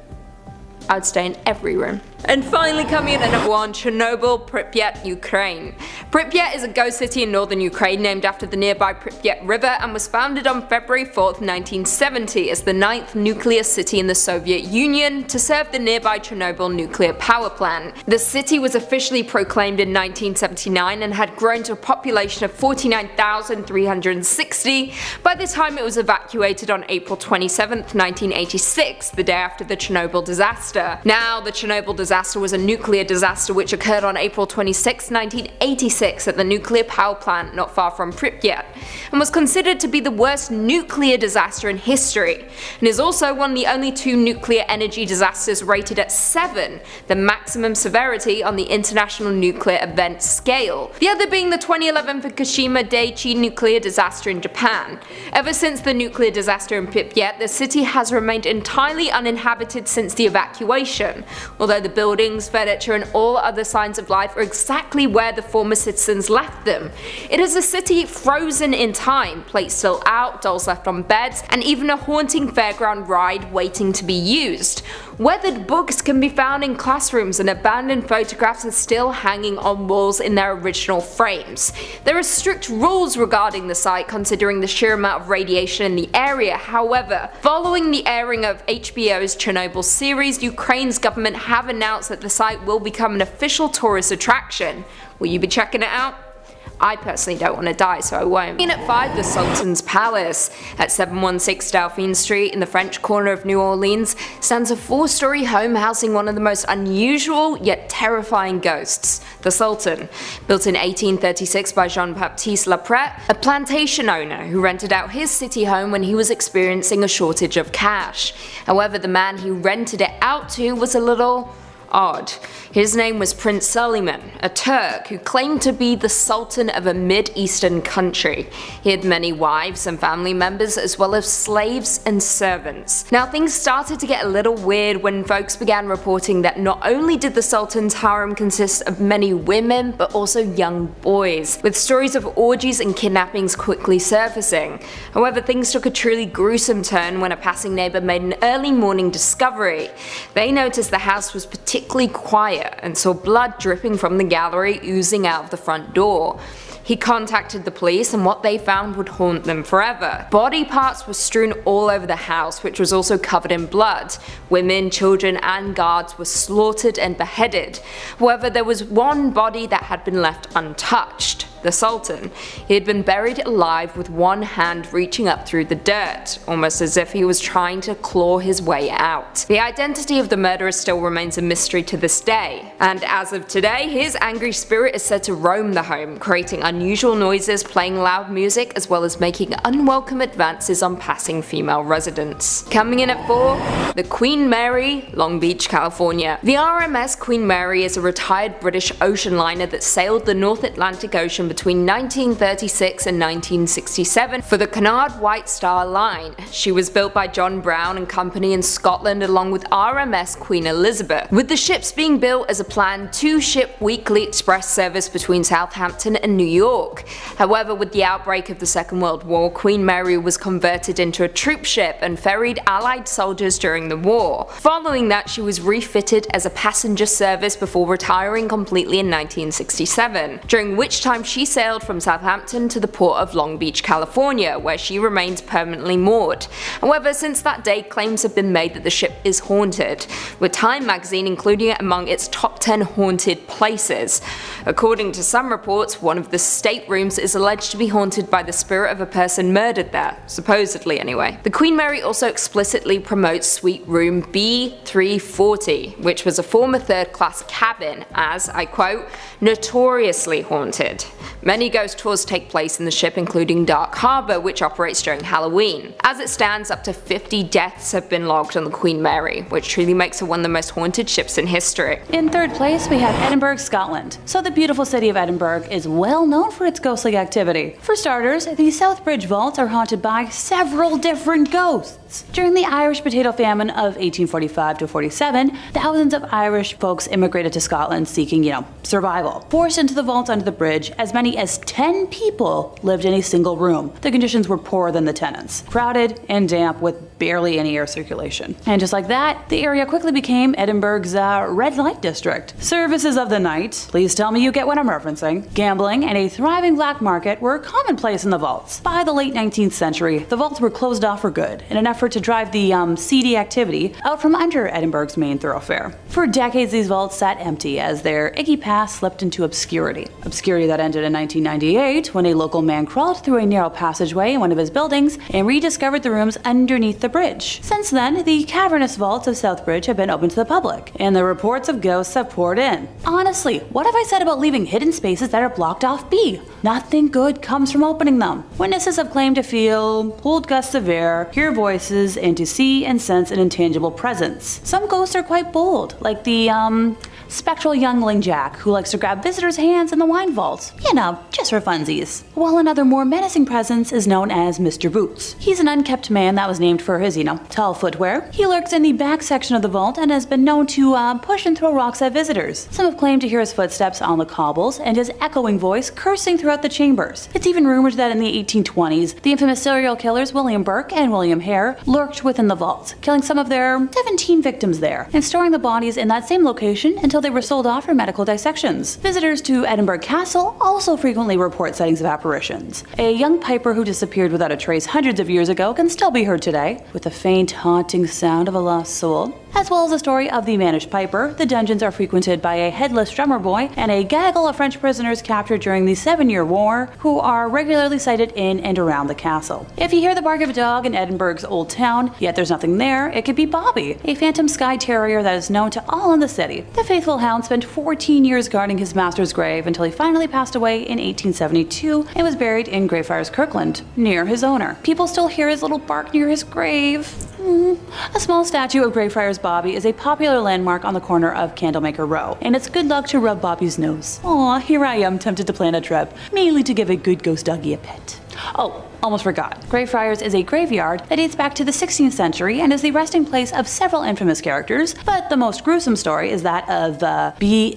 I'd stay in every room. And finally, coming in at number 1, Chernobyl, Pripyat, Ukraine. Pripyat is a ghost city in northern Ukraine named after the nearby Pripyat River and was founded on February 4th, 1970 as the 9th nuclear city in the Soviet Union to serve the nearby Chernobyl nuclear power plant. The city was officially proclaimed in 1979 and had grown to a population of 49,360 by the time it was evacuated on April 27th, 1986, the day after the Chernobyl disaster. disaster. Now, the Chernobyl disaster was a nuclear disaster which occurred on April 26, 1986 at the nuclear power plant not far from Pripyat, and was considered to be the worst nuclear disaster in history, and is also one of the only 2 nuclear energy disasters rated at 7, the maximum severity on the International Nuclear Event Scale, the other being the 2011 Fukushima Daiichi nuclear disaster in Japan. Ever since the nuclear disaster in Pripyat, the city has remained entirely uninhabited since the evacuation, although the buildings, furniture and all other signs of life are exactly where the former citizens left them. It is a city frozen in time, plates still out, dolls left on beds, and even a haunting fairground ride waiting to be used. Weathered books can be found in classrooms and abandoned photographs are still hanging on walls in their original frames. There are strict rules regarding the site considering the sheer amount of radiation in the area. However, following the airing of HBO's Chernobyl series, Ukraine's government have announced that the site will become an official tourist attraction. Will you be checking it out? I personally don't want to die, so I won't. In at 5, the Sultan's Palace. At 716 Dauphine Street in the French Quarter of New Orleans stands a 4-story home housing one of the most unusual yet terrifying ghosts, the Sultan. Built in 1836 by Jean-Baptiste Laprette, a plantation owner who rented out his city home when he was experiencing a shortage of cash. However, the man he rented it out to was a little odd. His name was Prince Suleiman, a Turk who claimed to be the Sultan of a Mid-Eastern country. He had many wives and family members as well as slaves and servants. Now things started to get a little weird when folks began reporting that not only did the Sultan's harem consist of many women but also young boys, with stories of orgies and kidnappings quickly surfacing. However, things took a truly gruesome turn when a passing neighbor made an early morning discovery. They noticed the house was particularly quiet and saw blood dripping from the gallery oozing out of the front door. He contacted the police and what they found would haunt them forever. Body parts were strewn all over the house, which was also covered in blood. Women, children and guards were slaughtered and beheaded. However, there was one body that had been left untouched. The Sultan. He had been buried alive with one hand reaching up through the dirt, almost as if he was trying to claw his way out. The identity of the murderer still remains a mystery to this day, and as of today, his angry spirit is said to roam the home, creating unusual noises, playing loud music, as well as making unwelcome advances on passing female residents. Coming in at 4, the Queen Mary, Long Beach, California. The RMS Queen Mary is a retired British ocean liner that sailed the North Atlantic Ocean between 1936 and 1967 for the Cunard White Star Line. She was built by John Brown and Company in Scotland along with RMS Queen Elizabeth, with the ships being built as a planned 2-ship weekly express service between Southampton and New York. However, with the outbreak of the Second World War, Queen Mary was converted into a troop ship and ferried Allied soldiers during the war. Following that, she was refitted as a passenger service before retiring completely in 1967, during which time she sailed from Southampton to the port of Long Beach, California, where she remains permanently moored. However, since that day, claims have been made that the ship is haunted, with Time magazine including it among its top 10 haunted places. According to some reports, one of the staterooms is alleged to be haunted by the spirit of a person murdered there, supposedly anyway. The Queen Mary also explicitly promotes suite room B340, which was a former third-class cabin as, I quote, notoriously haunted. Many ghost tours take place in the ship, including Dark Harbor, which operates during Halloween. As it stands, up to 50 deaths have been logged on the Queen Mary, which truly makes her one of the most haunted ships in history. In 3rd place, we have Edinburgh, Scotland. So the beautiful city of Edinburgh is well known for its ghostly activity. For starters, the South Bridge vaults are haunted by several different ghosts. During the Irish potato famine of 1845-47, thousands of Irish folks immigrated to Scotland seeking, survival. Forced into the vaults under the bridge, as many as 10 people lived in a single room. The conditions were poorer than the tenants, crowded and damp with barely any air circulation. And just like that, the area quickly became Edinburgh's red light district. Services of the night, please tell me you get what I'm referencing, gambling and a thriving black market were commonplace in the vaults. By the late 19th century, the vaults were closed off for good in an effort to drive the seedy activity out from under Edinburgh's main thoroughfare. For decades, these vaults sat empty as their icky past slipped into obscurity that ended in 1998 when a local man crawled through a narrow passageway in one of his buildings and rediscovered the rooms underneath the bridge. Since then, the cavernous vaults of Southbridge have been open to the public, and the reports of ghosts have poured in. Honestly, what have I said about leaving hidden spaces that are blocked off be? Nothing good comes from opening them. Witnesses have claimed to feel cold gusts of air, hear voices, and to see and sense an intangible presence. Some ghosts are quite bold, like the, spectral youngling Jack, who likes to grab visitors' hands in the wine vault. You know, just for funsies. While another more menacing presence is known as Mr. Boots. He's an unkept man that was named for his, tall footwear. He lurks in the back section of the vault and has been known to push and throw rocks at visitors. Some have claimed to hear his footsteps on the cobbles and his echoing voice cursing throughout the chambers. It's even rumored that in the 1820s, the infamous serial killers William Burke and William Hare lurked within the vault, killing some of their 17 victims there, and storing the bodies in that same location until they were sold off for medical dissections. Visitors to Edinburgh Castle also frequently report sightings of apparitions. A young piper who disappeared without a trace hundreds of years ago can still be heard today, with the faint, haunting sound of a lost soul. As well as the story of the vanished piper, the dungeons are frequented by a headless drummer boy and a gaggle of French prisoners captured during the 7-Year War, who are regularly sighted in and around the castle. If you hear the bark of a dog in Edinburgh's Old Town, yet there's nothing there, it could be Bobby, a phantom Skye Terrier that is known to all in the city. The faithful hound spent 14 years guarding his master's grave until he finally passed away in 1872 and was buried in Greyfriars Kirkland, near his owner. People still hear his little bark near his grave. A small statue of Greyfriars Bobby is a popular landmark on the corner of Candlemaker Row, and it's good luck to rub Bobby's nose. Aw, here I am tempted to plan a trip, mainly to give a good ghost doggy a pet. Oh, almost forgot. Greyfriars is a graveyard that dates back to the 16th century and is the resting place of several infamous characters, but the most gruesome story is that of B-L-O-O-D-Y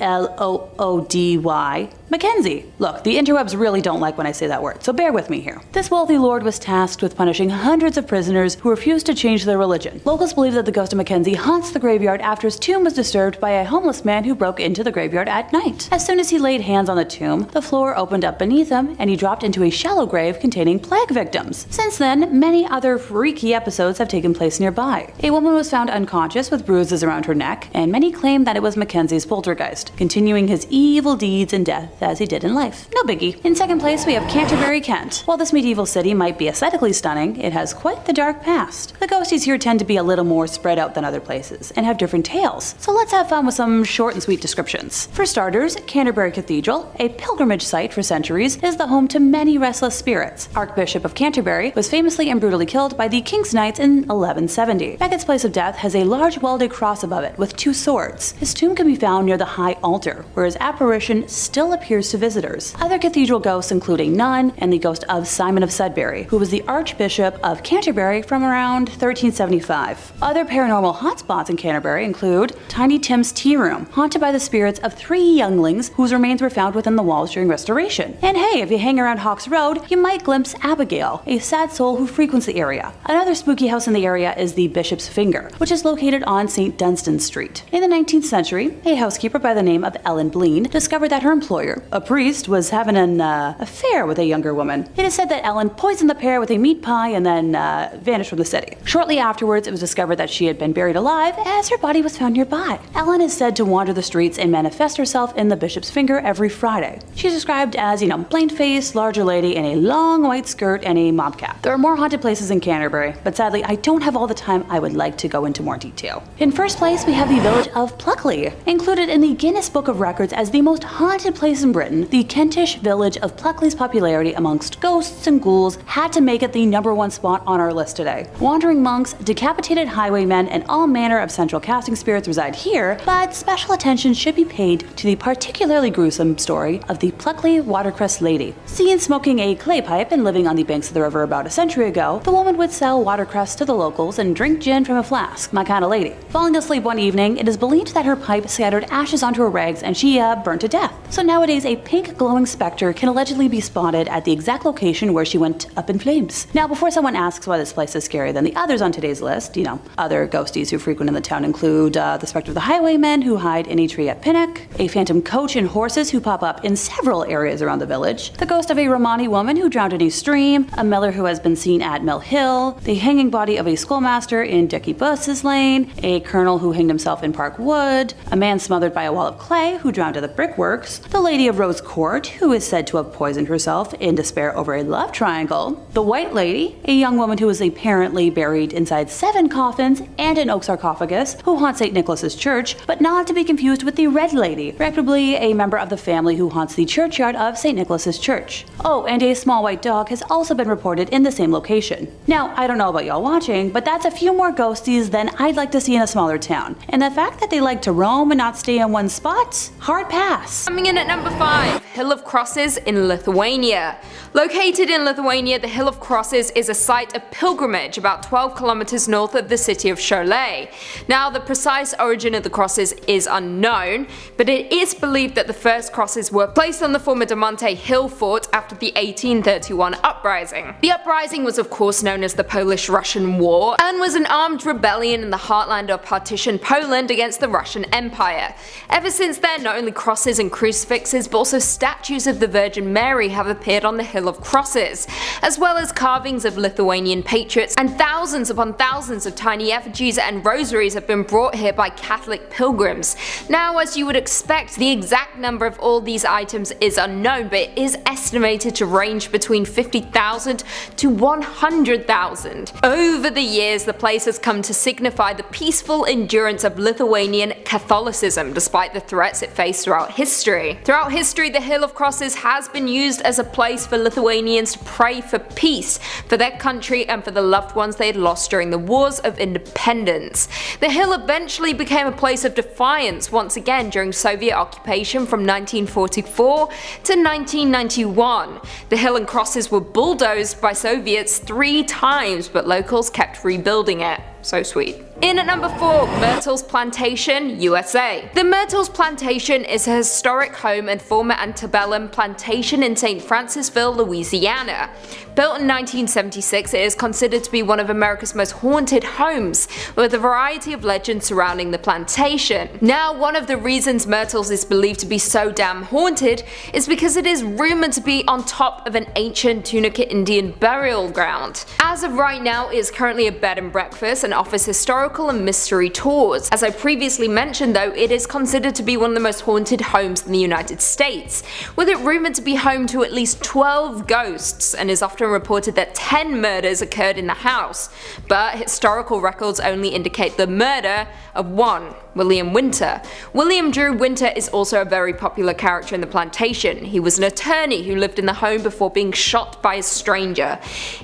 Mackenzie. Look, the interwebs really don't like when I say that word, so bear with me here. This wealthy lord was tasked with punishing hundreds of prisoners who refused to change their religion. Locals believe that the ghost of Mackenzie haunts the graveyard after his tomb was disturbed by a homeless man who broke into the graveyard at night. As soon as he laid hands on the tomb, the floor opened up beneath him and he dropped into a shallow grave containing plague victims. Since then, many other freaky episodes have taken place nearby. A woman was found unconscious with bruises around her neck, and many claim that it was Mackenzie's poltergeist, continuing his evil deeds in death as he did in life. No biggie. In second place, we have Canterbury, Kent. While this medieval city might be aesthetically stunning, it has quite the dark past. The ghosties here tend to be a little more spread out than other places, and have different tales. So let's have fun with some short and sweet descriptions. For starters, Canterbury Cathedral, a pilgrimage site for centuries, is the home to many restless spirits. Archbishop of Canterbury was famously and brutally killed by the King's Knights in 1170. Becket's place of death has a large welded cross above it with 2 swords. His tomb can be found near the high altar, where his apparition still appears to visitors. Other cathedral ghosts include a nun and the ghost of Simon of Sudbury, who was the Archbishop of Canterbury from around 1375. Other paranormal hotspots in Canterbury include Tiny Tim's Tea Room, haunted by the spirits of 3 younglings whose remains were found within the walls during restoration. And hey, if you hang around Hawks Road, you might glimpse Abigail, a sad soul who frequents the area. Another spooky house in the area is the Bishop's Finger, which is located on St. Dunstan Street. In the 19th century, a housekeeper by the name of Ellen Bleen discovered that her employer, a priest, was having an affair with a younger woman. It is said that Ellen poisoned the pair with a meat pie and then vanished from the city. Shortly afterwards, it was discovered that she had been buried alive as her body was found nearby. Ellen is said to wander the streets and manifest herself in the Bishop's Finger every Friday. She's described as, plain-faced, larger lady in a long white skirt and a mob cap. There are more haunted places in Canterbury, but sadly, I don't have all the time I would like to go into more detail. In first place, we have the village of Pluckley. Included in the Guinness Book of Records as the most haunted place in Britain, the Kentish village of Pluckley's popularity amongst ghosts and ghouls had to make it the #1 spot on our list today. Wandering monks, decapitated highwaymen, and all manner of central casting spirits reside here, but special attention should be paid to the particularly gruesome story of the Pluckley Watercress Lady. Seen smoking a clay pipe and living on the banks of the river about a century ago, the woman would sell watercress to the locals and drink gin from a flask. My kind of lady. Falling asleep one evening, it is believed that her pipe scattered ashes onto her rags and she burned to death. So nowadays, a pink glowing specter can allegedly be spotted at the exact location where she went up in flames. Now, before someone asks why this place is scarier than the others on today's list, other ghosties who frequent in the town include the specter of the highwaymen who hide in a tree at Pinnock, a phantom coach and horses who pop up in several areas around the village, the ghost of a Romani woman who drowned in a stream, a miller who has been seen at Mill Hill, the hanging body of a schoolmaster in Dickie Bus's Lane, a colonel who hanged himself in Park Wood, a man smothered by a wall of clay who drowned at the brickworks, the lady Lady of Rose Court, who is said to have poisoned herself in despair over a love triangle. The White Lady, a young woman who was apparently buried inside 7 coffins and an oak sarcophagus, who haunts St. Nicholas's Church, but not to be confused with the Red Lady, regrettably a member of the family who haunts the churchyard of St. Nicholas's Church. Oh, and a small white dog has also been reported in the same location. Now, I don't know about y'all watching, but that's a few more ghosties than I'd like to see in a smaller town. And the fact that they like to roam and not stay in one spot? Hard pass. Coming in at number 5, Hill of Crosses in Lithuania. Located in Lithuania, the Hill of Crosses is a site of pilgrimage about 12 kilometers north of the city of Šiauliai. Now, the precise origin of the crosses is unknown, but it is believed that the first crosses were placed on the former Diamante Hill fort after the 1831 uprising. The uprising was of course known as the Polish-Russian War and was an armed rebellion in the heartland of partitioned Poland against the Russian Empire. Ever since then, not only crosses and crucifixes but also statues of the Virgin Mary have appeared on the Hill of Crosses, as well as carvings of Lithuanian patriots, and thousands upon thousands of tiny effigies and rosaries have been brought here by Catholic pilgrims. Now, as you would expect, the exact number of all these items is unknown, but it is estimated to range between 50,000 to 100,000. Over the years, the place has come to signify the peaceful endurance of Lithuanian Catholicism, despite the threats it faced throughout history. Throughout history, the Hill of Crosses has been used as a place for Lithuanians to pray for peace for their country and for the loved ones they had lost during the wars of independence. The hill eventually became a place of defiance once again during Soviet occupation from 1944 to 1991. The hill and crosses were bulldozed by Soviets 3 times, but locals kept rebuilding it. So sweet. In at number 4, Myrtles Plantation, USA. The Myrtles Plantation is a historic home and former antebellum plantation in St. Francisville, Louisiana. Built in 1976, it is considered to be one of America's most haunted homes, with a variety of legends surrounding the plantation. Now, one of the reasons Myrtles is believed to be so damn haunted is because it is rumored to be on top of an ancient Tunica Indian burial ground. As of right now, it is currently a bed and breakfast and offers historical and mystery tours. As I previously mentioned though, it is considered to be one of the most haunted homes in the United States, with it rumored to be home to at least 12 ghosts, and is often reported that 10 murders occurred in the house, but historical records only indicate the murder of 1, William Winter. William Drew Winter is also a very popular character in the plantation. He was an attorney who lived in the home before being shot by a stranger.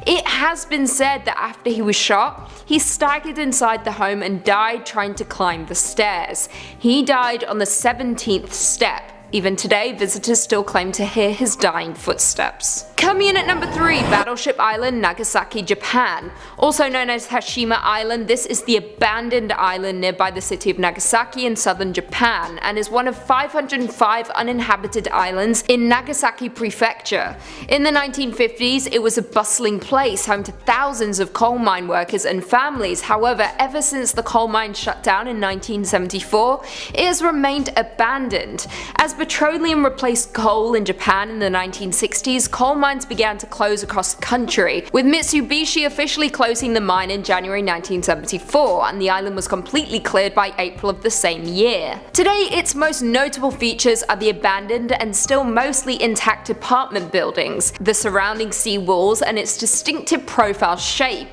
It has been said that after he was shot, he staggered inside the home and died trying to climb the stairs. He died on the 17th step. Even today, visitors still claim to hear his dying footsteps. Coming in at number 3, Battleship Island, Nagasaki, Japan. Also known as Hashima Island, this is the abandoned island nearby the city of Nagasaki in southern Japan, and is one of 505 uninhabited islands in Nagasaki Prefecture. In the 1950s, it was a bustling place, home to thousands of coal mine workers and families. However, ever since the coal mine shut down in 1974, it has remained abandoned. As petroleum replaced coal in Japan in the 1960s, coal mines began to close across the country, with Mitsubishi officially closing the mine in January 1974, and the island was completely cleared by April of the same year. Today, its most notable features are the abandoned and still mostly intact apartment buildings, the surrounding sea walls, and its distinctive profile shape.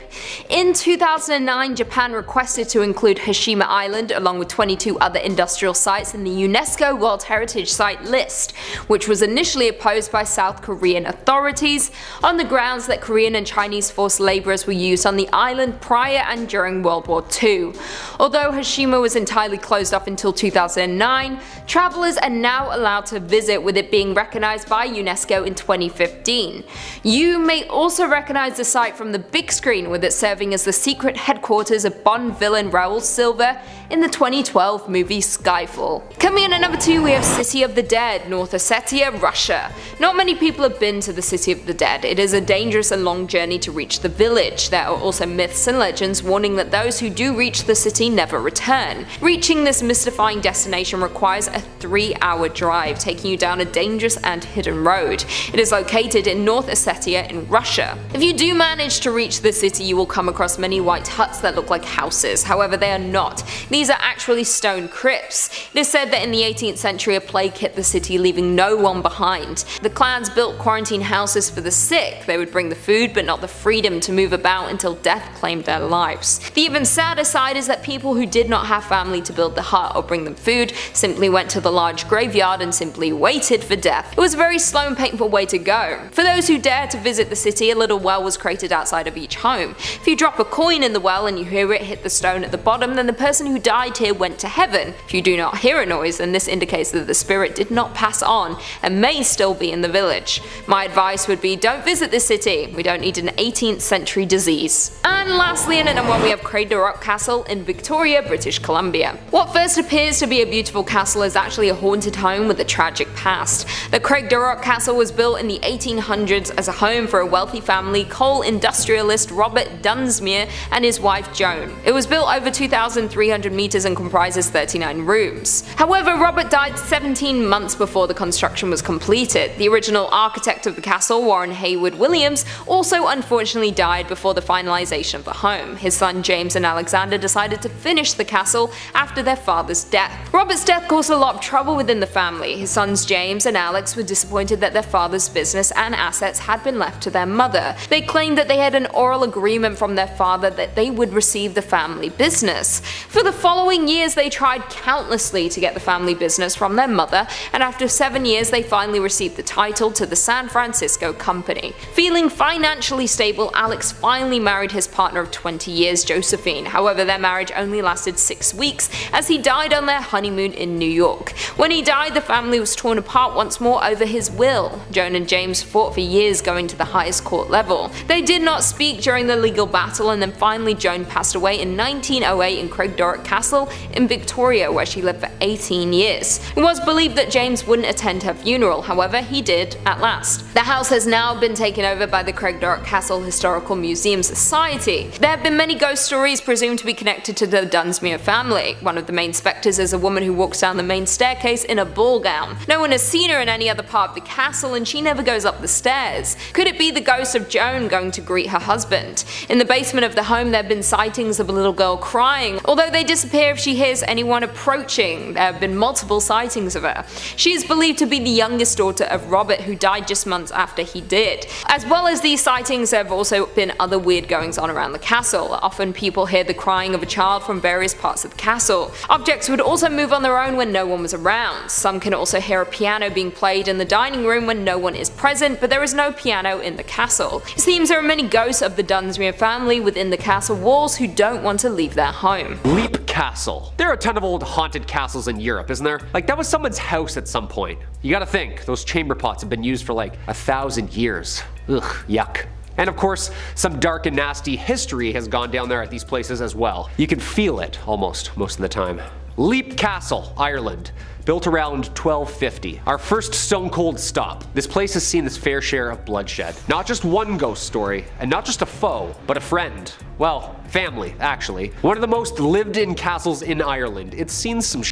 In 2009, Japan requested to include Hashima Island along with 22 other industrial sites in the UNESCO World Heritage Site list, which was initially opposed by South Korean authorities on the grounds that Korean and Chinese forced laborers were used on the island prior and during World War II. Although Hashima was entirely closed off until 2009, travelers are now allowed to visit, with it being recognized by UNESCO in 2015. You may also recognize the site from the big screen, with it serving as the secret headquarters of Bond villain Raoul Silva in the 2012 movie Skyfall. Coming in at number 2, we have City of the Dead, North Ossetia, Russia. Not many people have been to the City of the Dead. It is a dangerous and long journey to reach the village. There are also myths and legends warning that those who do reach the city never return. Reaching this mystifying destination requires a 3-hour drive, taking you down a dangerous and hidden road. It is located in North Ossetia in Russia. If you do manage to reach the city, you will come across many white huts that look like houses. However, they are not. These are actually stone crypts. It is said that in the 18th century a plague plague hit the city, leaving no one behind. The clans built quarantine houses for the sick. They would bring the food but not the freedom to move about until death claimed their lives. The even sadder side is that people who did not have family to build the hut or bring them food simply went to the large graveyard and simply waited for death. It was a very slow and painful way to go. For those who dare to visit the city, a little well was created outside of each home. If you drop a coin in the well and you hear it hit the stone at the bottom, then the person who died here went to heaven. If you do not hear a noise, then this indicates that the spirit did not pass on and may still be in the village. My advice would be, don't visit this city. We don't need an 18th century disease. And lastly, in at number 1, we have Craig de Rock Castle in Victoria, British Columbia. What first appears to be a beautiful castle is actually a haunted home with a tragic past. The Craig de Rock Castle was built in the 1800s as a home for a wealthy family, coal industrialist Robert Dunsmuir and his wife Joan. It was built over 2,300 meters and comprises 39 rooms. However, Robert died 17 months before the construction was completed. The original architect of the castle, Warren Haywood Williams, also unfortunately died before the finalization of the home. His son James and Alexander decided to finish the castle after their father's death. Robert's death caused a lot of trouble within the family. His sons James and Alex were disappointed that their father's business and assets had been left to their mother. They claimed that they had an oral agreement from their father that they would receive the family business. For the following years, they tried countlessly to get the family business from their mother, and after 7 years they finally received the title to the San Francisco Company. Feeling financially stable, Alex finally married his partner of 20 years, Josephine. However, their marriage only lasted 6 weeks as he died on their honeymoon in New York. When he died, the family was torn apart once more over his will. Joan and James fought for years, going to the highest court level. They did not speak during the legal battle, and then finally Joan passed away in 1908 in Craig de Rock Castle in Victoria, where she lived for 18 years. It was believed that James wouldn't attend her funeral, however he did at last. The house has now been taken over by the Craig de Rock Castle Historical Museum Society. There have been many ghost stories presumed to be connected to the Dunsmuir family. One of the main spectres is a woman who walks down the main staircase in a ball gown. No one has seen her in any other part of the castle, and she never goes up the stairs. Could it be the ghost of Joan going to greet her husband? In the basement of the home there have been sightings of a little girl crying, although they disappear if she hears anyone approaching. There have been multiple sightings of her. She is believed to be the youngest daughter of Robert, who died just months after he did. As well as these sightings, there have also been other weird goings on around the castle. Often people hear the crying of a child from various parts of the castle. Objects would also move on their own when no one was around. Some can also hear a piano being played in the dining room when no one is present, but there is no piano in the castle. It seems there are many ghosts of the Dunsmuir family within the castle walls who don't want to leave their home. Leap Castle. There are a ton of old haunted castles in Europe, isn't there? Like, that was someone's house at some point. You gotta think, those chamber pots have been used for like 1,000 years. Ugh, yuck. And of course, some dark and nasty history has gone down there at these places as well. You can feel it almost most of the time. Leap Castle, Ireland. Built around 1250. Our first stone cold stop. This place has seen its fair share of bloodshed. Not just one ghost story, and not just a foe, but a friend. Well, family, actually. One of the most lived in castles in Ireland. It's seen some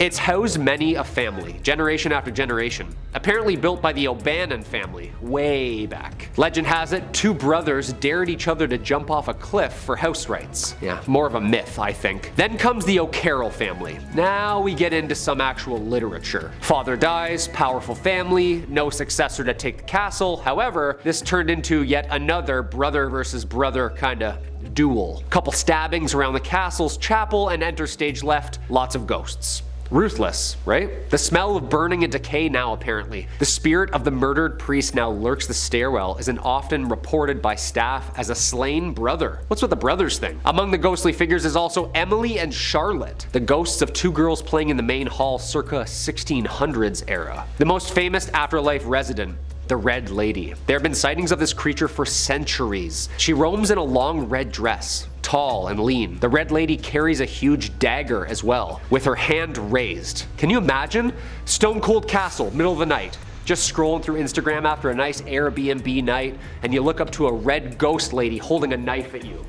It's housed many a family, generation after generation. Apparently built by the O'Bannon family, way back. Legend has it, 2 brothers dared each other to jump off a cliff for house rights. Yeah, more of a myth, I think. Then comes the O'Carroll family. Now we get into some actual literature. Father dies, powerful family, no successor to take the castle. However, this turned into yet another brother versus brother kinda duel. Couple stabbings around the castle's chapel, and enter stage left, lots of ghosts. Ruthless, right? The smell of burning and decay now, apparently. The spirit of the murdered priest now lurks the stairwell, is often reported by staff as a slain brother. What's with the brothers thing? Among the ghostly figures is also Emily and Charlotte, the ghosts of 2 girls playing in the main hall circa 1600s era. The most famous afterlife resident, the Red Lady. There have been sightings of this creature for centuries. She roams in a long red dress, tall and lean. The Red Lady carries a huge dagger as well, with her hand raised. Can you imagine? Stone cold castle, middle of the night. Just scrolling through Instagram after a nice Airbnb night, and you look up to a red ghost lady holding a knife at you.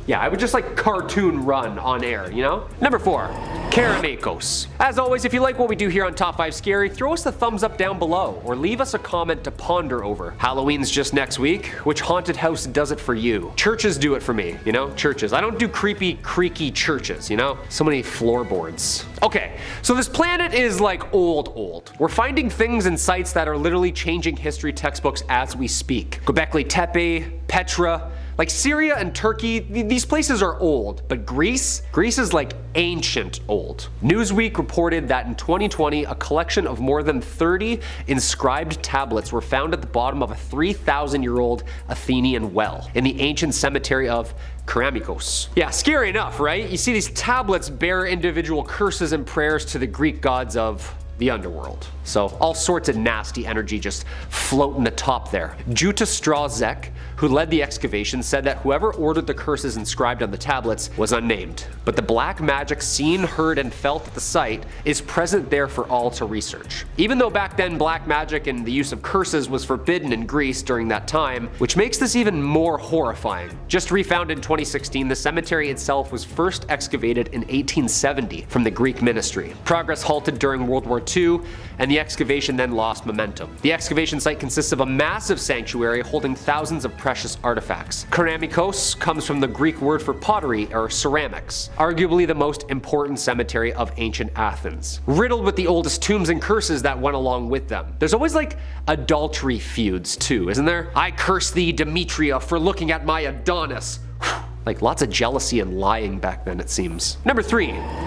Yeah, I would just like cartoon run on air, you know? Number 4. Karamakos. As always, if you like what we do here on Top 5 Scary, throw us the thumbs up down below or leave us a comment to ponder over. Halloween's just next week. Which haunted house does it for you? Churches do it for me, you know? Churches. I don't do creepy, creaky churches, you know? So many floorboards. Okay, so this planet is like old. We're finding things and sites that are literally changing history textbooks as we speak. Göbekli Tepe, Petra, like Syria and Turkey, these places are old, but Greece is like ancient old. Newsweek reported that in 2020, a collection of more than 30 inscribed tablets were found at the bottom of a 3,000-year-old Athenian well in the ancient cemetery of Karamakos. Yeah, scary enough, right? You see these tablets bear individual curses and prayers to the Greek gods of the underworld. So all sorts of nasty energy just floating atop there. Juta Strazek, who led the excavation, said that whoever ordered the curses inscribed on the tablets was unnamed, but the black magic seen, heard, and felt at the site is present there for all to research. Even though back then black magic and the use of curses was forbidden in Greece during that time, which makes this even more horrifying. Just refound in 2016, the cemetery itself was first excavated in 1870 from the Greek ministry. Progress halted during World War II, and the excavation then lost momentum. The excavation site consists of a massive sanctuary holding thousands of precious artifacts. Karamakos comes from the Greek word for pottery or ceramics, arguably the most important cemetery of ancient Athens, riddled with the oldest tombs and curses that went along with them. There's always like adultery feuds too, isn't there? I curse thee, Demetria, for looking at my Adonis. Like lots of jealousy and lying back then, it seems. Number 3,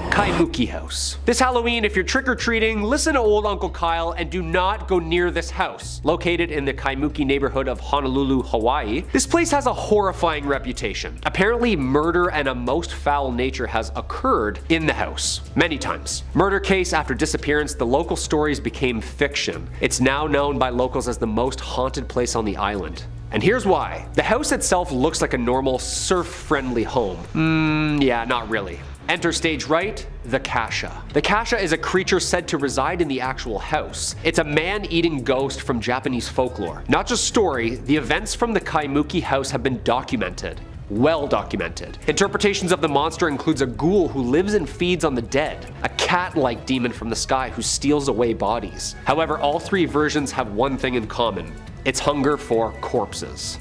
Kaimuki House. This Halloween, if you're trick-or-treating, listen to old Uncle Kyle and do not go near this house. Located in the Kaimuki neighborhood of Honolulu, Hawaii, this place has a horrifying reputation. Apparently, murder and a most foul nature has occurred in the house many times. Murder case after disappearance, the local stories became fiction. It's now known by locals as the most haunted place on the island. And here's why. The house itself looks like a normal, surf-friendly home. Yeah, not really. Enter stage right, the Kasha. The Kasha is a creature said to reside in the actual house. It's a man-eating ghost from Japanese folklore. Not just story, the events from the Kaimuki house have been documented. Well documented. Interpretations of the monster includes a ghoul who lives and feeds on the dead, a cat-like demon from the sky who steals away bodies. However, all 3 versions have one thing in common. It's hunger for corpses.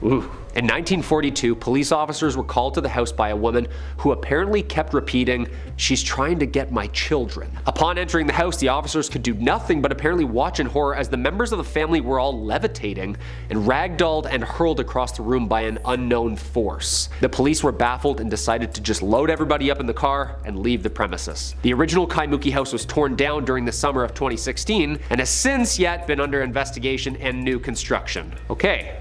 Ooh. In 1942, police officers were called to the house by a woman who apparently kept repeating, "She's trying to get my children." Upon entering the house, the officers could do nothing but apparently watch in horror as the members of the family were all levitating and ragdolled and hurled across the room by an unknown force. The police were baffled and decided to just load everybody up in the car and leave the premises. The original Kaimuki house was torn down during the summer of 2016 and has since yet been under investigation and new construction. Okay.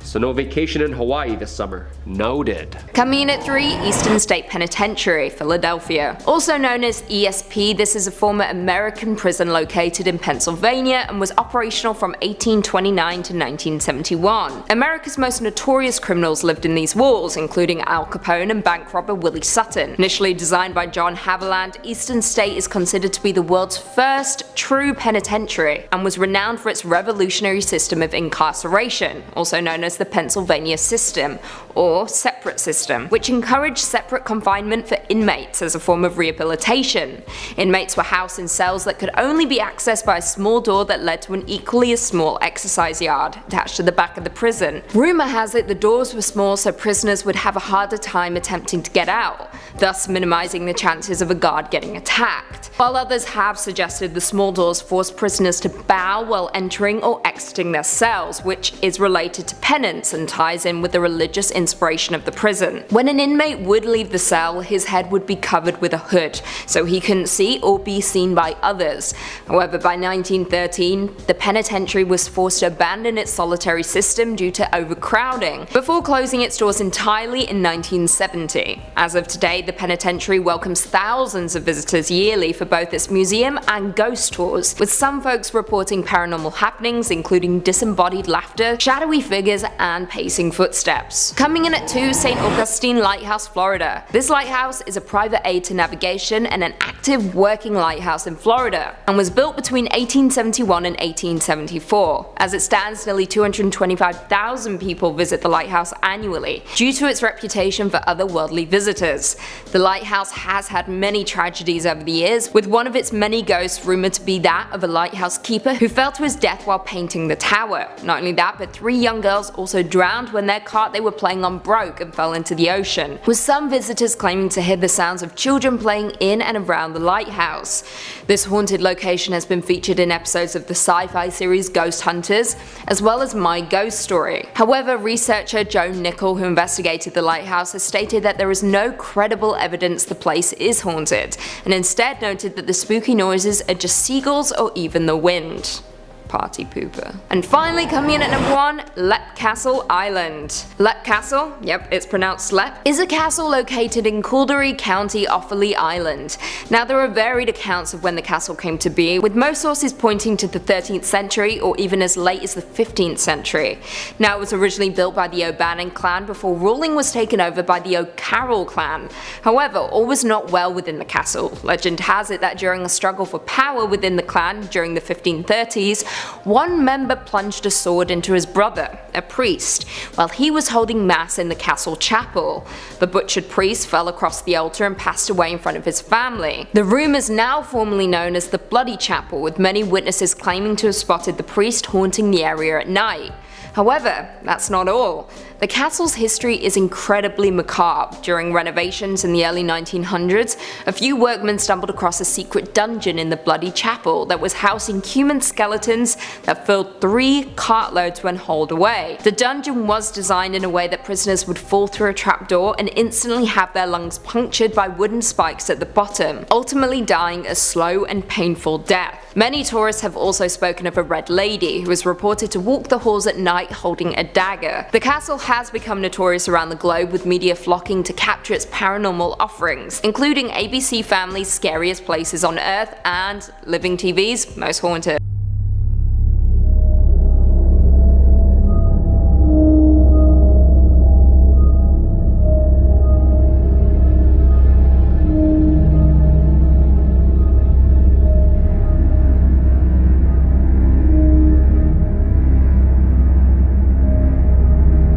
So no vacation in Hawaii this summer. Noted. Coming in at 3, Eastern State Penitentiary, Philadelphia. Also known as ESP, this is a former American prison located in Pennsylvania and was operational from 1829 to 1971. America's most notorious criminals lived in these walls, including Al Capone and bank robber Willie Sutton. Initially designed by John Haviland, Eastern State is considered to be the world's first true penitentiary and was renowned for its revolutionary system of incarceration, also known as the Pennsylvania system, or separate system, which encouraged separate confinement for inmates as a form of rehabilitation. Inmates were housed in cells that could only be accessed by a small door that led to an equally as small exercise yard attached to the back of the prison. Rumor has it the doors were small so prisoners would have a harder time attempting to get out, thus minimizing the chances of a guard getting attacked. While others have suggested the small doors forced prisoners to bow while entering or exiting their cells, which is related to penance and ties in with the religious inspiration of the prison. When an inmate would leave the cell, his head would be covered with a hood, so he couldn't see or be seen by others. However, by 1913, the penitentiary was forced to abandon its solitary system due to overcrowding, before closing its doors entirely in 1970. As of today, the penitentiary welcomes thousands of visitors yearly for both its museum and ghost tours, with some folks reporting paranormal happenings including disembodied laughter, shadowy figures, and pacing footsteps. Coming in at 2, St. Augustine Lighthouse, Florida. This lighthouse is a private aid to navigation and an active working lighthouse in Florida, and was built between 1871 and 1874. As it stands, nearly 225,000 people visit the lighthouse annually, due to its reputation for otherworldly visitors. The lighthouse has had many tragedies over the years, with one of its many ghosts rumored to be that of a lighthouse keeper who fell to his death while painting the tower. Not only that, but 3 young girls also drowned when their cart they were playing on broke and fell into the ocean, with some visitors claiming to hear the sounds of children playing in and around the lighthouse. This haunted location has been featured in episodes of the sci-fi series Ghost Hunters, as well as My Ghost Story. However, researcher Joan Nichol, who investigated the lighthouse, has stated that there is no credible evidence the place is haunted, and instead noted that the spooky noises are just seagulls or even the wind. Party pooper. And finally, coming in at number 1, Leap Castle Island. Leap Castle, yep, it's pronounced Leap, is a castle located in Calgary County, Offaly Island. Now, there are varied accounts of when the castle came to be, with most sources pointing to the 13th century or even as late as the 15th century. Now, it was originally built by the O'Bannon clan before ruling was taken over by the O'Carroll clan. However, all was not well within the castle. Legend has it that during a struggle for power within the clan during the 1530s, one member plunged a sword into his brother, a priest, while he was holding mass in the castle chapel. The butchered priest fell across the altar and passed away in front of his family. The room is now formally known as the Bloody Chapel, with many witnesses claiming to have spotted the priest haunting the area at night. However, that's not all. The castle's history is incredibly macabre. During renovations in the early 1900s, a few workmen stumbled across a secret dungeon in the Bloody Chapel that was housing human skeletons that filled 3 cartloads when hauled away. The dungeon was designed in a way that prisoners would fall through a trapdoor and instantly have their lungs punctured by wooden spikes at the bottom, ultimately dying a slow and painful death. Many tourists have also spoken of a red lady who is reported to walk the halls at night holding a dagger. The castle has become notorious around the globe, with media flocking to capture its paranormal offerings, including ABC Family's Scariest Places on Earth and Living TV's Most Haunted.